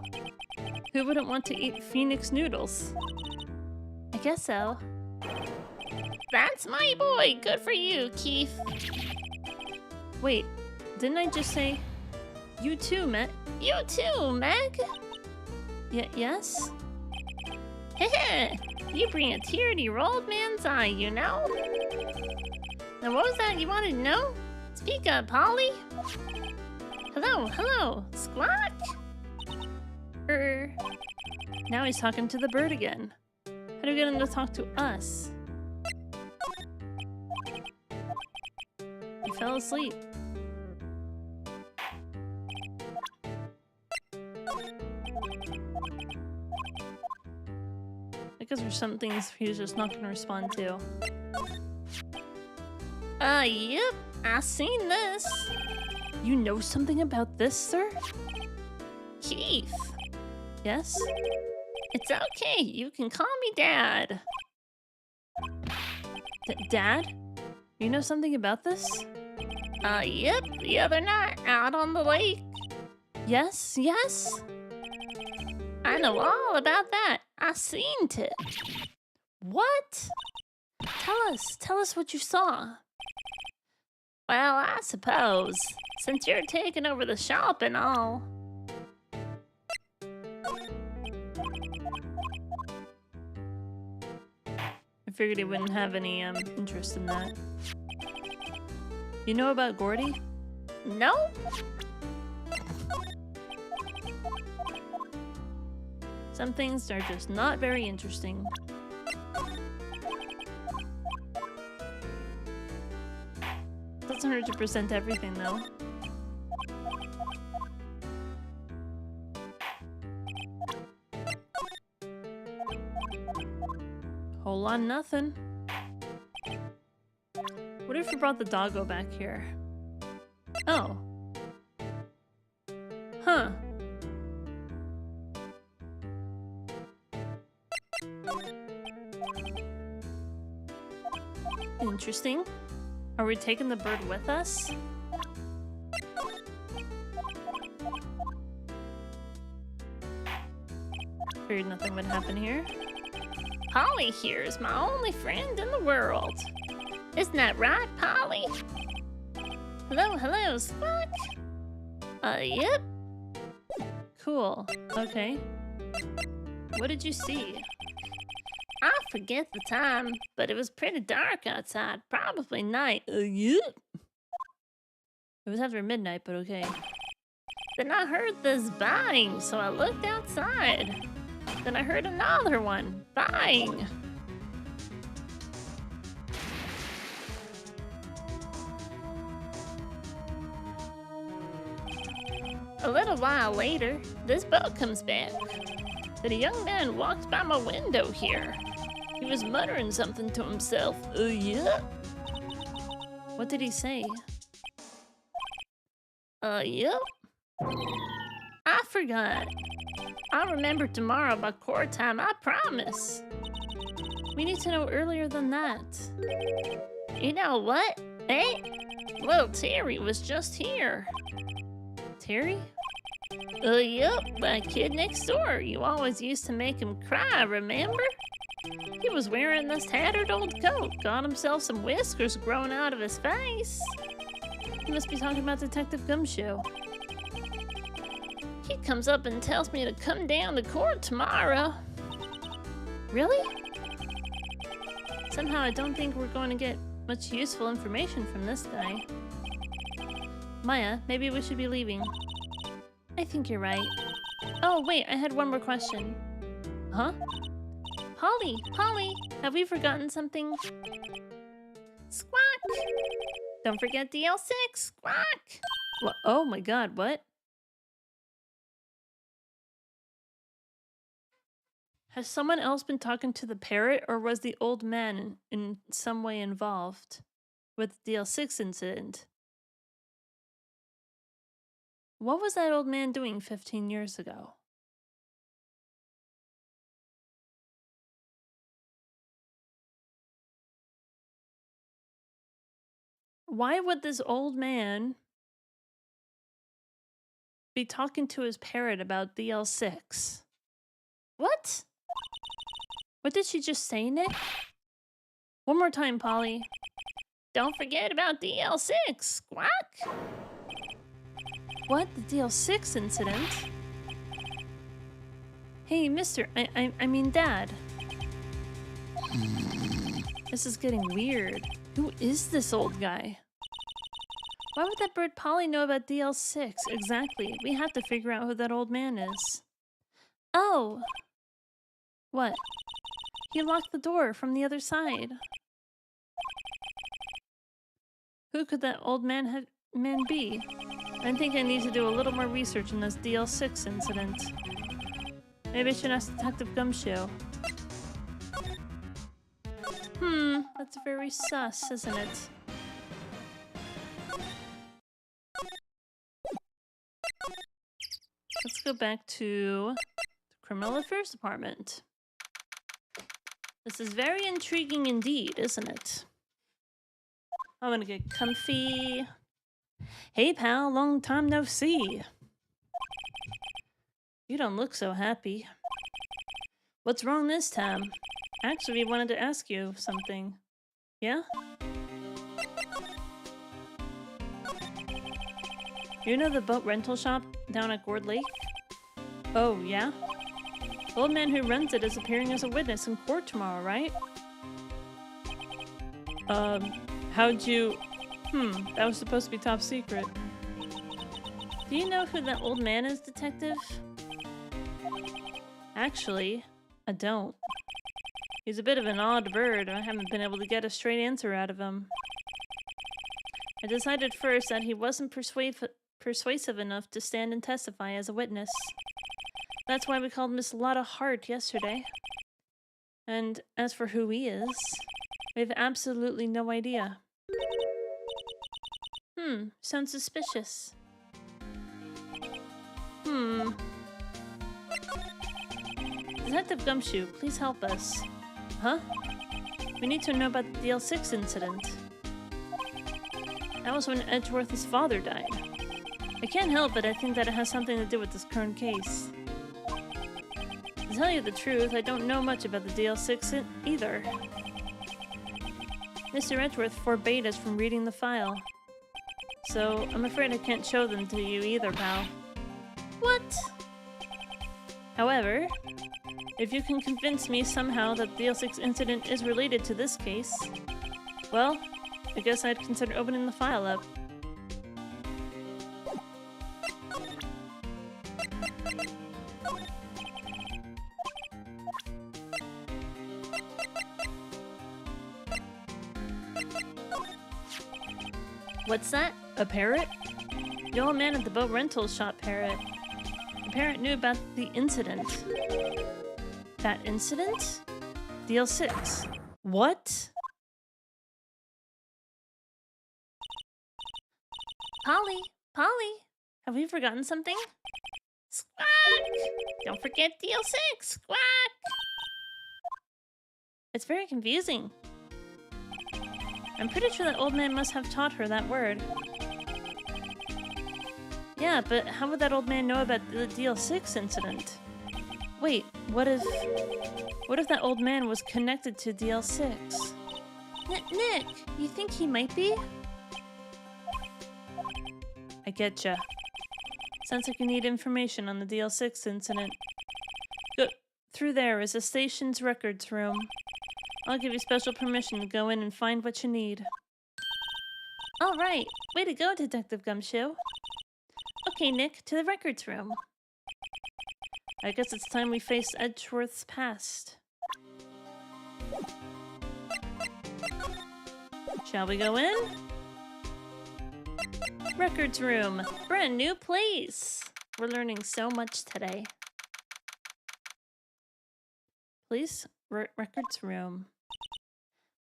who wouldn't want to eat Phoenix noodles? I guess so. That's my boy! Good for you, Keith! Wait, didn't I just say... You too, Meg? You too, Meg? Yes? Heh, you bring a tear to your old man's eye, you know? Now what was that you wanted to know? Speak up, Polly! Hello, squawk? Now he's talking to the bird again. How do we get him to talk to us? He fell asleep. guess there's some things he's just not gonna respond to. Yep, I seen this. You know something about this, sir? Keith. Yes? It's okay, you can call me Dad. Dad? You know something about this? Yep, the other night, out on the lake. Yes, yes? I know all about that. I seen it. What? Tell us what you saw. Well, I suppose, since you're taking over the shop and all. I figured he wouldn't have any interest in that. You know about Gordy? No. Some things are just not very interesting. Doesn't hurt to present everything, though. Whole lot of nothing. What if we brought the doggo back here? Oh. Huh. Interesting. Are we taking the bird with us? Figured nothing would happen here. Polly here is my only friend in the world. Isn't that right, Polly? Hello, Squawk. Yep. Cool. Okay. What did you see? I forget the time, but it was pretty dark outside. Probably night. Yep. It was after midnight, but okay. Then I heard this bang, so I looked outside. Then I heard another one. Bang! A little while later, this boat comes back. Then a young man walks by my window here. He was muttering something to himself. Yeah. What did he say? Yep. I forgot. I'll remember tomorrow by core time, I promise. We need to know earlier than that. You know what? Hey, little Terry was just here. Terry? Yep, that kid next door. You always used to make him cry, remember? He was wearing this tattered old coat, got himself some whiskers growing out of his face. He must be talking about Detective Gumshoe. He comes up and tells me to come down to court tomorrow. Really? Somehow I don't think we're going to get much useful information from this guy. Maya, maybe we should be leaving. I think you're right. Oh, wait, I had one more question. Huh? Polly, have we forgotten something? Squawk! Don't forget DL6, squawk! What? Oh my god, what? Has someone else been talking to the parrot, or was the old man in some way involved with the DL6 incident? What was that old man doing 15 years ago? Why would this old man be talking to his parrot about DL6? What? What did she just say, Nick? One more time, Polly. Don't forget about DL6, squawk! What? The DL6 incident? Hey, mister, I mean Dad. This is getting weird. Who is this old guy? Why would that bird Polly know about DL6? Exactly. We have to figure out who that old man is. Oh! What? He locked the door from the other side. Who could that old man be? I think I need to do a little more research in this DL6 incident. Maybe I should ask Detective Gumshoe. That's very sus, isn't it? Let's go back to the Criminal Affairs Department. This is very intriguing indeed, isn't it? I'm gonna get comfy. Hey pal, long time no see. You don't look so happy. What's wrong this time? Actually, we wanted to ask you something. Yeah? You know the boat rental shop down at Gourd Lake? Oh, yeah? The old man who runs it is appearing as a witness in court tomorrow, right? How'd you... that was supposed to be top secret. Do you know who that old man is, detective? Actually, I don't. He's a bit of an odd bird. I haven't been able to get a straight answer out of him. I decided first that he wasn't persuasive enough to stand and testify as a witness. That's why we called Miss Lotta Hart yesterday. And as for who he is, we have absolutely no idea. Sounds suspicious. Detective Gumshoe, please help us. Huh? We need to know about the DL6 incident. That was when Edgeworth's father died. I can't help but I think that it has something to do with this current case. To tell you the truth, I don't know much about the DL6 either. Mr. Edgeworth forbade us from reading the file. So, I'm afraid I can't show them to you either, pal. What? However, if you can convince me somehow that the DL6 incident is related to this case, well, I guess I'd consider opening the file up. What's that? A parrot? The old man at the boat rental shop parrot. The parrot knew about the incident. That incident? DL6. What? Polly! Polly! Have we forgotten something? Squawk! Don't forget DL6! Squawk! It's very confusing. I'm pretty sure that old man must have taught her that word. Yeah, but how would that old man know about the DL6 incident? Wait, what if that old man was connected to DL6? Nick, you think he might be? I getcha. Sounds like you need information on the DL6 incident. Go through there is the station's records room. I'll give you special permission to go in and find what you need. All right, way to go, Detective Gumshoe. Okay, Nick, to the records room. I guess it's time we face Edgeworth's past. Shall we go in? Records room, brand new place. We're learning so much today. Please, records room.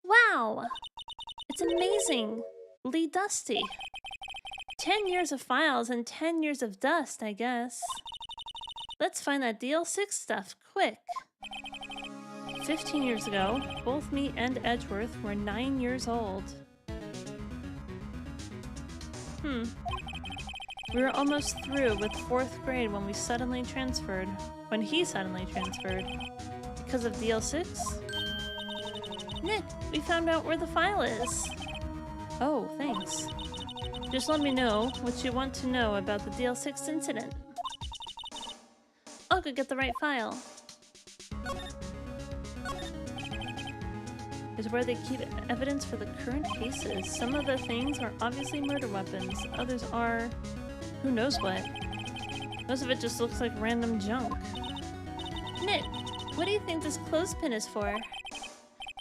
Wow, it's amazing. Lee Dusty. 10 years of files and 10 years of dust, I guess. Let's find that DL6 stuff, quick. 15 years ago, both me and Edgeworth were 9 years old. We were almost through with 4th grade when he suddenly transferred. Because of DL6? Nick, we found out where the file is. Oh, thanks. Just let me know what you want to know about the DL6 incident. I'll go get the right file. Is where they keep evidence for the current cases. Some of the things are obviously murder weapons. Others are... who knows what. Most of it just looks like random junk. Nick, what do you think this clothespin is for?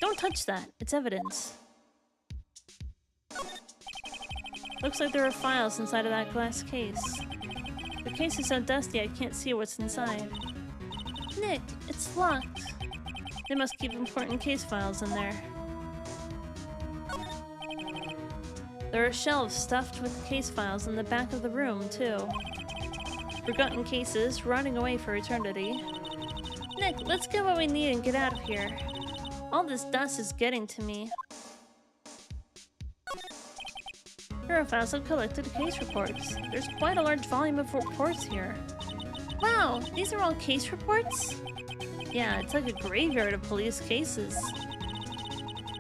Don't touch that. It's evidence. Looks like there are files inside of that glass case. The case is so dusty I can't see what's inside. Nick, it's locked. They must keep important case files in there. There are shelves stuffed with case files in the back of the room, too. Forgotten cases, rotting away for eternity. Nick, let's get what we need and get out of here. All this dust is getting to me. Here are files I've collected case reports. There's quite a large volume of reports here. Wow, these are all case reports? Yeah, it's like a graveyard of police cases.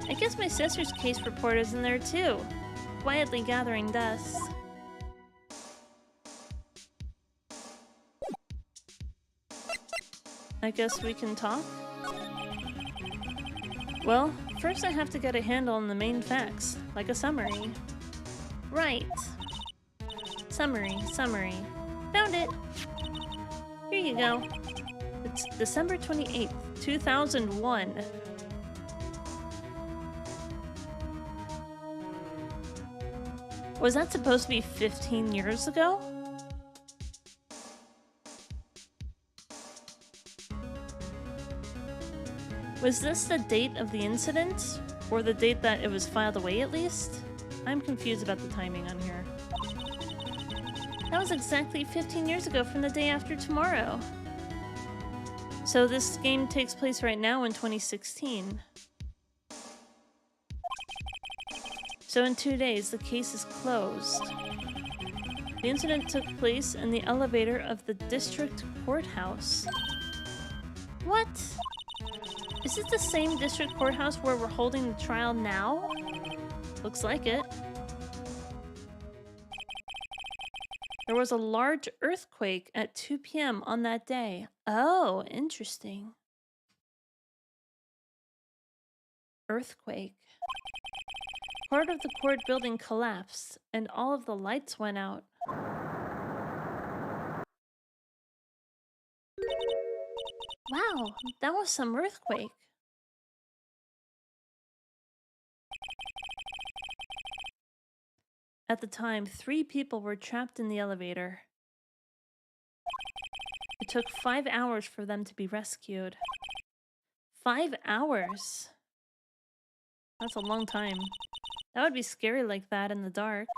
I guess my sister's case report is in there too, quietly gathering dust. I guess we can talk? Well, first I have to get a handle on the main facts, like a summary. Right. Summary. Found it! Here you go. It's December 28th, 2001. Was that supposed to be 15 years ago? Was this the date of the incident? Or the date that it was filed away at least? I'm confused about the timing on here. That was exactly 15 years ago from the day after tomorrow. So this game takes place right now in 2016. So in 2 days, the case is closed. The incident took place in the elevator of the district courthouse. What? Is it the same district courthouse where we're holding the trial now? Looks like it. There was a large earthquake at 2 p.m. on that day. Oh, interesting. Earthquake. Part of the court building collapsed, and all of the lights went out. Wow, that was some earthquake. At the time, 3 people were trapped in the elevator. It took 5 hours for them to be rescued. 5 hours? That's a long time. That would be scary like that in the dark.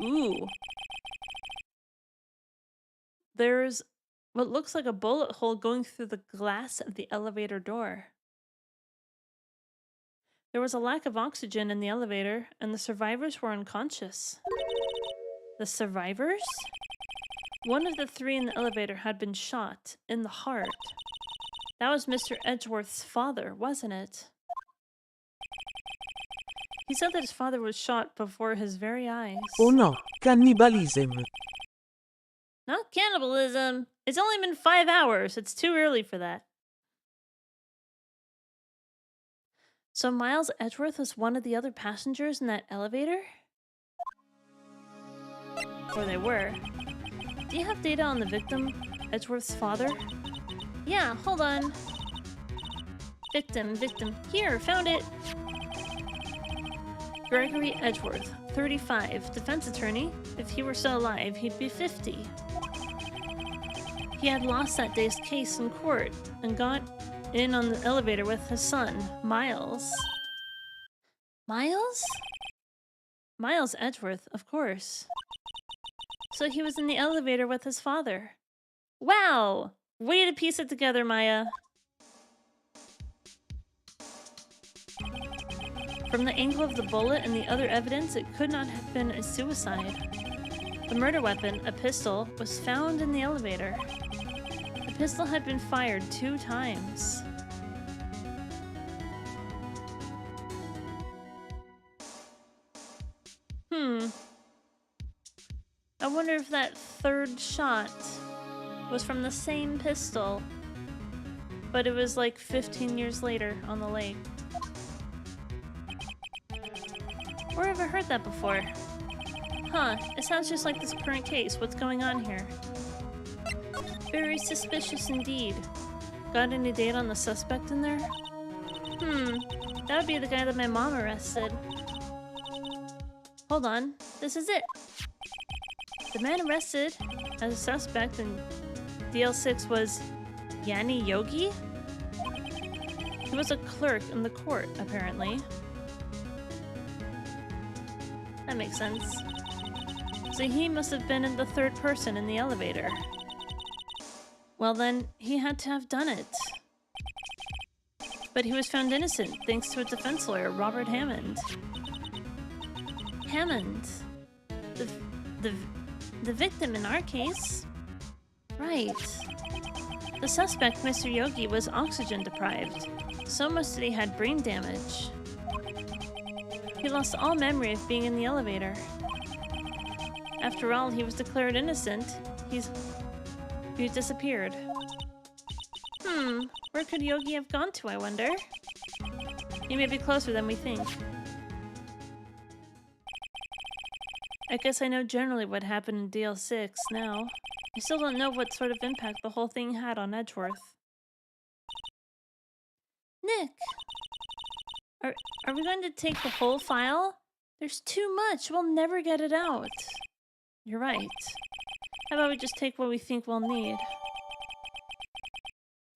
Ooh. There's what looks like a bullet hole going through the glass of the elevator door. There was a lack of oxygen in the elevator, and the survivors were unconscious. The survivors? One of the 3 in the elevator had been shot in the heart. That was Mr. Edgeworth's father, wasn't it? He said that his father was shot before his very eyes.
Oh no, cannibalism.
Not cannibalism. It's only been 5 hours. It's too early for that. So Miles Edgeworth was one of the other passengers in that elevator? Or they were. Do you have data on the victim, Edgeworth's father? Yeah, hold on. Victim. Here, found it! Gregory Edgeworth, 35, defense attorney. If he were still alive, he'd be 50. He had lost that day's case in court and got in on the elevator with his son, Miles. Miles? Miles Edgeworth, of course. So he was in the elevator with his father. Wow! Way to piece it together, Maya. From the angle of the bullet and the other evidence, it could not have been a suicide. The murder weapon, a pistol, was found in the elevator. The pistol had been fired 2 times. I wonder if that 3rd shot was from the same pistol, but it was like 15 years later on the lake. Where have I heard that before? Huh, it sounds just like this current case. What's going on here? Very suspicious indeed. Got any data on the suspect in there? That would be the guy that my mom arrested. Hold on, this is it. The man arrested as a suspect in DL6 was Yanni Yogi? He was a clerk in the court, apparently. That makes sense. So he must have been in the third person in the elevator. Well then, he had to have done it. But he was found innocent thanks to a defense lawyer, Robert Hammond. Hammond? The victim in our case? Right. The suspect, Mr. Yogi, was oxygen deprived. So much that he had brain damage. He lost all memory of being in the elevator. After all, he was declared innocent. He disappeared. Where could Yogi have gone to, I wonder? He may be closer than we think. I guess I know generally what happened in DL6 now. I still don't know what sort of impact the whole thing had on Edgeworth. Nick! Are we going to take the whole file? There's too much. We'll never get it out. You're right. How about we just take what we think we'll need?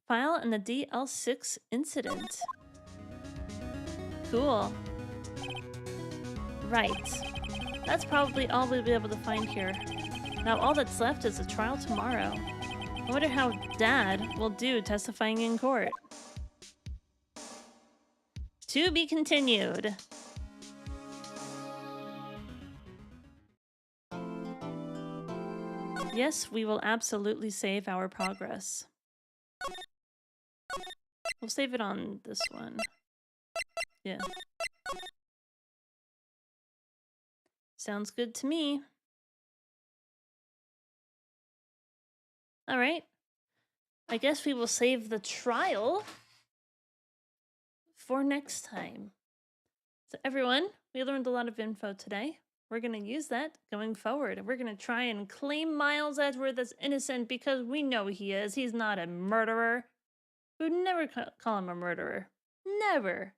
File and the DL6 incident. Cool. Right. That's probably all we'll be able to find here. Now all that's left is a trial tomorrow. I wonder how Dad will do testifying in court. To be continued. Yes, we will absolutely save our progress. We'll save it on this one. Yeah. Sounds good to me. Alright. I guess we will save the trial for next time. So everyone, we learned a lot of info today. We're going to use that going forward. We're going to try and claim Miles Edgeworth as innocent because we know he is. He's not a murderer. We would never call him a murderer. Never.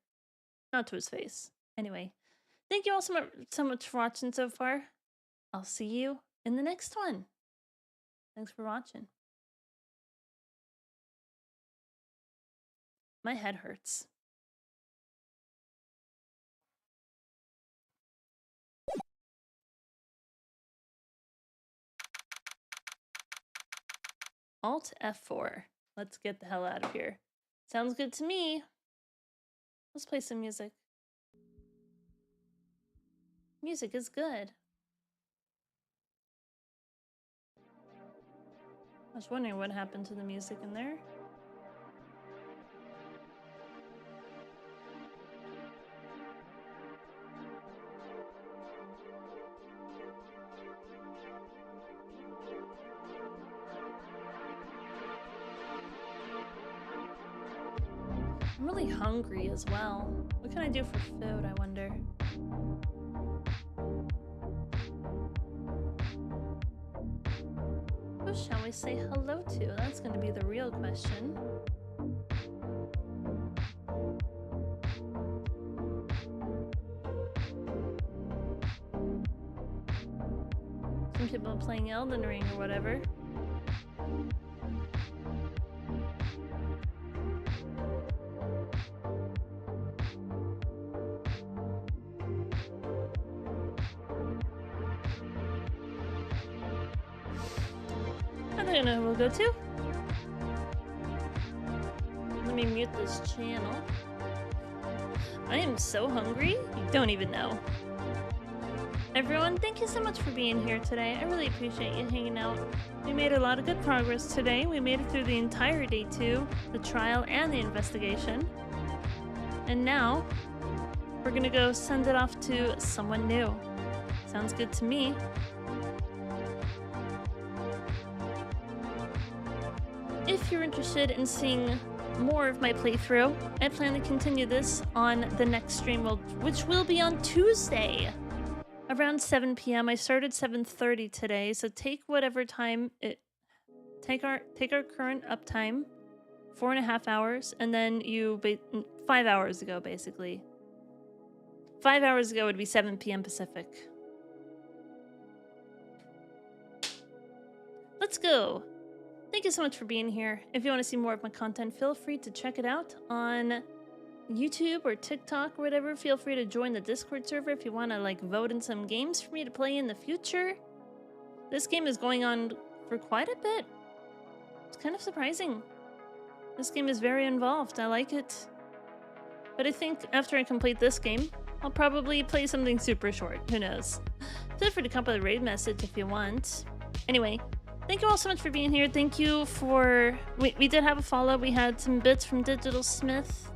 Not to his face. Anyway, thank you all so much for watching so far. I'll see you in the next one. Thanks for watching. My head hurts. Alt F4. Let's get the hell out of here. Sounds good to me. Let's play some music. Music is good. I was wondering what happened to the music in there. I'm really hungry as well. What can I do for food, I wonder? Who shall we say hello to? That's going to be the real question. Some people are playing Elden Ring or whatever. I don't know who we'll go to. Let me mute this channel. I am so hungry, you don't even know. Everyone, thank you so much for being here today. I really appreciate you hanging out. We made a lot of good progress today. We made it through the entire day 2, the trial and the investigation. And now, we're gonna go send it off to someone new. Sounds good to me. If you're interested in seeing more of my playthrough, I plan to continue this on the next stream, which will be on Tuesday, around 7 p.m. I started 7:30 today, so take whatever time take our current uptime, 4.5 hours, and then 5 hours ago, basically. 5 hours ago would be 7 p.m. Pacific. Let's go. Thank you so much for being here. If you want to see more of my content, feel free to check it out on YouTube or TikTok or whatever, feel free to join the Discord server if you want to like vote in some games for me to play in the future. This game is going on for quite a bit. It's kind of surprising. This game is very involved. I like it. But I think after I complete this game, I'll probably play something super short. Who knows? Feel free to come up with a raid message if you want. Anyway, thank you all so much for being here. Thank you for... We did have a follow. We had some bits from Digital Smith.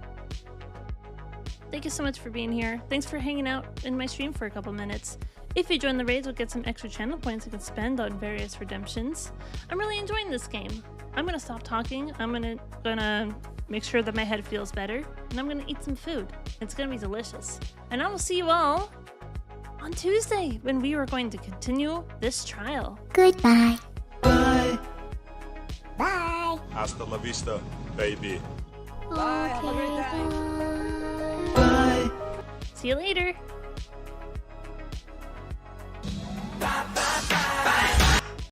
Thank you so much for being here. Thanks for hanging out in my stream for a couple minutes. If you join the raids, we'll get some extra channel points you can spend on various redemptions. I'm really enjoying this game. I'm gonna stop talking. I'm gonna make sure that my head feels better, and I'm gonna eat some food. It's gonna be delicious. And I will see you all on Tuesday when we are going to continue this trial.
Goodbye.
Bye.
Bye.
Hasta la vista, baby.
Bye.
Bye.
See you later.